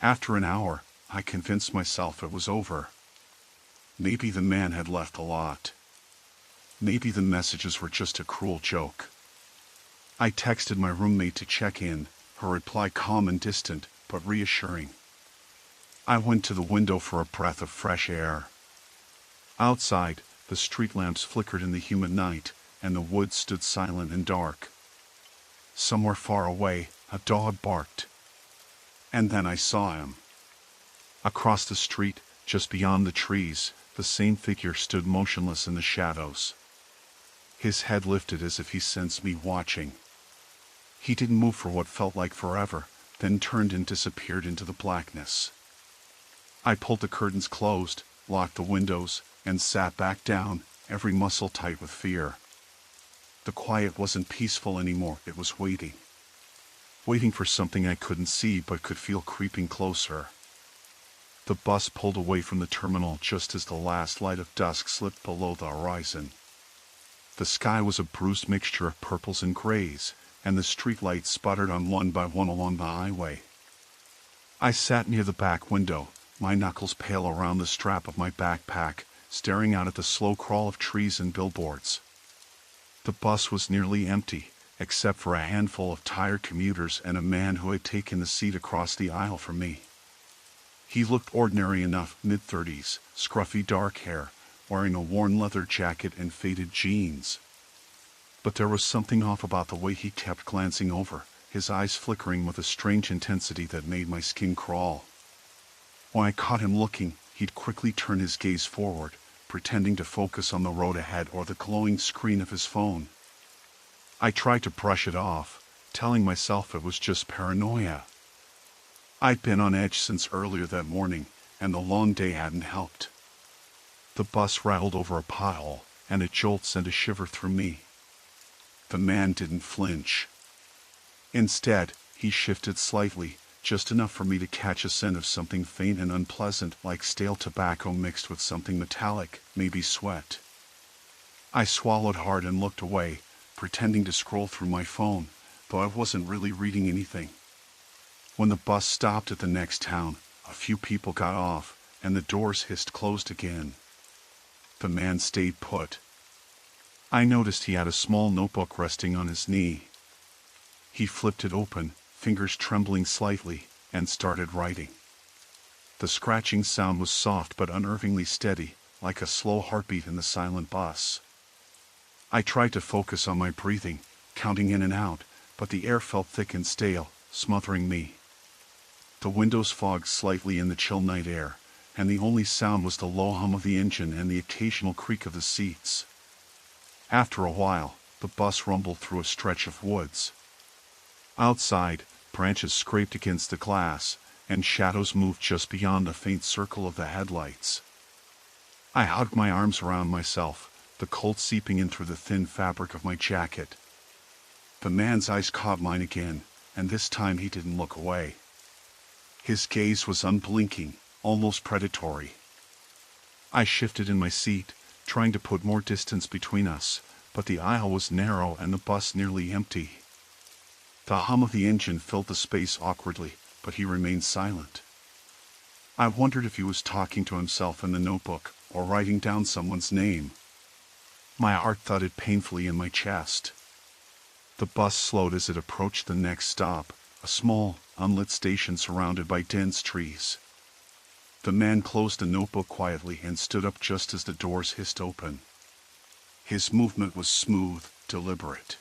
After an hour, I convinced myself it was over. Maybe the man had left a lot. Maybe the messages were just a cruel joke. I texted my roommate to check in, her reply calm and distant, but reassuring. I went to the window for a breath of fresh air. Outside, the street lamps flickered in the humid night, and the woods stood silent and dark. Somewhere far away, a dog barked. And then I saw him. Across the street, just beyond the trees, the same figure stood motionless in the shadows. His head lifted as if he sensed me watching. He didn't move for what felt like forever, then turned and disappeared into the blackness. I pulled the curtains closed, locked the windows, and sat back down, every muscle tight with fear. The quiet wasn't peaceful anymore, it was waiting. Waiting for something I couldn't see but could feel creeping closer. The bus pulled away from the terminal just as the last light of dusk slipped below the horizon. The sky was a bruised mixture of purples and grays, and the streetlights sputtered on one by one along the highway. I sat near the back window, my knuckles pale around the strap of my backpack, staring out at the slow crawl of trees and billboards. The bus was nearly empty, except for a handful of tired commuters and a man who had taken the seat across the aisle from me. He looked ordinary enough, mid-30s, scruffy dark hair, wearing a worn leather jacket and faded jeans. But there was something off about the way he kept glancing over, his eyes flickering with a strange intensity that made my skin crawl. When I caught him looking, he'd quickly turn his gaze forward, pretending to focus on the road ahead or the glowing screen of his phone. I tried to brush it off, telling myself it was just paranoia. I'd been on edge since earlier that morning, and the long day hadn't helped. The bus rattled over a pothole, and a jolt sent a shiver through me. The man didn't flinch. Instead, he shifted slightly, just enough for me to catch a scent of something faint and unpleasant, like stale tobacco mixed with something metallic, maybe sweat. I swallowed hard and looked away, pretending to scroll through my phone, though I wasn't really reading anything. When the bus stopped at the next town, a few people got off, and the doors hissed closed again. The man stayed put. I noticed he had a small notebook resting on his knee. He flipped it open, fingers trembling slightly, and started writing. The scratching sound was soft but unnervingly steady, like a slow heartbeat in the silent bus. I tried to focus on my breathing, counting in and out, but the air felt thick and stale, smothering me. The windows fogged slightly in the chill night air, and the only sound was the low hum of the engine and the occasional creak of the seats. After a while, the bus rumbled through a stretch of woods. Outside, branches scraped against the glass, and shadows moved just beyond the faint circle of the headlights. I hugged my arms around myself, the cold seeping in through the thin fabric of my jacket. The man's eyes caught mine again, and this time he didn't look away. His gaze was unblinking, almost predatory. I shifted in my seat, trying to put more distance between us, but the aisle was narrow and the bus nearly empty. The hum of the engine filled the space awkwardly, but he remained silent. I wondered if he was talking to himself in the notebook or writing down someone's name. My heart thudded painfully in my chest. The bus slowed as it approached the next stop, a small, unlit station surrounded by dense trees. The man closed the notebook quietly and stood up just as the doors hissed open. His movement was smooth, deliberate.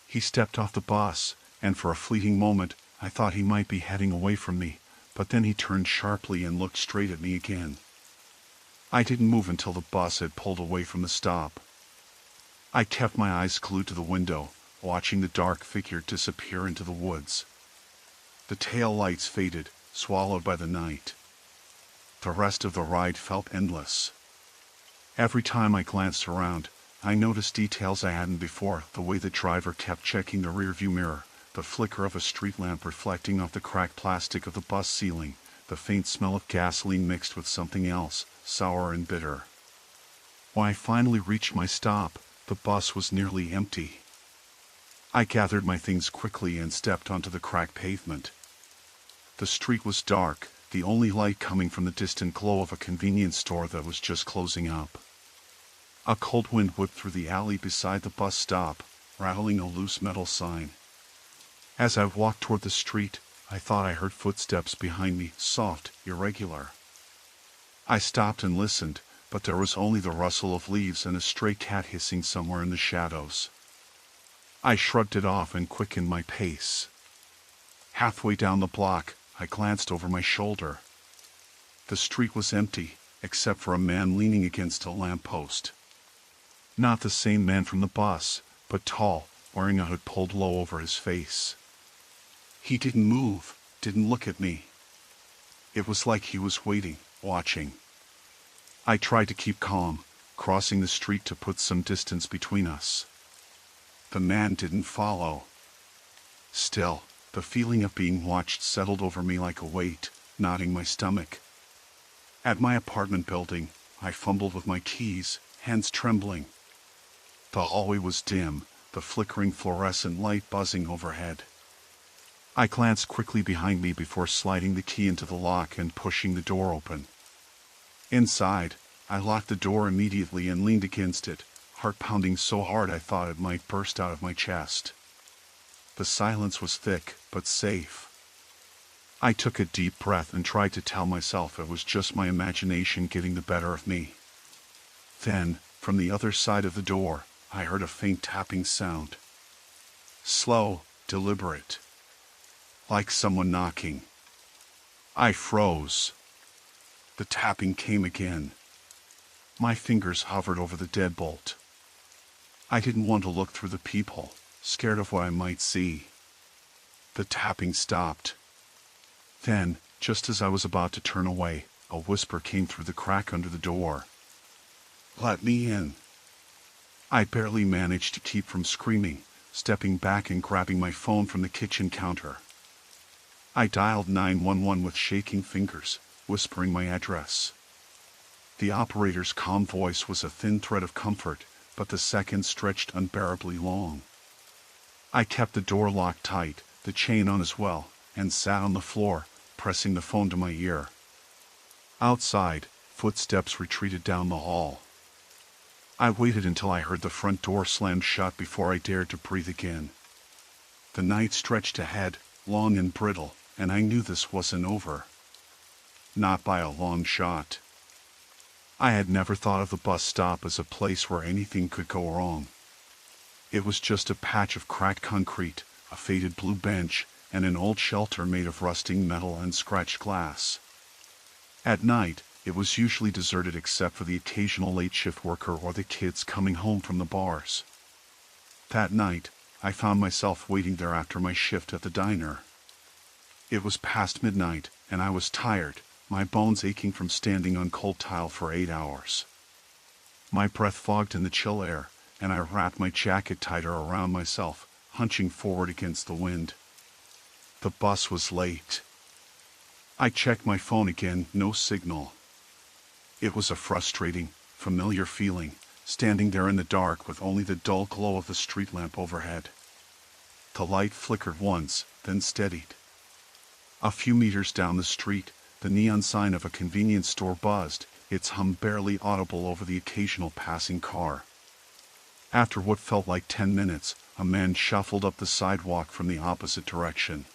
He stepped off the bus, and for a fleeting moment, I thought he might be heading away from me, but then he turned sharply and looked straight at me again. I didn't move until the bus had pulled away from the stop. I kept my eyes glued to the window, watching the dark figure disappear into the woods. The tail lights faded, swallowed by the night. The rest of the ride felt endless. Every time I glanced around, I noticed details I hadn't before: the way the driver kept checking the rearview mirror, the flicker of a street lamp reflecting off the cracked plastic of the bus ceiling, the faint smell of gasoline mixed with something else, sour and bitter. When I finally reached my stop, the bus was nearly empty. I gathered my things quickly and stepped onto the cracked pavement. The street was dark, the only light coming from the distant glow of a convenience store that was just closing up. A cold wind whipped through the alley beside the bus stop, rattling a loose metal sign. As I walked toward the street, I thought I heard footsteps behind me, soft, irregular. I stopped and listened, but there was only the rustle of leaves and a stray cat hissing somewhere in the shadows. I shrugged it off and quickened my pace. Halfway down the block, I glanced over my shoulder. The street was empty, except for a man leaning against a lamppost. Not the same man from the bus, but tall, wearing a hood pulled low over his face. He didn't move, didn't look at me. It was like he was waiting, watching. I tried to keep calm, crossing the street to put some distance between us. The man didn't follow. Still, the feeling of being watched settled over me like a weight, knotting my stomach. At my apartment building, I fumbled with my keys, hands trembling. The hallway was dim, the flickering fluorescent light buzzing overhead. I glanced quickly behind me before sliding the key into the lock and pushing the door open. Inside, I locked the door immediately and leaned against it, heart pounding so hard I thought it might burst out of my chest. The silence was thick, but safe. I took a deep breath and tried to tell myself it was just my imagination getting the better of me. Then, from the other side of the door, I heard a faint tapping sound. Slow, deliberate. Like someone knocking. I froze. The tapping came again. My fingers hovered over the deadbolt. I didn't want to look through the peephole, scared of what I might see. The tapping stopped. Then, just as I was about to turn away, a whisper came through the crack under the door. "Let me in." I barely managed to keep from screaming, stepping back and grabbing my phone from the kitchen counter. I dialed 911 with shaking fingers, whispering my address. The operator's calm voice was a thin thread of comfort, but the seconds stretched unbearably long. I kept the door locked tight, the chain on as well, and sat on the floor, pressing the phone to my ear. Outside, footsteps retreated down the hall. I waited until I heard the front door slam shut before I dared to breathe again. The night stretched ahead, long and brittle, and I knew this wasn't over. Not by a long shot. I had never thought of the bus stop as a place where anything could go wrong. It was just a patch of cracked concrete, a faded blue bench, and an old shelter made of rusting metal and scratched glass. At night, it was usually deserted except for the occasional late shift worker or the kids coming home from the bars. That night, I found myself waiting there after my shift at the diner. It was past midnight, and I was tired, my bones aching from standing on cold tile for 8 hours. My breath fogged in the chill air, and I wrapped my jacket tighter around myself, hunching forward against the wind. The bus was late. I checked my phone again, no signal. It was a frustrating, familiar feeling, standing there in the dark with only the dull glow of the street lamp overhead. The light flickered once, then steadied. A few meters down the street, the neon sign of a convenience store buzzed, its hum barely audible over the occasional passing car. After what felt like 10 minutes, a man shuffled up the sidewalk from the opposite direction.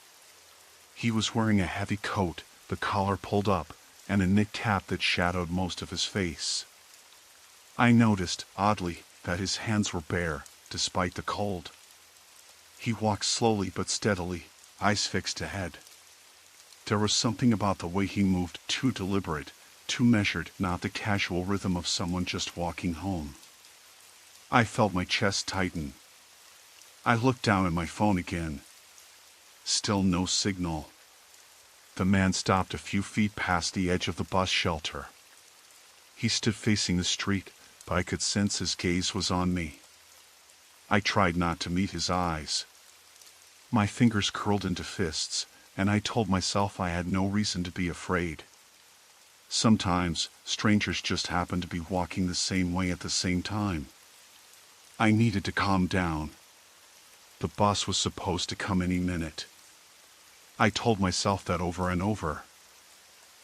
He was wearing a heavy coat, the collar pulled up, and a knit cap that shadowed most of his face. I noticed, oddly, that his hands were bare, despite the cold. He walked slowly but steadily, eyes fixed ahead. There was something about the way he moved, too deliberate, too measured, not the casual rhythm of someone just walking home. I felt my chest tighten. I looked down at my phone again. Still no signal. The man stopped a few feet past the edge of the bus shelter. He stood facing the street, but I could sense his gaze was on me. I tried not to meet his eyes. My fingers curled into fists, and I told myself I had no reason to be afraid. Sometimes, strangers just happened to be walking the same way at the same time. I needed to calm down. The bus was supposed to come any minute. I told myself that over and over.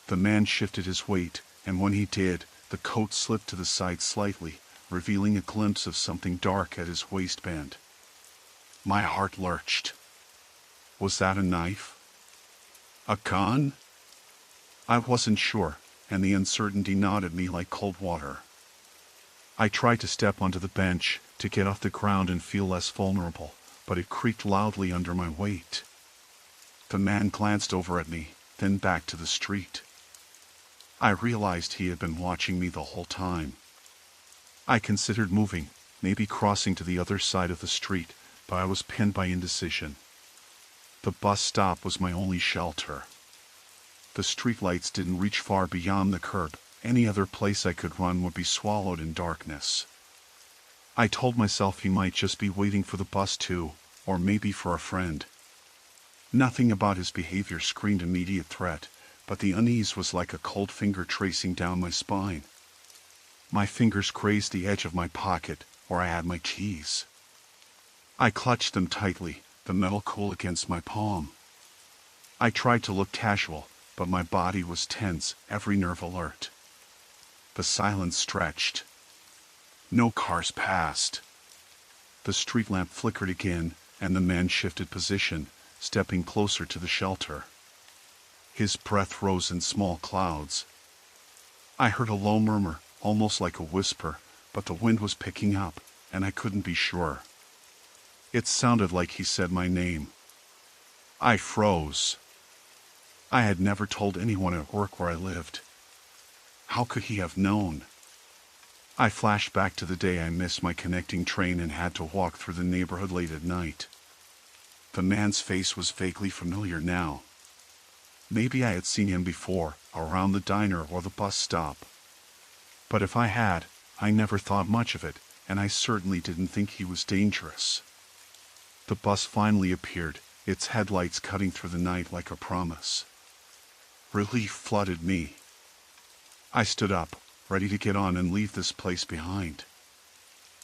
The man shifted his weight, and when he did, the coat slipped to the side slightly, revealing a glimpse of something dark at his waistband. My heart lurched. Was that a knife? A gun? I wasn't sure, and the uncertainty gnawed at me like cold water. I tried to step onto the bench, to get off the ground and feel less vulnerable, but it creaked loudly under my weight. The man glanced over at me, then back to the street. I realized he had been watching me the whole time. I considered moving, maybe crossing to the other side of the street, but I was pinned by indecision. The bus stop was my only shelter. The streetlights didn't reach far beyond the curb. Any other place I could run would be swallowed in darkness. I told myself he might just be waiting for the bus too, or maybe for a friend. Nothing about his behavior screamed immediate threat, but the unease was like a cold finger tracing down my spine. My fingers grazed the edge of my pocket, where I had my keys. I clutched them tightly, the metal cool against my palm. I tried to look casual, but my body was tense, every nerve alert. The silence stretched. No cars passed. The street lamp flickered again, and the man shifted position, stepping closer to the shelter. His breath rose in small clouds. I heard a low murmur, almost like a whisper, but the wind was picking up, and I couldn't be sure. It sounded like he said my name. I froze. I had never told anyone at work where I lived. How could he have known? I flashed back to the day I missed my connecting train and had to walk through the neighborhood late at night. The man's face was vaguely familiar now. Maybe I had seen him before, around the diner or the bus stop. But if I had, I never thought much of it, and I certainly didn't think he was dangerous. The bus finally appeared, its headlights cutting through the night like a promise. Relief flooded me. I stood up, ready to get on and leave this place behind.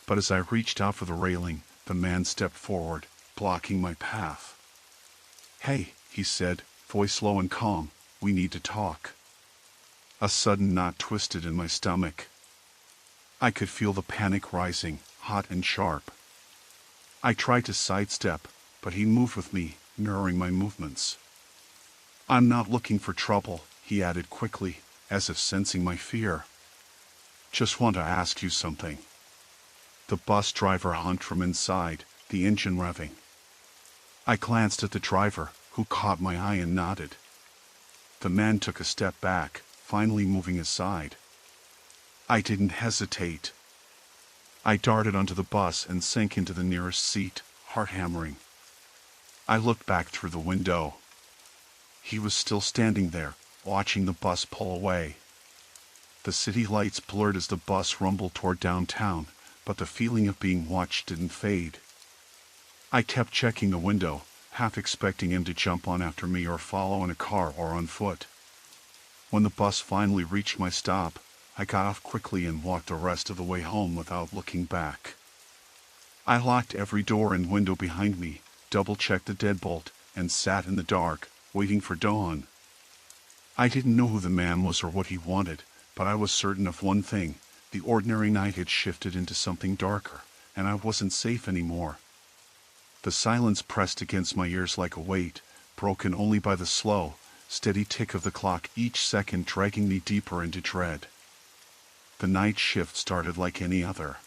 But as I reached out for the railing, the man stepped forward, blocking my path. "Hey," he said, voice low and calm, "we need to talk." A sudden knot twisted in my stomach. I could feel the panic rising, hot and sharp. I tried to sidestep, but he moved with me, mirroring my movements. "I'm not looking for trouble," he added quickly, as if sensing my fear. "Just want to ask you something." The bus driver honked from inside, the engine revving. I glanced at the driver, who caught my eye and nodded. The man took a step back, finally moving aside. I didn't hesitate. I darted onto the bus and sank into the nearest seat, heart hammering. I looked back through the window. He was still standing there, watching the bus pull away. The city lights blurred as the bus rumbled toward downtown, but the feeling of being watched didn't fade. I kept checking the window, half expecting him to jump on after me or follow in a car or on foot. When the bus finally reached my stop, I got off quickly and walked the rest of the way home without looking back. I locked every door and window behind me, double-checked the deadbolt, and sat in the dark, waiting for dawn. I didn't know who the man was or what he wanted, but I was certain of one thing: the ordinary night had shifted into something darker, and I wasn't safe anymore. The silence pressed against my ears like a weight, broken only by the slow, steady tick of the clock, each second dragging me deeper into dread. The night shift started like any other.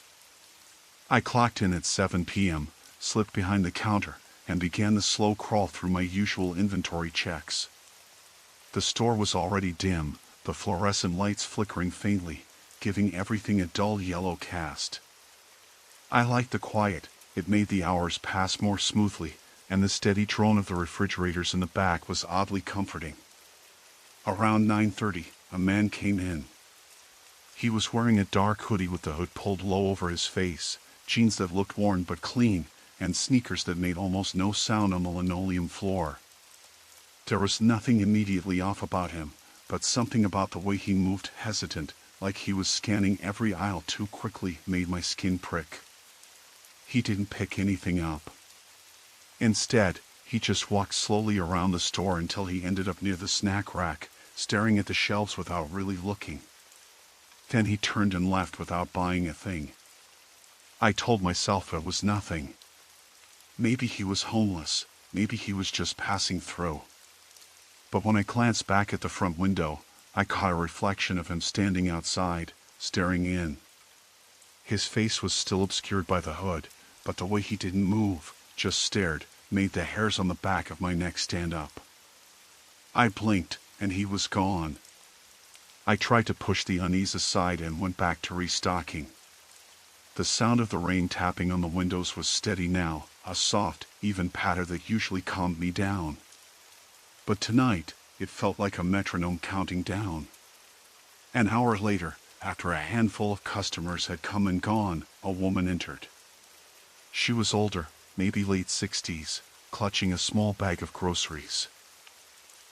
I clocked in at 7 p.m., slipped behind the counter, and began the slow crawl through my usual inventory checks. The store was already dim, the fluorescent lights flickering faintly, giving everything a dull yellow cast. I liked the quiet. It made the hours pass more smoothly, and the steady drone of the refrigerators in the back was oddly comforting. Around 9:30, a man came in. He was wearing a dark hoodie with the hood pulled low over his face, jeans that looked worn but clean, and sneakers that made almost no sound on the linoleum floor. There was nothing immediately off about him, but something about the way he moved, hesitant, like he was scanning every aisle too quickly, made my skin prick. He didn't pick anything up. Instead, he just walked slowly around the store until he ended up near the snack rack, staring at the shelves without really looking. Then he turned and left without buying a thing. I told myself it was nothing. Maybe he was homeless, maybe he was just passing through. But when I glanced back at the front window, I caught a reflection of him standing outside, staring in. His face was still obscured by the hood, but the way he didn't move, just stared, made the hairs on the back of my neck stand up. I blinked, and he was gone. I tried to push the unease aside and went back to restocking. The sound of the rain tapping on the windows was steady now, a soft, even patter that usually calmed me down. But tonight, it felt like a metronome counting down. An hour later, after a handful of customers had come and gone, a woman entered. She was older, maybe late 60s, clutching a small bag of groceries.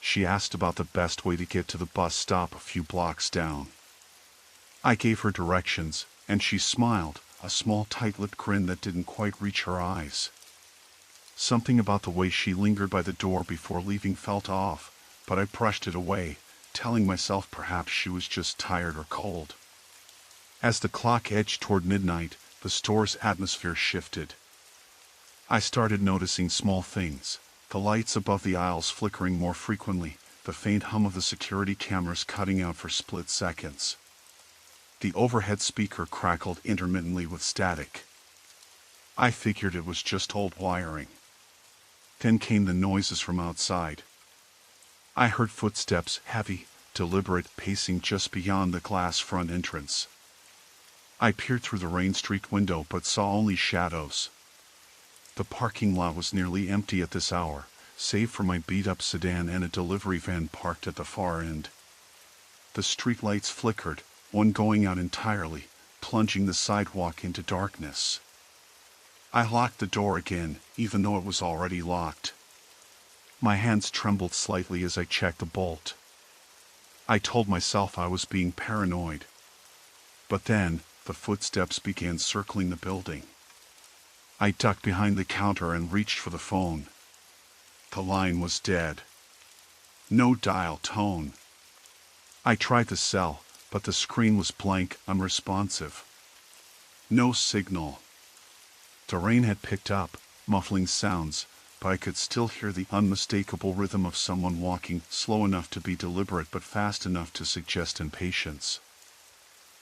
She asked about the best way to get to the bus stop a few blocks down. I gave her directions, and she smiled, a small tight-lipped grin that didn't quite reach her eyes. Something about the way she lingered by the door before leaving felt off, but I brushed it away, telling myself perhaps she was just tired or cold. As the clock edged toward midnight, the store's atmosphere shifted. I started noticing small things, the lights above the aisles flickering more frequently, the faint hum of the security cameras cutting out for split seconds. The overhead speaker crackled intermittently with static. I figured it was just old wiring. Then came the noises from outside. I heard footsteps, heavy, deliberate, pacing just beyond the glass front entrance. I peered through the rain-streaked window but saw only shadows. The parking lot was nearly empty at this hour, save for my beat-up sedan and a delivery van parked at the far end. The streetlights flickered, one going out entirely, plunging the sidewalk into darkness. I locked the door again, even though it was already locked. My hands trembled slightly as I checked the bolt. I told myself I was being paranoid. But then, the footsteps began circling the building. I ducked behind the counter and reached for the phone. The line was dead. No dial tone. I tried the cell, but the screen was blank, unresponsive. No signal. The rain had picked up, muffling sounds, but I could still hear the unmistakable rhythm of someone walking, slow enough to be deliberate but fast enough to suggest impatience.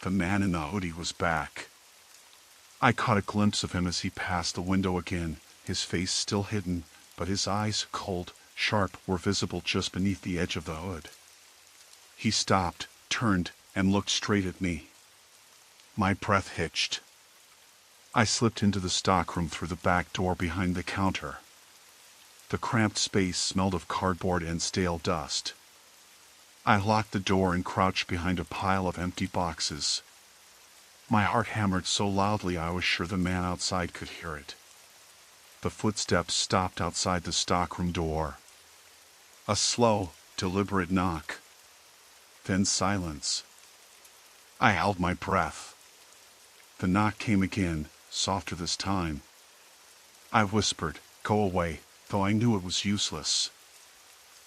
The man in the hoodie was back. I caught a glimpse of him as he passed the window again, his face still hidden, but his eyes, cold, sharp, were visible just beneath the edge of the hood. He stopped, turned, and looked straight at me. My breath hitched. I slipped into the stockroom through the back door behind the counter. The cramped space smelled of cardboard and stale dust. I locked the door and crouched behind a pile of empty boxes. My heart hammered so loudly I was sure the man outside could hear it. The footsteps stopped outside the stockroom door. A slow, deliberate knock. Then silence. I held my breath. The knock came again, softer this time. I whispered, "Go away," though I knew it was useless.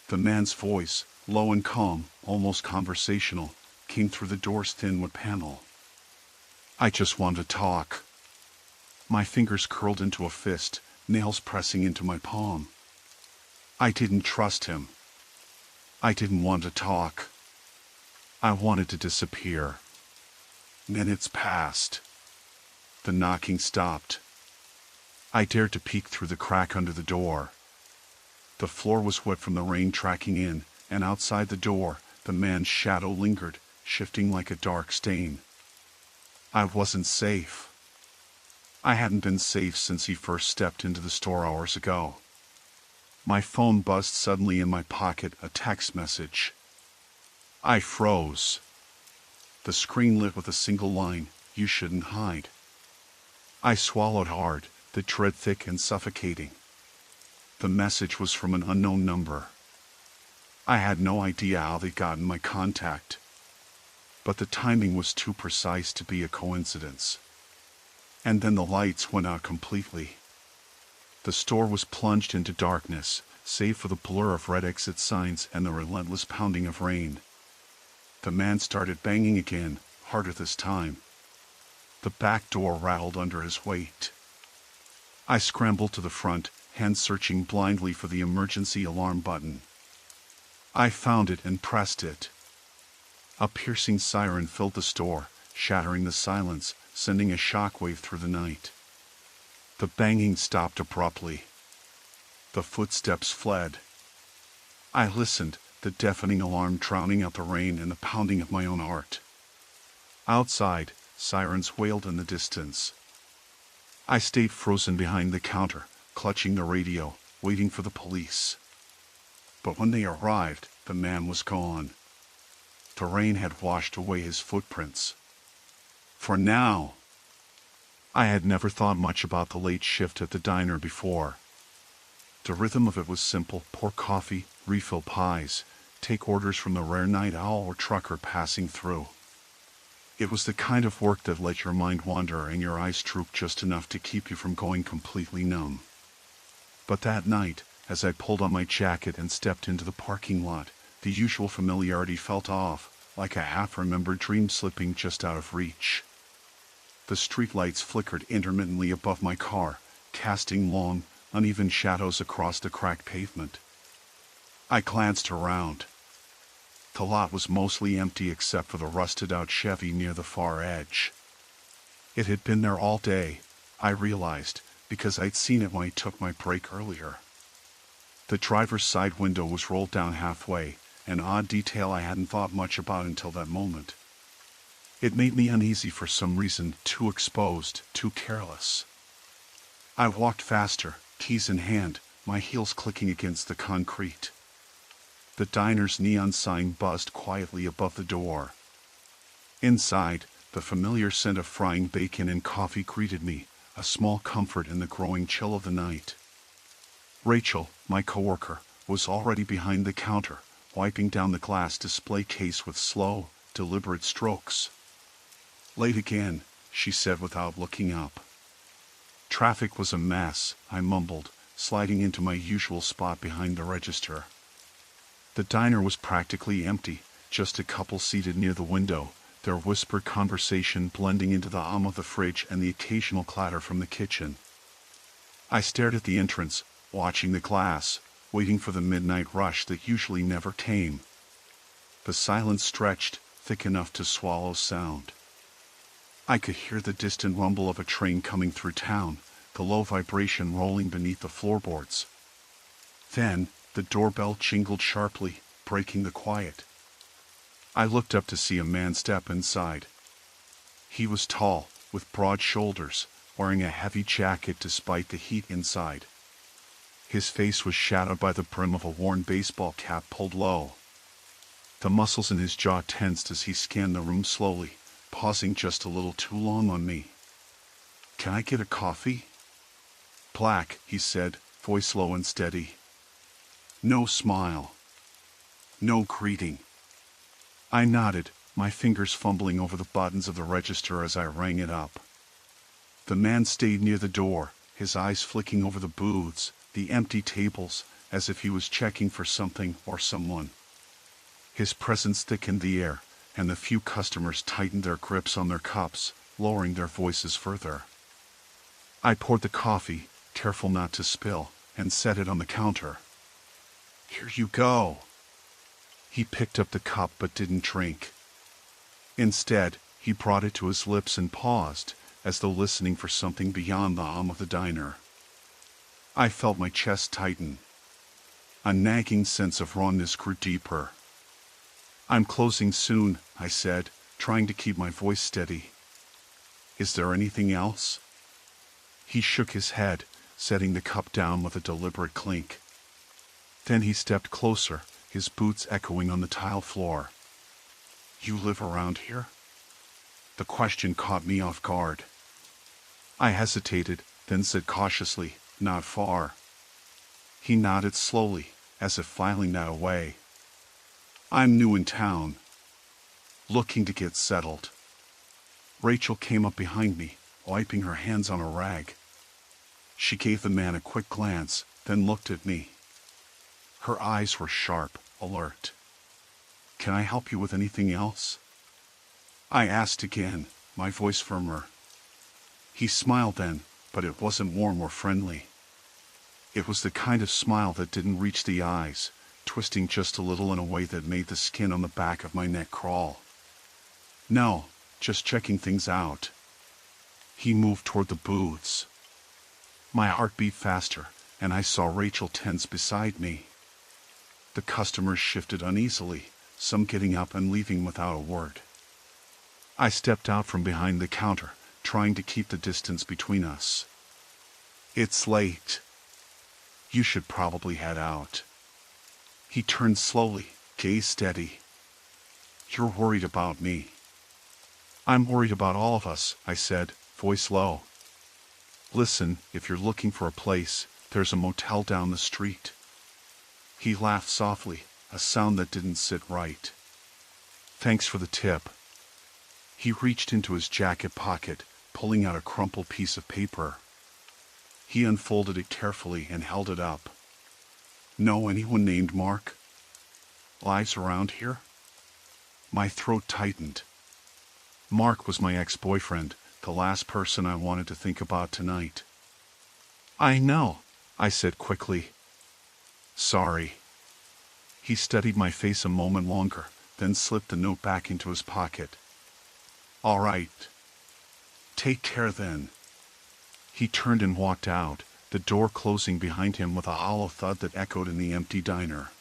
The man's voice, low and calm, almost conversational, came through the door's thin wood panel. "I just want to talk." My fingers curled into a fist, nails pressing into my palm. I didn't trust him. I didn't want to talk. I wanted to disappear. Minutes passed. The knocking stopped. I dared to peek through the crack under the door. The floor was wet from the rain tracking in, and outside the door, the man's shadow lingered, shifting like a dark stain. I wasn't safe. I hadn't been safe since he first stepped into the store hours ago. My phone buzzed suddenly in my pocket, a text message. I froze. The screen lit with a single line, "You shouldn't hide." I swallowed hard, the dread thick and suffocating. The message was from an unknown number. I had no idea how they'd gotten my contact, but the timing was too precise to be a coincidence. And then the lights went out completely. The store was plunged into darkness, save for the blur of red exit signs and the relentless pounding of rain. The man started banging again, harder this time. The back door rattled under his weight. I scrambled to the front, hands searching blindly for the emergency alarm button. I found it and pressed it. A piercing siren filled the store, shattering the silence, sending a shockwave through the night. The banging stopped abruptly. The footsteps fled. I listened, the deafening alarm drowning out the rain and the pounding of my own heart. Outside, sirens wailed in the distance. I stayed frozen behind the counter, clutching the radio, waiting for the police. But when they arrived, the man was gone. The rain had washed away his footprints. For now. I had never thought much about the late shift at the diner before. The rhythm of it was simple: pour coffee, refill pies, take orders from the rare night owl or trucker passing through. It was the kind of work that let your mind wander and your eyes droop just enough to keep you from going completely numb. But that night, as I pulled on my jacket and stepped into the parking lot, the usual familiarity felt off, like a half-remembered dream slipping just out of reach. The streetlights flickered intermittently above my car, casting long, uneven shadows across the cracked pavement. I glanced around. The lot was mostly empty except for the rusted-out Chevy near the far edge. It had been there all day, I realized, because I'd seen it when I took my break earlier. The driver's side window was rolled down halfway, an odd detail I hadn't thought much about until that moment. It made me uneasy for some reason, too exposed, too careless. I walked faster, keys in hand, my heels clicking against the concrete. The diner's neon sign buzzed quietly above the door. Inside, the familiar scent of frying bacon and coffee greeted me, a small comfort in the growing chill of the night. Rachel, my coworker, was already behind the counter, wiping down the glass display case with slow, deliberate strokes. "Late again," she said without looking up. "Traffic was a mess," I mumbled, sliding into my usual spot behind the register. The diner was practically empty, just a couple seated near the window, their whispered conversation blending into the hum of the fridge and the occasional clatter from the kitchen. I stared at the entrance, watching the glass, waiting for the midnight rush that usually never came. The silence stretched, thick enough to swallow sound. I could hear the distant rumble of a train coming through town, the low vibration rolling beneath the floorboards. Then, the doorbell jingled sharply, breaking the quiet. I looked up to see a man step inside. He was tall, with broad shoulders, wearing a heavy jacket despite the heat inside. His face was shadowed by the brim of a worn baseball cap pulled low. The muscles in his jaw tensed as he scanned the room slowly, pausing just a little too long on me. "Can I get a coffee?" "Black," he said, voice low and steady. No smile. No greeting. I nodded, my fingers fumbling over the buttons of the register as I rang it up. The man stayed near the door, his eyes flicking over the booths, the empty tables, as if he was checking for something or someone. His presence thickened the air, and the few customers tightened their grips on their cups, lowering their voices further. I poured the coffee, careful not to spill, and set it on the counter. "Here you go." He picked up the cup but didn't drink. Instead, he brought it to his lips and paused, as though listening for something beyond the hum of the diner. I felt my chest tighten. A nagging sense of wrongness grew deeper. "I'm closing soon," I said, trying to keep my voice steady. "Is there anything else?" He shook his head, setting the cup down with a deliberate clink. Then he stepped closer, his boots echoing on the tile floor. "You live around here?" The question caught me off guard. I hesitated, then said cautiously, "Not far." He nodded slowly, as if filing that away. "I'm new in town, looking to get settled." Rachel came up behind me, wiping her hands on a rag. She gave the man a quick glance, then looked at me. Her eyes were sharp, alert. "Can I help you with anything else?" I asked again, my voice firmer. He smiled then, but it wasn't warm or friendly. It was the kind of smile that didn't reach the eyes, twisting just a little in a way that made the skin on the back of my neck crawl. "No, just checking things out." He moved toward the booths. My heart beat faster, and I saw Rachel tense beside me. The customers shifted uneasily, some getting up and leaving without a word. I stepped out from behind the counter, trying to keep the distance between us. "It's late. You should probably head out." He turned slowly, gaze steady. "You're worried about me." "I'm worried about all of us," I said, voice low. "Listen, if you're looking for a place, there's a motel down the street." He laughed softly, a sound that didn't sit right. "Thanks for the tip." He reached into his jacket pocket, pulling out a crumpled piece of paper. He unfolded it carefully and held it up. "Know anyone named Mark? Lives around here?" My throat tightened. Mark was my ex-boyfriend, the last person I wanted to think about tonight. "I know," I said quickly. "Sorry." He studied my face a moment longer, then slipped the note back into his pocket. "All right. Take care then." He turned and walked out, the door closing behind him with a hollow thud that echoed in the empty diner.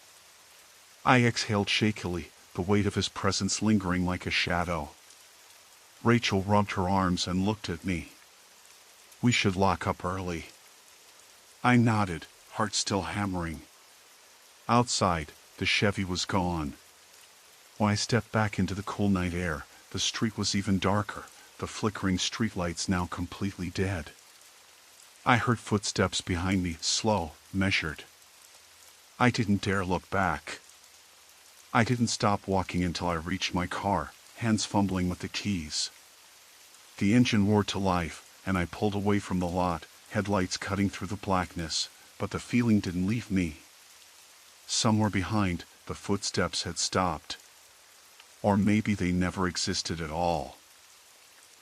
I exhaled shakily, the weight of his presence lingering like a shadow. Rachel rubbed her arms and looked at me. "We should lock up early." I nodded, heart still hammering. Outside, the Chevy was gone. When I stepped back into the cool night air, the street was even darker, the flickering streetlights now completely dead. I heard footsteps behind me, slow, measured. I didn't dare look back. I didn't stop walking until I reached my car, hands fumbling with the keys. The engine roared to life, and I pulled away from the lot, headlights cutting through the blackness, but the feeling didn't leave me. Somewhere behind, the footsteps had stopped. Or maybe they never existed at all.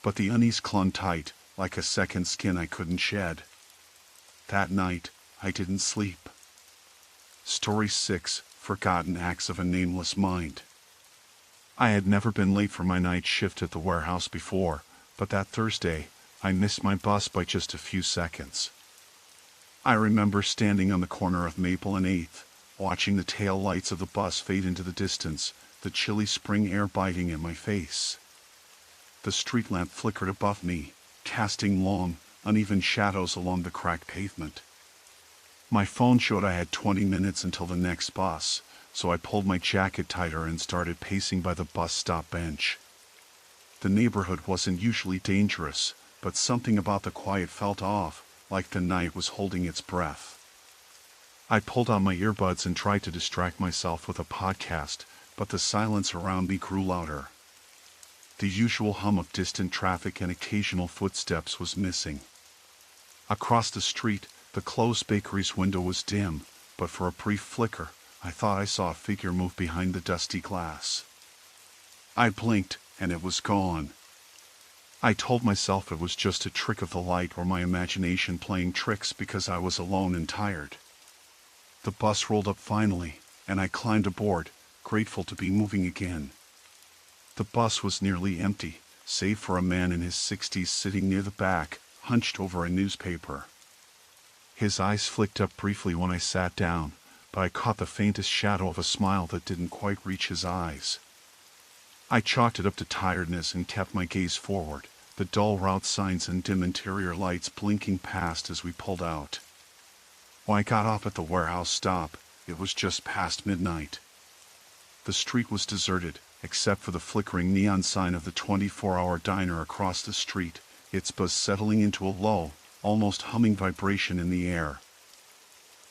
But the unease clung tight, like a second skin I couldn't shed. That night, I didn't sleep. Story 6, Forgotten Acts of a Nameless Mind. I had never been late for my night shift at the warehouse before, but that Thursday, I missed my bus by just a few seconds. I remember standing on the corner of Maple and 8th, watching the tail lights of the bus fade into the distance, the chilly spring air biting at my face. The street lamp flickered above me, casting long, uneven shadows along the cracked pavement. My phone showed I had 20 minutes until the next bus, so I pulled my jacket tighter and started pacing by the bus stop bench. The neighborhood wasn't usually dangerous, but something about the quiet felt off, like the night was holding its breath. I pulled out my earbuds and tried to distract myself with a podcast, but the silence around me grew louder. The usual hum of distant traffic and occasional footsteps was missing. Across the street, the closed bakery's window was dim, but for a brief flicker, I thought I saw a figure move behind the dusty glass. I blinked, and it was gone. I told myself it was just a trick of the light or my imagination playing tricks because I was alone and tired. The bus rolled up finally, and I climbed aboard, grateful to be moving again. The bus was nearly empty, save for a man in his 60s sitting near the back, hunched over a newspaper. His eyes flicked up briefly when I sat down, but I caught the faintest shadow of a smile that didn't quite reach his eyes. I chalked it up to tiredness and kept my gaze forward, the dull route signs and dim interior lights blinking past as we pulled out. When I got off at the warehouse stop, it was just past midnight. The street was deserted, except for the flickering neon sign of the 24-hour diner across the street, its buzz settling into a low, almost humming vibration in the air.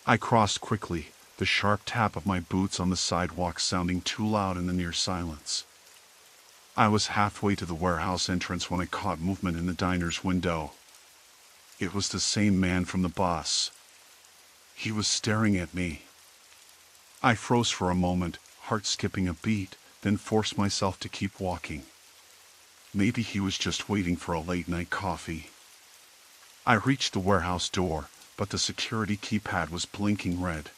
I crossed quickly, the sharp tap of my boots on the sidewalk sounding too loud in the near silence. I was halfway to the warehouse entrance when I caught movement in the diner's window. It was the same man from the bus. He was staring at me. I froze for a moment, heart skipping a beat, then forced myself to keep walking. Maybe he was just waiting for a late-night coffee. I reached the warehouse door, but the security keypad was blinking red.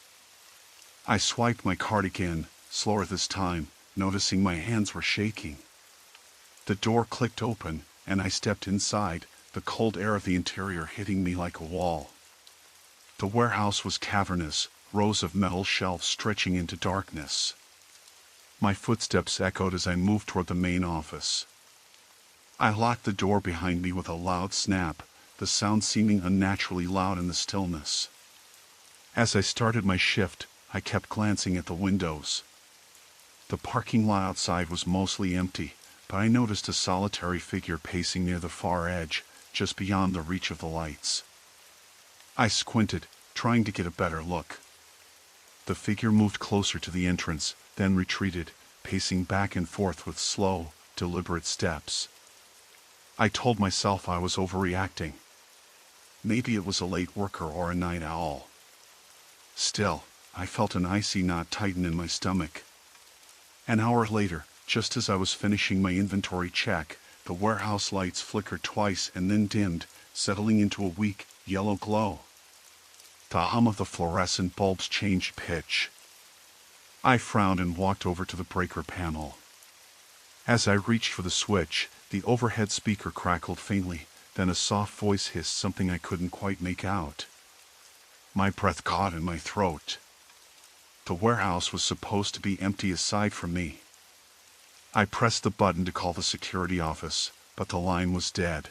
I swiped my card again, slower this time, noticing my hands were shaking. The door clicked open, and I stepped inside, the cold air of the interior hitting me like a wall. The warehouse was cavernous, rows of metal shelves stretching into darkness. My footsteps echoed as I moved toward the main office. I locked the door behind me with a loud snap, the sound seeming unnaturally loud in the stillness. As I started my shift, I kept glancing at the windows. The parking lot outside was mostly empty, but I noticed a solitary figure pacing near the far edge, just beyond the reach of the lights. I squinted, trying to get a better look. The figure moved closer to the entrance, then retreated, pacing back and forth with slow, deliberate steps. I told myself I was overreacting. Maybe it was a late worker or a night owl. Still, I felt an icy knot tighten in my stomach. An hour later, just as I was finishing my inventory check, the warehouse lights flickered twice and then dimmed, settling into a weak, yellow glow. The hum of the fluorescent bulbs changed pitch. I frowned and walked over to the breaker panel. As I reached for the switch, the overhead speaker crackled faintly, then a soft voice hissed something I couldn't quite make out. My breath caught in my throat. The warehouse was supposed to be empty aside from me. I pressed the button to call the security office, but the line was dead.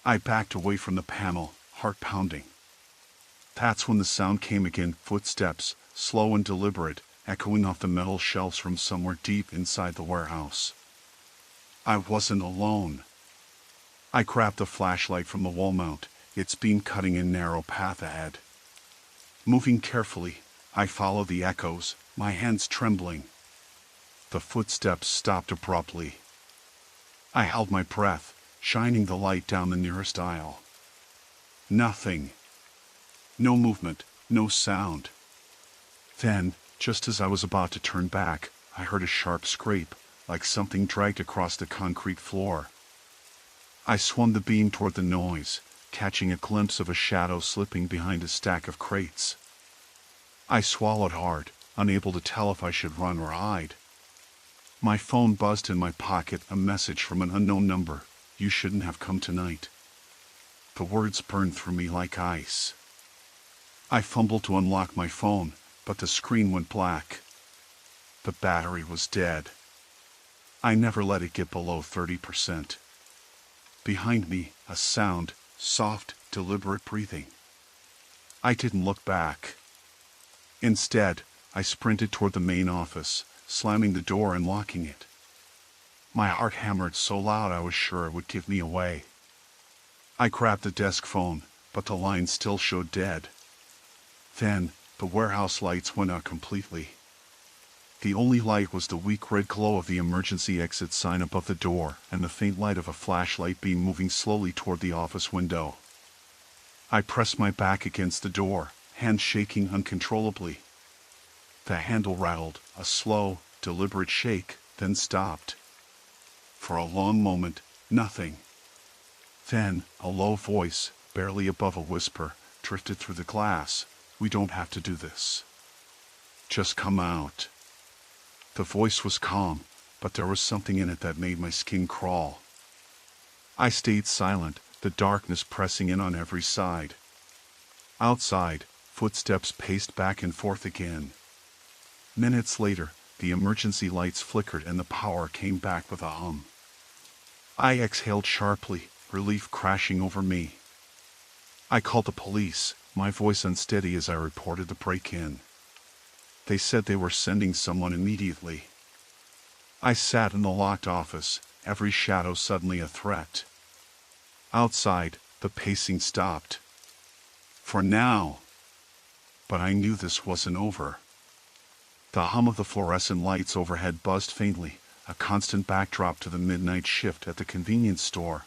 I backed away from the panel, heart pounding. That's when the sound came again, footsteps, slow and deliberate, echoing off the metal shelves from somewhere deep inside the warehouse. I wasn't alone. I grabbed a flashlight from the wall mount, its beam cutting a narrow path ahead. Moving carefully, I followed the echoes, my hands trembling. The footsteps stopped abruptly. I held my breath, shining the light down the nearest aisle. Nothing. No movement, no sound. Then, just as I was about to turn back, I heard a sharp scrape, like something dragged across the concrete floor. I swung the beam toward the noise, catching a glimpse of a shadow slipping behind a stack of crates. I swallowed hard, unable to tell if I should run or hide. My phone buzzed in my pocket, a message from an unknown number. "You shouldn't have come tonight." The words burned through me like ice. I fumbled to unlock my phone, but the screen went black. The battery was dead. I never let it get below 30%. Behind me, a sound, soft, deliberate breathing. I didn't look back. Instead, I sprinted toward the main office, slamming the door and locking it. My heart hammered so loud I was sure it would give me away. I grabbed the desk phone, but the line still showed dead. Then, the warehouse lights went out completely. The only light was the weak red glow of the emergency exit sign above the door and the faint light of a flashlight beam moving slowly toward the office window. I pressed my back against the door, hands shaking uncontrollably. The handle rattled, a slow, deliberate shake, then stopped. For a long moment, nothing. Then, a low voice, barely above a whisper, drifted through the glass. "We don't have to do this. Just come out." The voice was calm, but there was something in it that made my skin crawl. I stayed silent, the darkness pressing in on every side. Outside, footsteps paced back and forth again. Minutes later, the emergency lights flickered and the power came back with a hum. I exhaled sharply, relief crashing over me. I called the police, my voice unsteady as I reported the break-in. They said they were sending someone immediately. I sat in the locked office, every shadow suddenly a threat. Outside, the pacing stopped. For now. But I knew this wasn't over. The hum of the fluorescent lights overhead buzzed faintly, a constant backdrop to the midnight shift at the convenience store.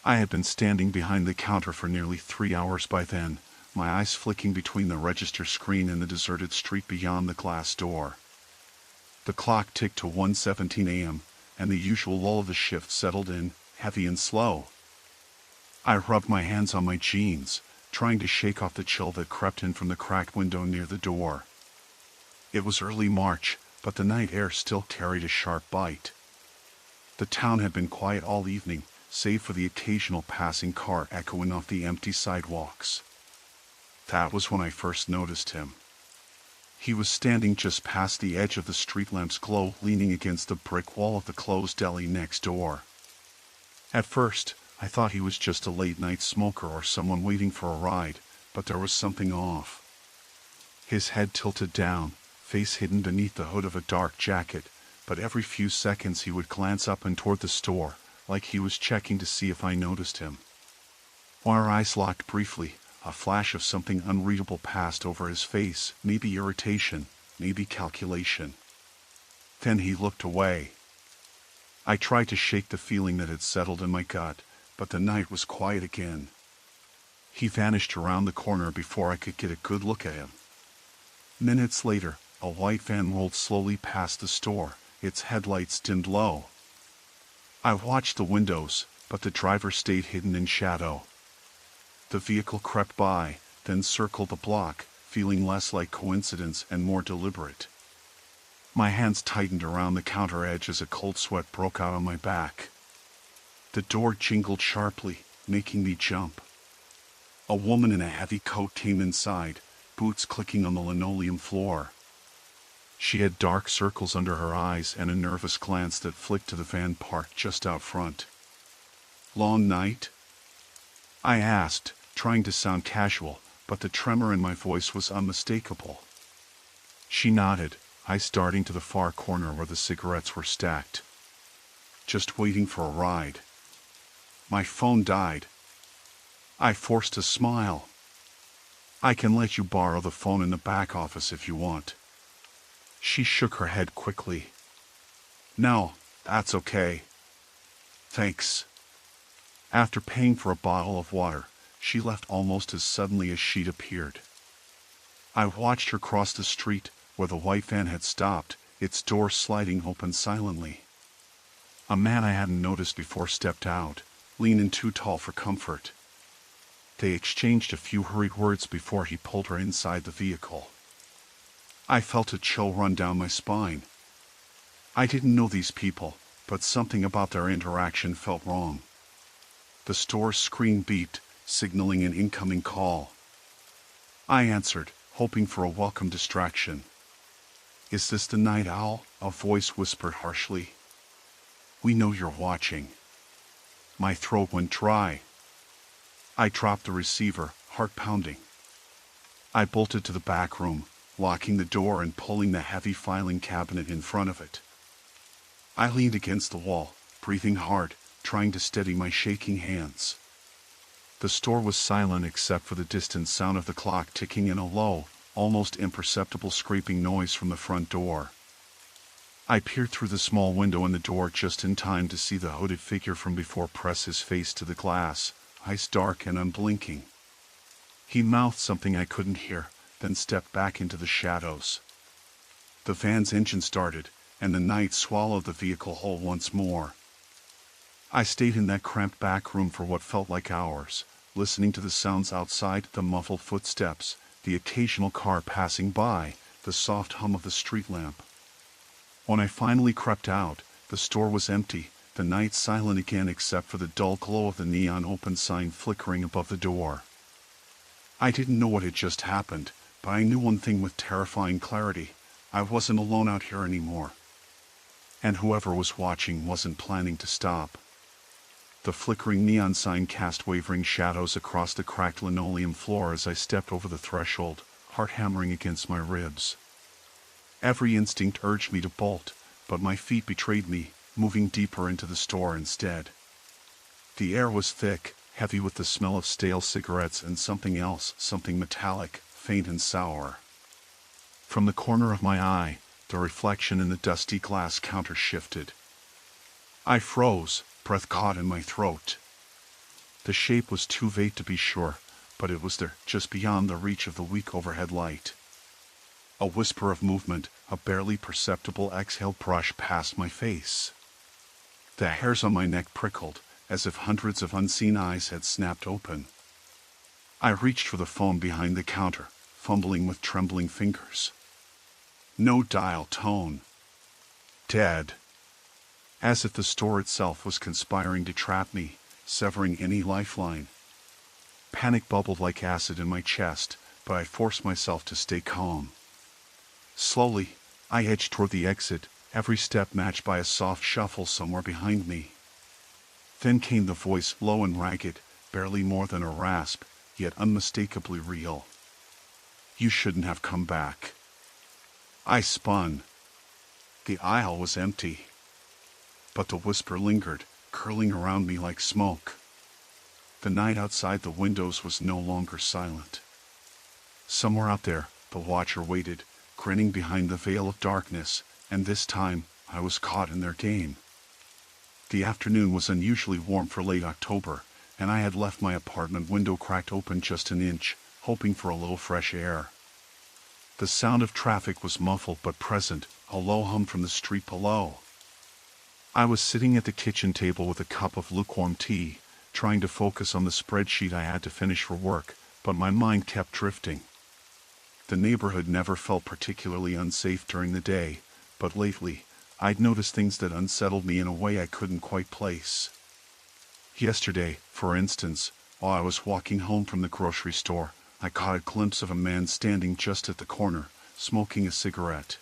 I had been standing behind the counter for nearly 3 hours by then, my eyes flicking between the register screen and the deserted street beyond the glass door. The clock ticked to 1:17 a.m., and the usual lull of the shift settled in, heavy and slow. I rubbed my hands on my jeans, trying to shake off the chill that crept in from the cracked window near the door. It was early March, but the night air still carried a sharp bite. The town had been quiet all evening, save for the occasional passing car echoing off the empty sidewalks. That was when I first noticed him. He was standing just past the edge of the street lamp's glow, leaning against the brick wall of the closed deli next door. At first, I thought he was just a late-night smoker or someone waiting for a ride, but there was something off. His head tilted down, face hidden beneath the hood of a dark jacket, but every few seconds he would glance up and toward the store, like he was checking to see if I noticed him. Our eyes locked briefly. A flash of something unreadable passed over his face, maybe irritation, maybe calculation. Then he looked away. I tried to shake the feeling that had settled in my gut, but the night was quiet again. He vanished around the corner before I could get a good look at him. Minutes later, a white van rolled slowly past the store, its headlights dimmed low. I watched the windows, but the driver stayed hidden in shadow. The vehicle crept by, then circled the block, feeling less like coincidence and more deliberate. My hands tightened around the counter edge as a cold sweat broke out on my back. The door jingled sharply, making me jump. A woman in a heavy coat came inside, boots clicking on the linoleum floor. She had dark circles under her eyes and a nervous glance that flicked to the van parked just out front. "Long night?" I asked, trying to sound casual, but the tremor in my voice was unmistakable. She nodded, eyes darting to the far corner where the cigarettes were stacked. "Just waiting for a ride. My phone died." I forced a smile. "I can let you borrow the phone in the back office if you want." She shook her head quickly. "No, that's okay. Thanks." After paying for a bottle of water, she left almost as suddenly as she'd appeared. I watched her cross the street, where the white van had stopped, its door sliding open silently. A man I hadn't noticed before stepped out, lean and too tall for comfort. They exchanged a few hurried words before he pulled her inside the vehicle. I felt a chill run down my spine. I didn't know these people, but something about their interaction felt wrong. The store's screen beeped, signaling an incoming call. I answered, hoping for a welcome distraction. "Is this the night owl?" a voice whispered harshly. "We know you're watching." My throat went dry. I dropped the receiver, heart pounding. I bolted to the back room, locking the door and pulling the heavy filing cabinet in front of it. I leaned against the wall, breathing hard, trying to steady my shaking hands. The store was silent except for the distant sound of the clock ticking and a low, almost imperceptible scraping noise from the front door. I peered through the small window in the door just in time to see the hooded figure from before press his face to the glass, eyes dark and unblinking. He mouthed something I couldn't hear, then stepped back into the shadows. The van's engine started, and the night swallowed the vehicle whole once more. I stayed in that cramped back room for what felt like hours, listening to the sounds outside, the muffled footsteps, the occasional car passing by, the soft hum of the street lamp. When I finally crept out, the store was empty, the night silent again except for the dull glow of the neon open sign flickering above the door. I didn't know what had just happened, but I knew one thing with terrifying clarity. I wasn't alone out here anymore. And whoever was watching wasn't planning to stop. The flickering neon sign cast wavering shadows across the cracked linoleum floor as I stepped over the threshold, heart hammering against my ribs. Every instinct urged me to bolt, but my feet betrayed me, moving deeper into the store instead. The air was thick, heavy with the smell of stale cigarettes and something else, something metallic, faint and sour. From the corner of my eye, the reflection in the dusty glass counter shifted. I froze, breath caught in my throat. The shape was too vague to be sure, but it was there, just beyond the reach of the weak overhead light. A whisper of movement, a barely perceptible exhale brushed past my face. The hairs on my neck prickled, as if hundreds of unseen eyes had snapped open. I reached for the phone behind the counter, fumbling with trembling fingers. No dial tone. Dead. As if the store itself was conspiring to trap me, severing any lifeline. Panic bubbled like acid in my chest, but I forced myself to stay calm. Slowly, I edged toward the exit, every step matched by a soft shuffle somewhere behind me. Then came the voice, low and ragged, barely more than a rasp, yet unmistakably real. You shouldn't have come back. I spun. The aisle was empty. But the whisper lingered, curling around me like smoke. The night outside the windows was no longer silent. Somewhere out there, the watcher waited, grinning behind the veil of darkness, and this time, I was caught in their game. The afternoon was unusually warm for late October, and I had left my apartment window cracked open just an inch, hoping for a little fresh air. The sound of traffic was muffled but present, a low hum from the street below. I was sitting at the kitchen table with a cup of lukewarm tea, trying to focus on the spreadsheet I had to finish for work, but my mind kept drifting. The neighborhood never felt particularly unsafe during the day, but lately, I'd noticed things that unsettled me in a way I couldn't quite place. Yesterday, for instance, while I was walking home from the grocery store, I caught a glimpse of a man standing just at the corner, smoking a cigarette.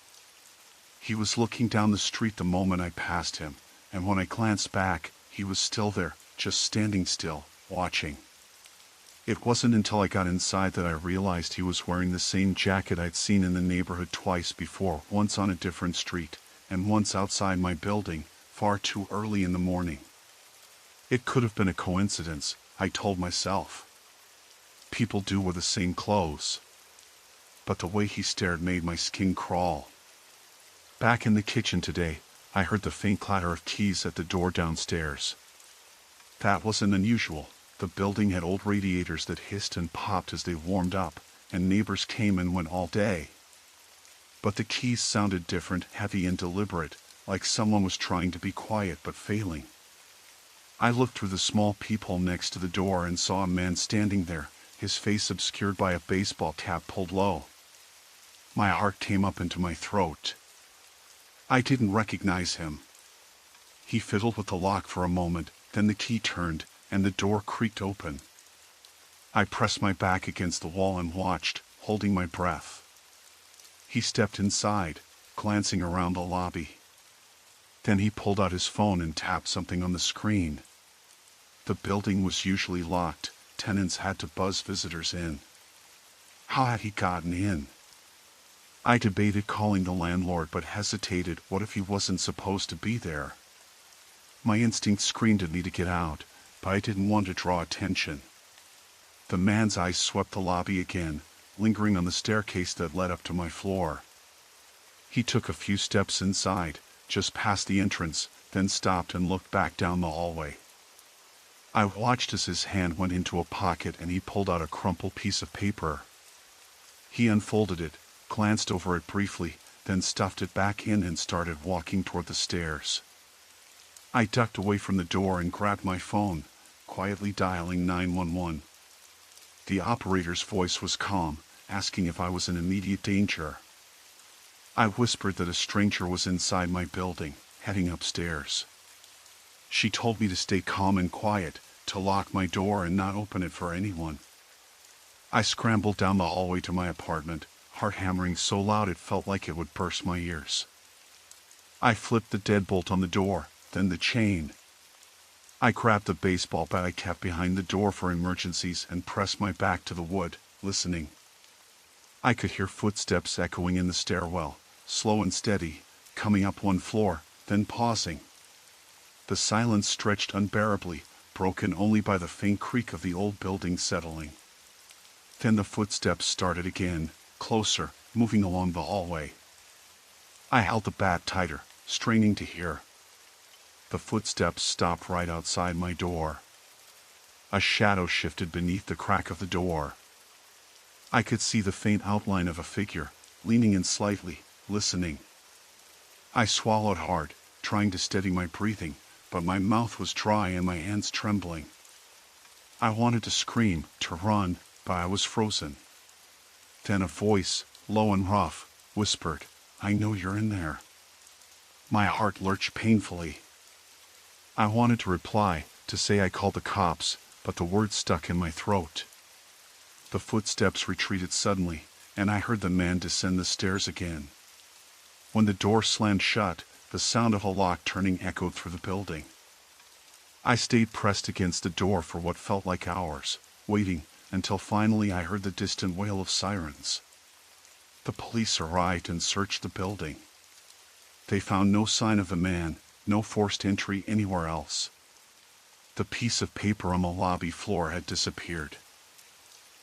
He was looking down the street the moment I passed him, and when I glanced back, he was still there, just standing still, watching. It wasn't until I got inside that I realized he was wearing the same jacket I'd seen in the neighborhood twice before, once on a different street, and once outside my building, far too early in the morning. It could have been a coincidence, I told myself. People do wear the same clothes. But the way he stared made my skin crawl. Back in the kitchen today, I heard the faint clatter of keys at the door downstairs. That wasn't unusual. The building had old radiators that hissed and popped as they warmed up, and neighbors came and went all day. But the keys sounded different, heavy and deliberate, like someone was trying to be quiet but failing. I looked through the small peephole next to the door and saw a man standing there, his face obscured by a baseball cap pulled low. My heart came up into my throat. I didn't recognize him. He fiddled with the lock for a moment, then the key turned, and the door creaked open. I pressed my back against the wall and watched, holding my breath. He stepped inside, glancing around the lobby. Then he pulled out his phone and tapped something on the screen. The building was usually locked. Tenants had to buzz visitors in. How had he gotten in? I debated calling the landlord but hesitated. What if he wasn't supposed to be there? My instinct screamed at me to get out, but I didn't want to draw attention. The man's eyes swept the lobby again, lingering on the staircase that led up to my floor. He took a few steps inside, just past the entrance, then stopped and looked back down the hallway. I watched as his hand went into a pocket and he pulled out a crumpled piece of paper. He unfolded it, glanced over it briefly, then stuffed it back in and started walking toward the stairs. I ducked away from the door and grabbed my phone, quietly dialing 911. The operator's voice was calm, asking if I was in immediate danger. I whispered that a stranger was inside my building, heading upstairs. She told me to stay calm and quiet, to lock my door and not open it for anyone. I scrambled down the hallway to my apartment, heart hammering so loud it felt like it would burst my ears. I flipped the deadbolt on the door, then the chain. I grabbed the baseball bat I kept behind the door for emergencies and pressed my back to the wood, listening. I could hear footsteps echoing in the stairwell, slow and steady, coming up one floor, then pausing. The silence stretched unbearably, broken only by the faint creak of the old building settling. Then the footsteps started again, closer, moving along the hallway. I held the bat tighter, straining to hear. The footsteps stopped right outside my door. A shadow shifted beneath the crack of the door. I could see the faint outline of a figure, leaning in slightly, listening. I swallowed hard, trying to steady my breathing, but my mouth was dry and my hands trembling. I wanted to scream, to run, but I was frozen. Then a voice, low and rough, whispered, "I know you're in there." My heart lurched painfully. I wanted to reply, to say I called the cops, but the words stuck in my throat. The footsteps retreated suddenly, and I heard the man descend the stairs again. When the door slammed shut, the sound of a lock turning echoed through the building. I stayed pressed against the door for what felt like hours, waiting, until finally I heard the distant wail of sirens. The police arrived and searched the building. They found no sign of the man, no forced entry anywhere else. The piece of paper on the lobby floor had disappeared.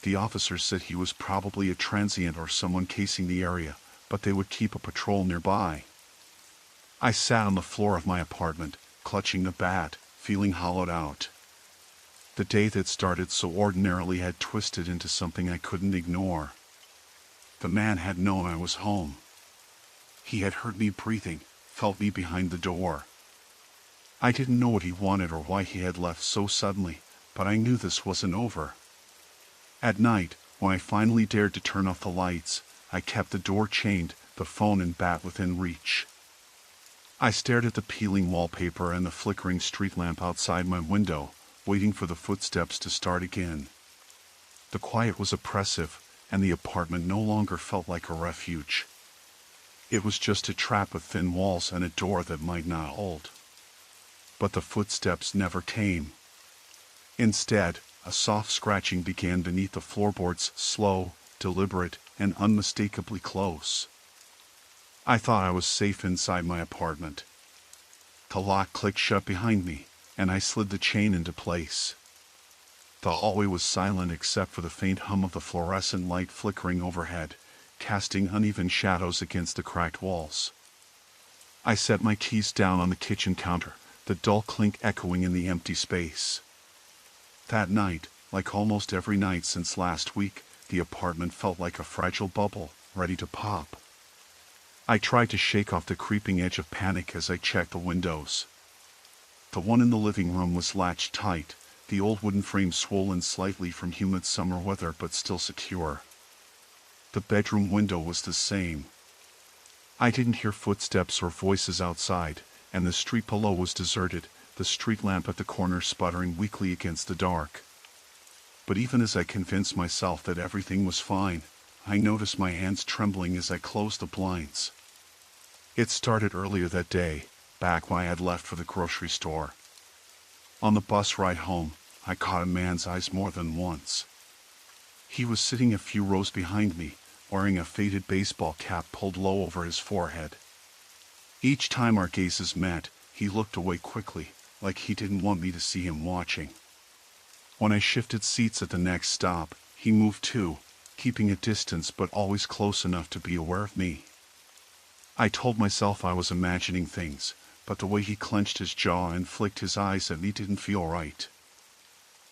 The officers said he was probably a transient or someone casing the area, but they would keep a patrol nearby. I sat on the floor of my apartment, clutching the bat, feeling hollowed out. The day that started so ordinarily had twisted into something I couldn't ignore. The man had known I was home. He had heard me breathing, felt me behind the door. I didn't know what he wanted or why he had left so suddenly, but I knew this wasn't over. At night, when I finally dared to turn off the lights, I kept the door chained, the phone and bat within reach. I stared at the peeling wallpaper and the flickering street lamp outside my window, waiting for the footsteps to start again. The quiet was oppressive, and the apartment no longer felt like a refuge. It was just a trap with thin walls and a door that might not hold. But the footsteps never came. Instead, a soft scratching began beneath the floorboards, slow, deliberate, and unmistakably close. I thought I was safe inside my apartment. The lock clicked shut behind me, and I slid the chain into place. The hallway was silent except for the faint hum of the fluorescent light flickering overhead, casting uneven shadows against the cracked walls. I set my keys down on the kitchen counter, the dull clink echoing in the empty space. That night, like almost every night since last week, the apartment felt like a fragile bubble, ready to pop. I tried to shake off the creeping edge of panic as I checked the windows. The one in the living room was latched tight, the old wooden frame swollen slightly from humid summer weather but still secure. The bedroom window was the same. I didn't hear footsteps or voices outside, and the street below was deserted, the street lamp at the corner sputtering weakly against the dark. But even as I convinced myself that everything was fine, I noticed my hands trembling as I closed the blinds. It started earlier that day, back when I had left for the grocery store. On the bus ride home, I caught a man's eyes more than once. He was sitting a few rows behind me, wearing a faded baseball cap pulled low over his forehead. Each time our gazes met, he looked away quickly, like he didn't want me to see him watching. When I shifted seats at the next stop, he moved too, keeping a distance but always close enough to be aware of me. I told myself I was imagining things, but the way he clenched his jaw and flicked his eyes at me didn't feel right.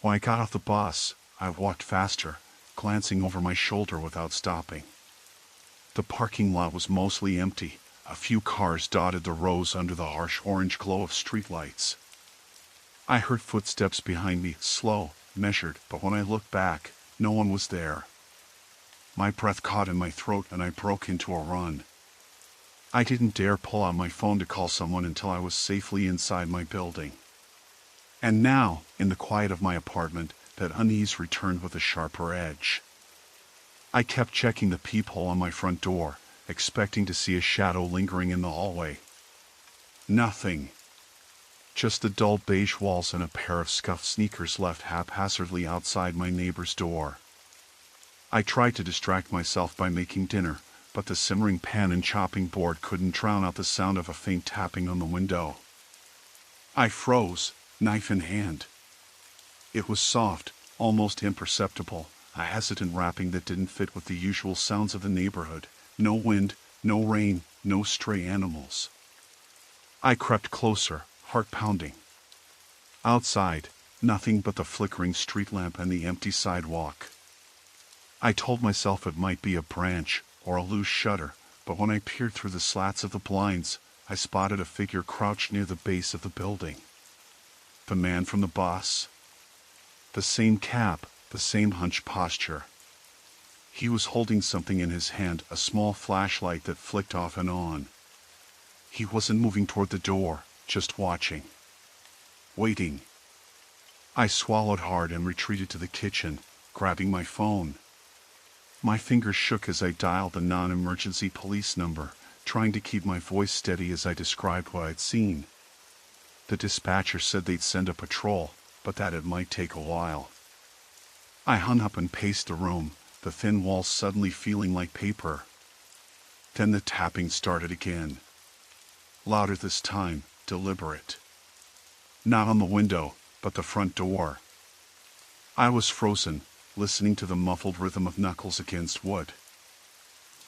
When I got off the bus, I walked faster, glancing over my shoulder without stopping. The parking lot was mostly empty. A few cars dotted the rows under the harsh orange glow of streetlights. I heard footsteps behind me, slow, measured, but when I looked back, no one was there. My breath caught in my throat and I broke into a run. I didn't dare pull out my phone to call someone until I was safely inside my building. And now, in the quiet of my apartment, that unease returned with a sharper edge. I kept checking the peephole on my front door, expecting to see a shadow lingering in the hallway. Nothing. Just the dull beige walls and a pair of scuffed sneakers left haphazardly outside my neighbor's door. I tried to distract myself by making dinner, but the simmering pan and chopping board couldn't drown out the sound of a faint tapping on the window. I froze, knife in hand. It was soft, almost imperceptible, a hesitant rapping that didn't fit with the usual sounds of the neighborhood. No wind, no rain, no stray animals. I crept closer, heart pounding. Outside, nothing but the flickering street lamp and the empty sidewalk. I told myself it might be a branch or a loose shutter, but when I peered through the slats of the blinds, I spotted a figure crouched near the base of the building. The man from the bus. The same cap, the same hunched posture. He was holding something in his hand, a small flashlight that flicked off and on. He wasn't moving toward the door, just watching. Waiting. I swallowed hard and retreated to the kitchen, grabbing my phone. My fingers shook as I dialed the non-emergency police number, trying to keep my voice steady as I described what I'd seen. The dispatcher said they'd send a patrol, but that it might take a while. I hung up and paced the room, the thin walls suddenly feeling like paper. Then the tapping started again. Louder this time, deliberate. Not on the window, but the front door. I was frozen, listening to the muffled rhythm of knuckles against wood.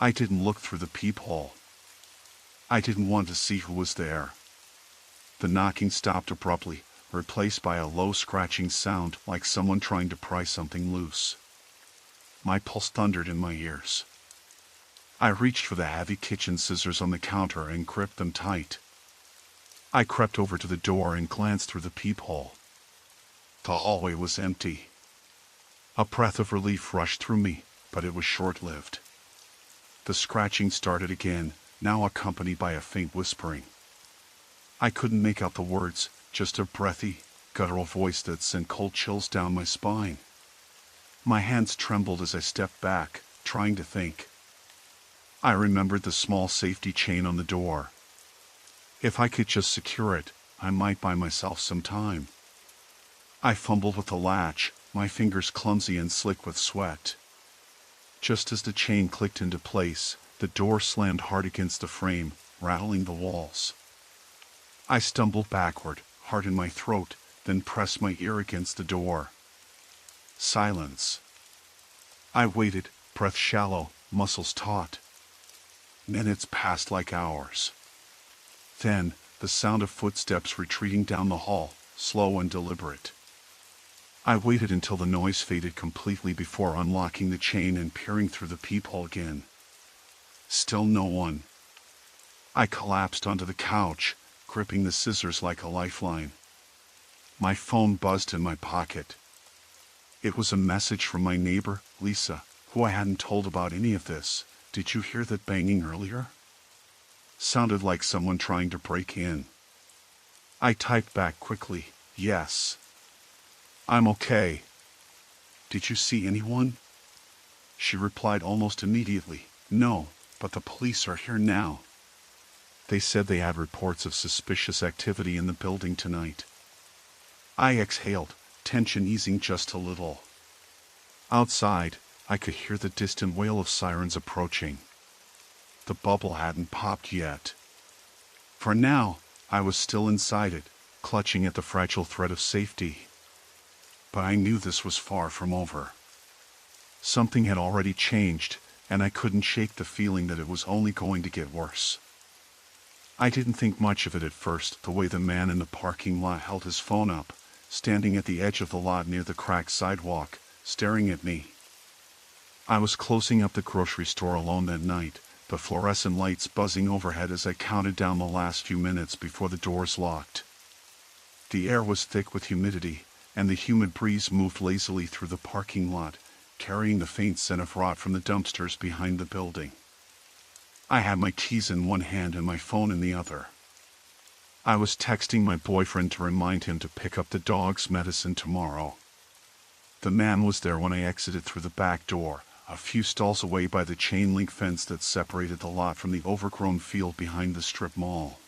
I didn't look through the peephole. I didn't want to see who was there. The knocking stopped abruptly, replaced by a low scratching sound like someone trying to pry something loose. My pulse thundered in my ears. I reached for the heavy kitchen scissors on the counter and gripped them tight. I crept over to the door and glanced through the peephole. The hallway was empty. A breath of relief rushed through me, but it was short-lived. The scratching started again, now accompanied by a faint whispering. I couldn't make out the words, just a breathy, guttural voice that sent cold chills down my spine. My hands trembled as I stepped back, trying to think. I remembered the small safety chain on the door. If I could just secure it, I might buy myself some time. I fumbled with the latch, my fingers clumsy and slick with sweat. Just as the chain clicked into place, the door slammed hard against the frame, rattling the walls. I stumbled backward, heart in my throat, then pressed my ear against the door. Silence. I waited, breath shallow, muscles taut. Minutes passed like hours. Then, the sound of footsteps retreating down the hall, slow and deliberate. I waited until the noise faded completely before unlocking the chain and peering through the peephole again. Still no one. I collapsed onto the couch, gripping the scissors like a lifeline. My phone buzzed in my pocket. It was a message from my neighbor, Lisa, who I hadn't told about any of this. Did you hear that banging earlier? Sounded like someone trying to break in. I typed back quickly, yes. I'm okay. Did you see anyone? She replied almost immediately, no, but the police are here now. They said they had reports of suspicious activity in the building tonight. I exhaled, tension easing just a little. Outside, I could hear the distant wail of sirens approaching. The bubble hadn't popped yet. For now, I was still inside it, clutching at the fragile thread of safety. But I knew this was far from over. Something had already changed, and I couldn't shake the feeling that it was only going to get worse. I didn't think much of it at first, the way the man in the parking lot held his phone up, standing at the edge of the lot near the cracked sidewalk, staring at me. I was closing up the grocery store alone that night, the fluorescent lights buzzing overhead as I counted down the last few minutes before the doors locked. The air was thick with humidity, and the humid breeze moved lazily through the parking lot, carrying the faint scent of rot from the dumpsters behind the building. I had my keys in one hand and my phone in the other. I was texting my boyfriend to remind him to pick up the dog's medicine tomorrow. The man was there when I exited through the back door, a few stalls away by the chain-link fence that separated the lot from the overgrown field behind the strip mall.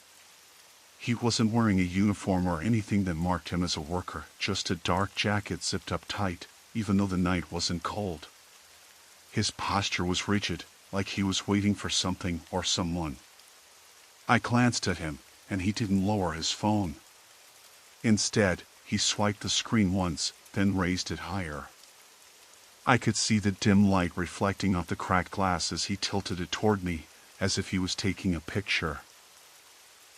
He wasn't wearing a uniform or anything that marked him as a worker, just a dark jacket zipped up tight, even though the night wasn't cold. His posture was rigid, like he was waiting for something or someone. I glanced at him, and he didn't lower his phone. Instead, he swiped the screen once, then raised it higher. I could see the dim light reflecting off the cracked glass as he tilted it toward me, as if he was taking a picture.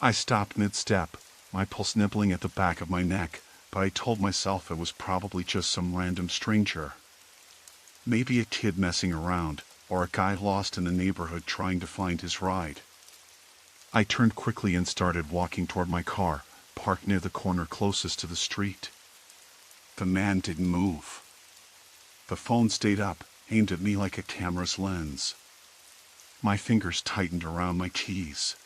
I stopped mid-step, my pulse nibbling at the back of my neck, but I told myself it was probably just some random stranger. Maybe a kid messing around, or a guy lost in the neighborhood trying to find his ride. I turned quickly and started walking toward my car, parked near the corner closest to the street. The man didn't move. The phone stayed up, aimed at me like a camera's lens. My fingers tightened around my keys.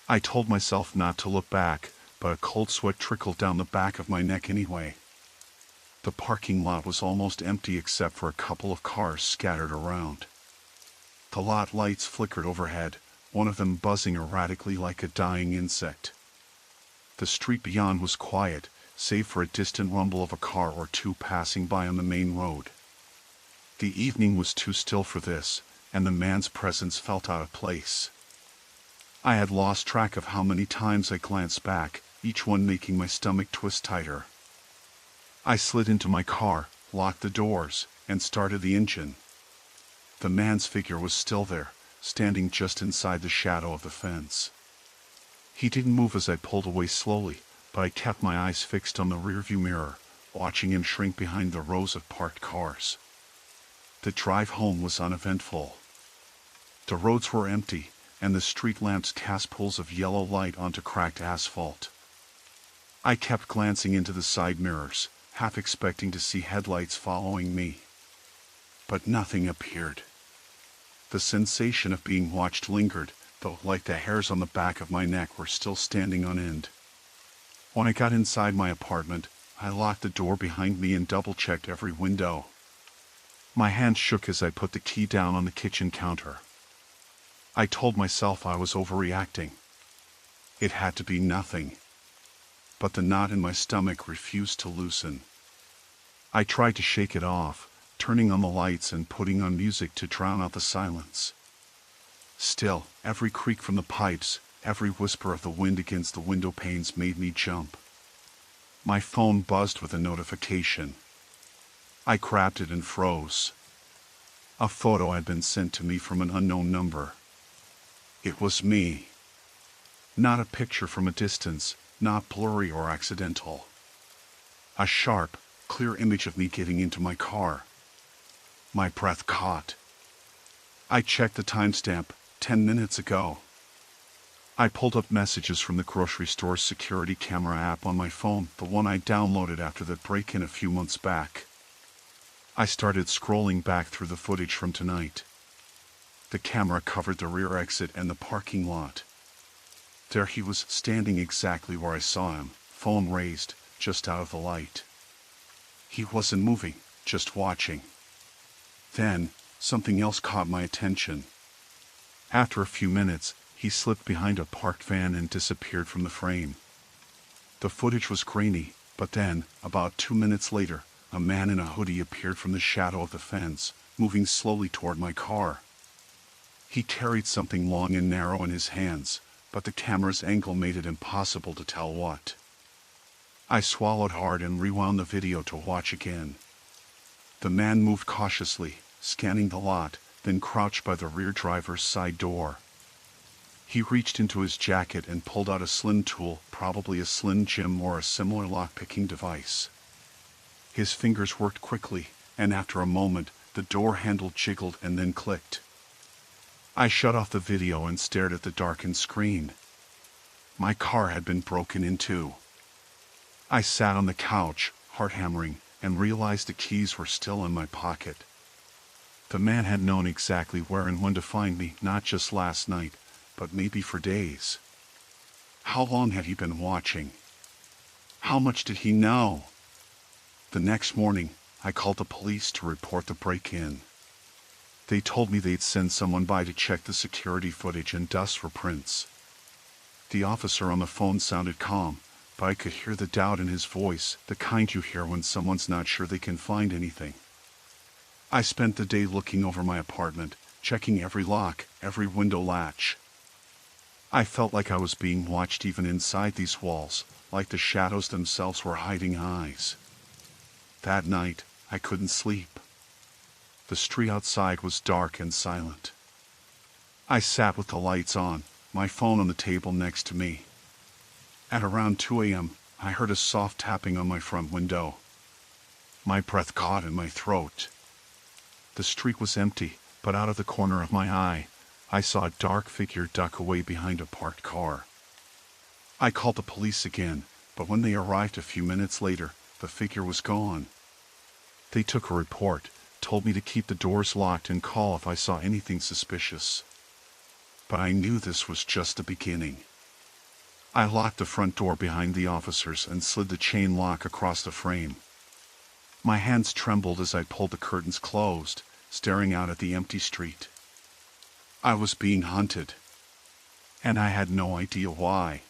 I told myself not to look back, but a cold sweat trickled down the back of my neck anyway. The parking lot was almost empty except for a couple of cars scattered around. The lot lights flickered overhead, one of them buzzing erratically like a dying insect. The street beyond was quiet, save for a distant rumble of a car or two passing by on the main road. The evening was too still for this, and the man's presence felt out of place. I had lost track of how many times I glanced back, each one making my stomach twist tighter. I slid into my car, locked the doors, and started the engine. The man's figure was still there, standing just inside the shadow of the fence. He didn't move as I pulled away slowly, but I kept my eyes fixed on the rearview mirror, watching him shrink behind the rows of parked cars. The drive home was uneventful. The roads were empty, and the street lamps cast pools of yellow light onto cracked asphalt. I kept glancing into the side mirrors, half expecting to see headlights following me. But nothing appeared. The sensation of being watched lingered, though like the hairs on the back of my neck were still standing on end. When I got inside my apartment, I locked the door behind me and double-checked every window. My hand shook as I put the key down on the kitchen counter. I told myself I was overreacting. It had to be nothing. But the knot in my stomach refused to loosen. I tried to shake it off, turning on the lights and putting on music to drown out the silence. Still, every creak from the pipes, every whisper of the wind against the window panes made me jump. My phone buzzed with a notification. I grabbed it and froze. A photo had been sent to me from an unknown number. It was me. Not a picture from a distance, not blurry or accidental. A sharp, clear image of me getting into my car. My breath caught. I checked the timestamp, 10 minutes ago. I pulled up messages from the grocery store's security camera app on my phone, the one I downloaded after the break-in a few months back. I started scrolling back through the footage from tonight. The camera covered the rear exit and the parking lot. There he was, standing exactly where I saw him, phone raised, just out of the light. He wasn't moving, just watching. Then, something else caught my attention. After a few minutes, he slipped behind a parked van and disappeared from the frame. The footage was grainy, but then, about 2 minutes later, a man in a hoodie appeared from the shadow of the fence, moving slowly toward my car. He carried something long and narrow in his hands, but the camera's angle made it impossible to tell what. I swallowed hard and rewound the video to watch again. The man moved cautiously, scanning the lot, then crouched by the rear driver's side door. He reached into his jacket and pulled out a slim tool, probably a Slim Jim or a similar lock-picking device. His fingers worked quickly, and after a moment, the door handle jiggled and then clicked. I shut off the video and stared at the darkened screen. My car had been broken into. I sat on the couch, heart hammering, and realized the keys were still in my pocket. The man had known exactly where and when to find me, not just last night, but maybe for days. How long had he been watching? How much did he know? The next morning, I called the police to report the break-in. They told me they'd send someone by to check the security footage and dust for prints. The officer on the phone sounded calm, but I could hear the doubt in his voice, the kind you hear when someone's not sure they can find anything. I spent the day looking over my apartment, checking every lock, every window latch. I felt like I was being watched even inside these walls, like the shadows themselves were hiding eyes. That night, I couldn't sleep. The street outside was dark and silent. I sat with the lights on, my phone on the table next to me. At around 2 a.m., I heard a soft tapping on my front window. My breath caught in my throat. The street was empty, but out of the corner of my eye, I saw a dark figure duck away behind a parked car. I called the police again, but when they arrived a few minutes later, the figure was gone. They took a report, told me to keep the doors locked and call if I saw anything suspicious. But I knew this was just the beginning. I locked the front door behind the officers and slid the chain lock across the frame. My hands trembled as I pulled the curtains closed, staring out at the empty street. I was being hunted, and I had no idea why.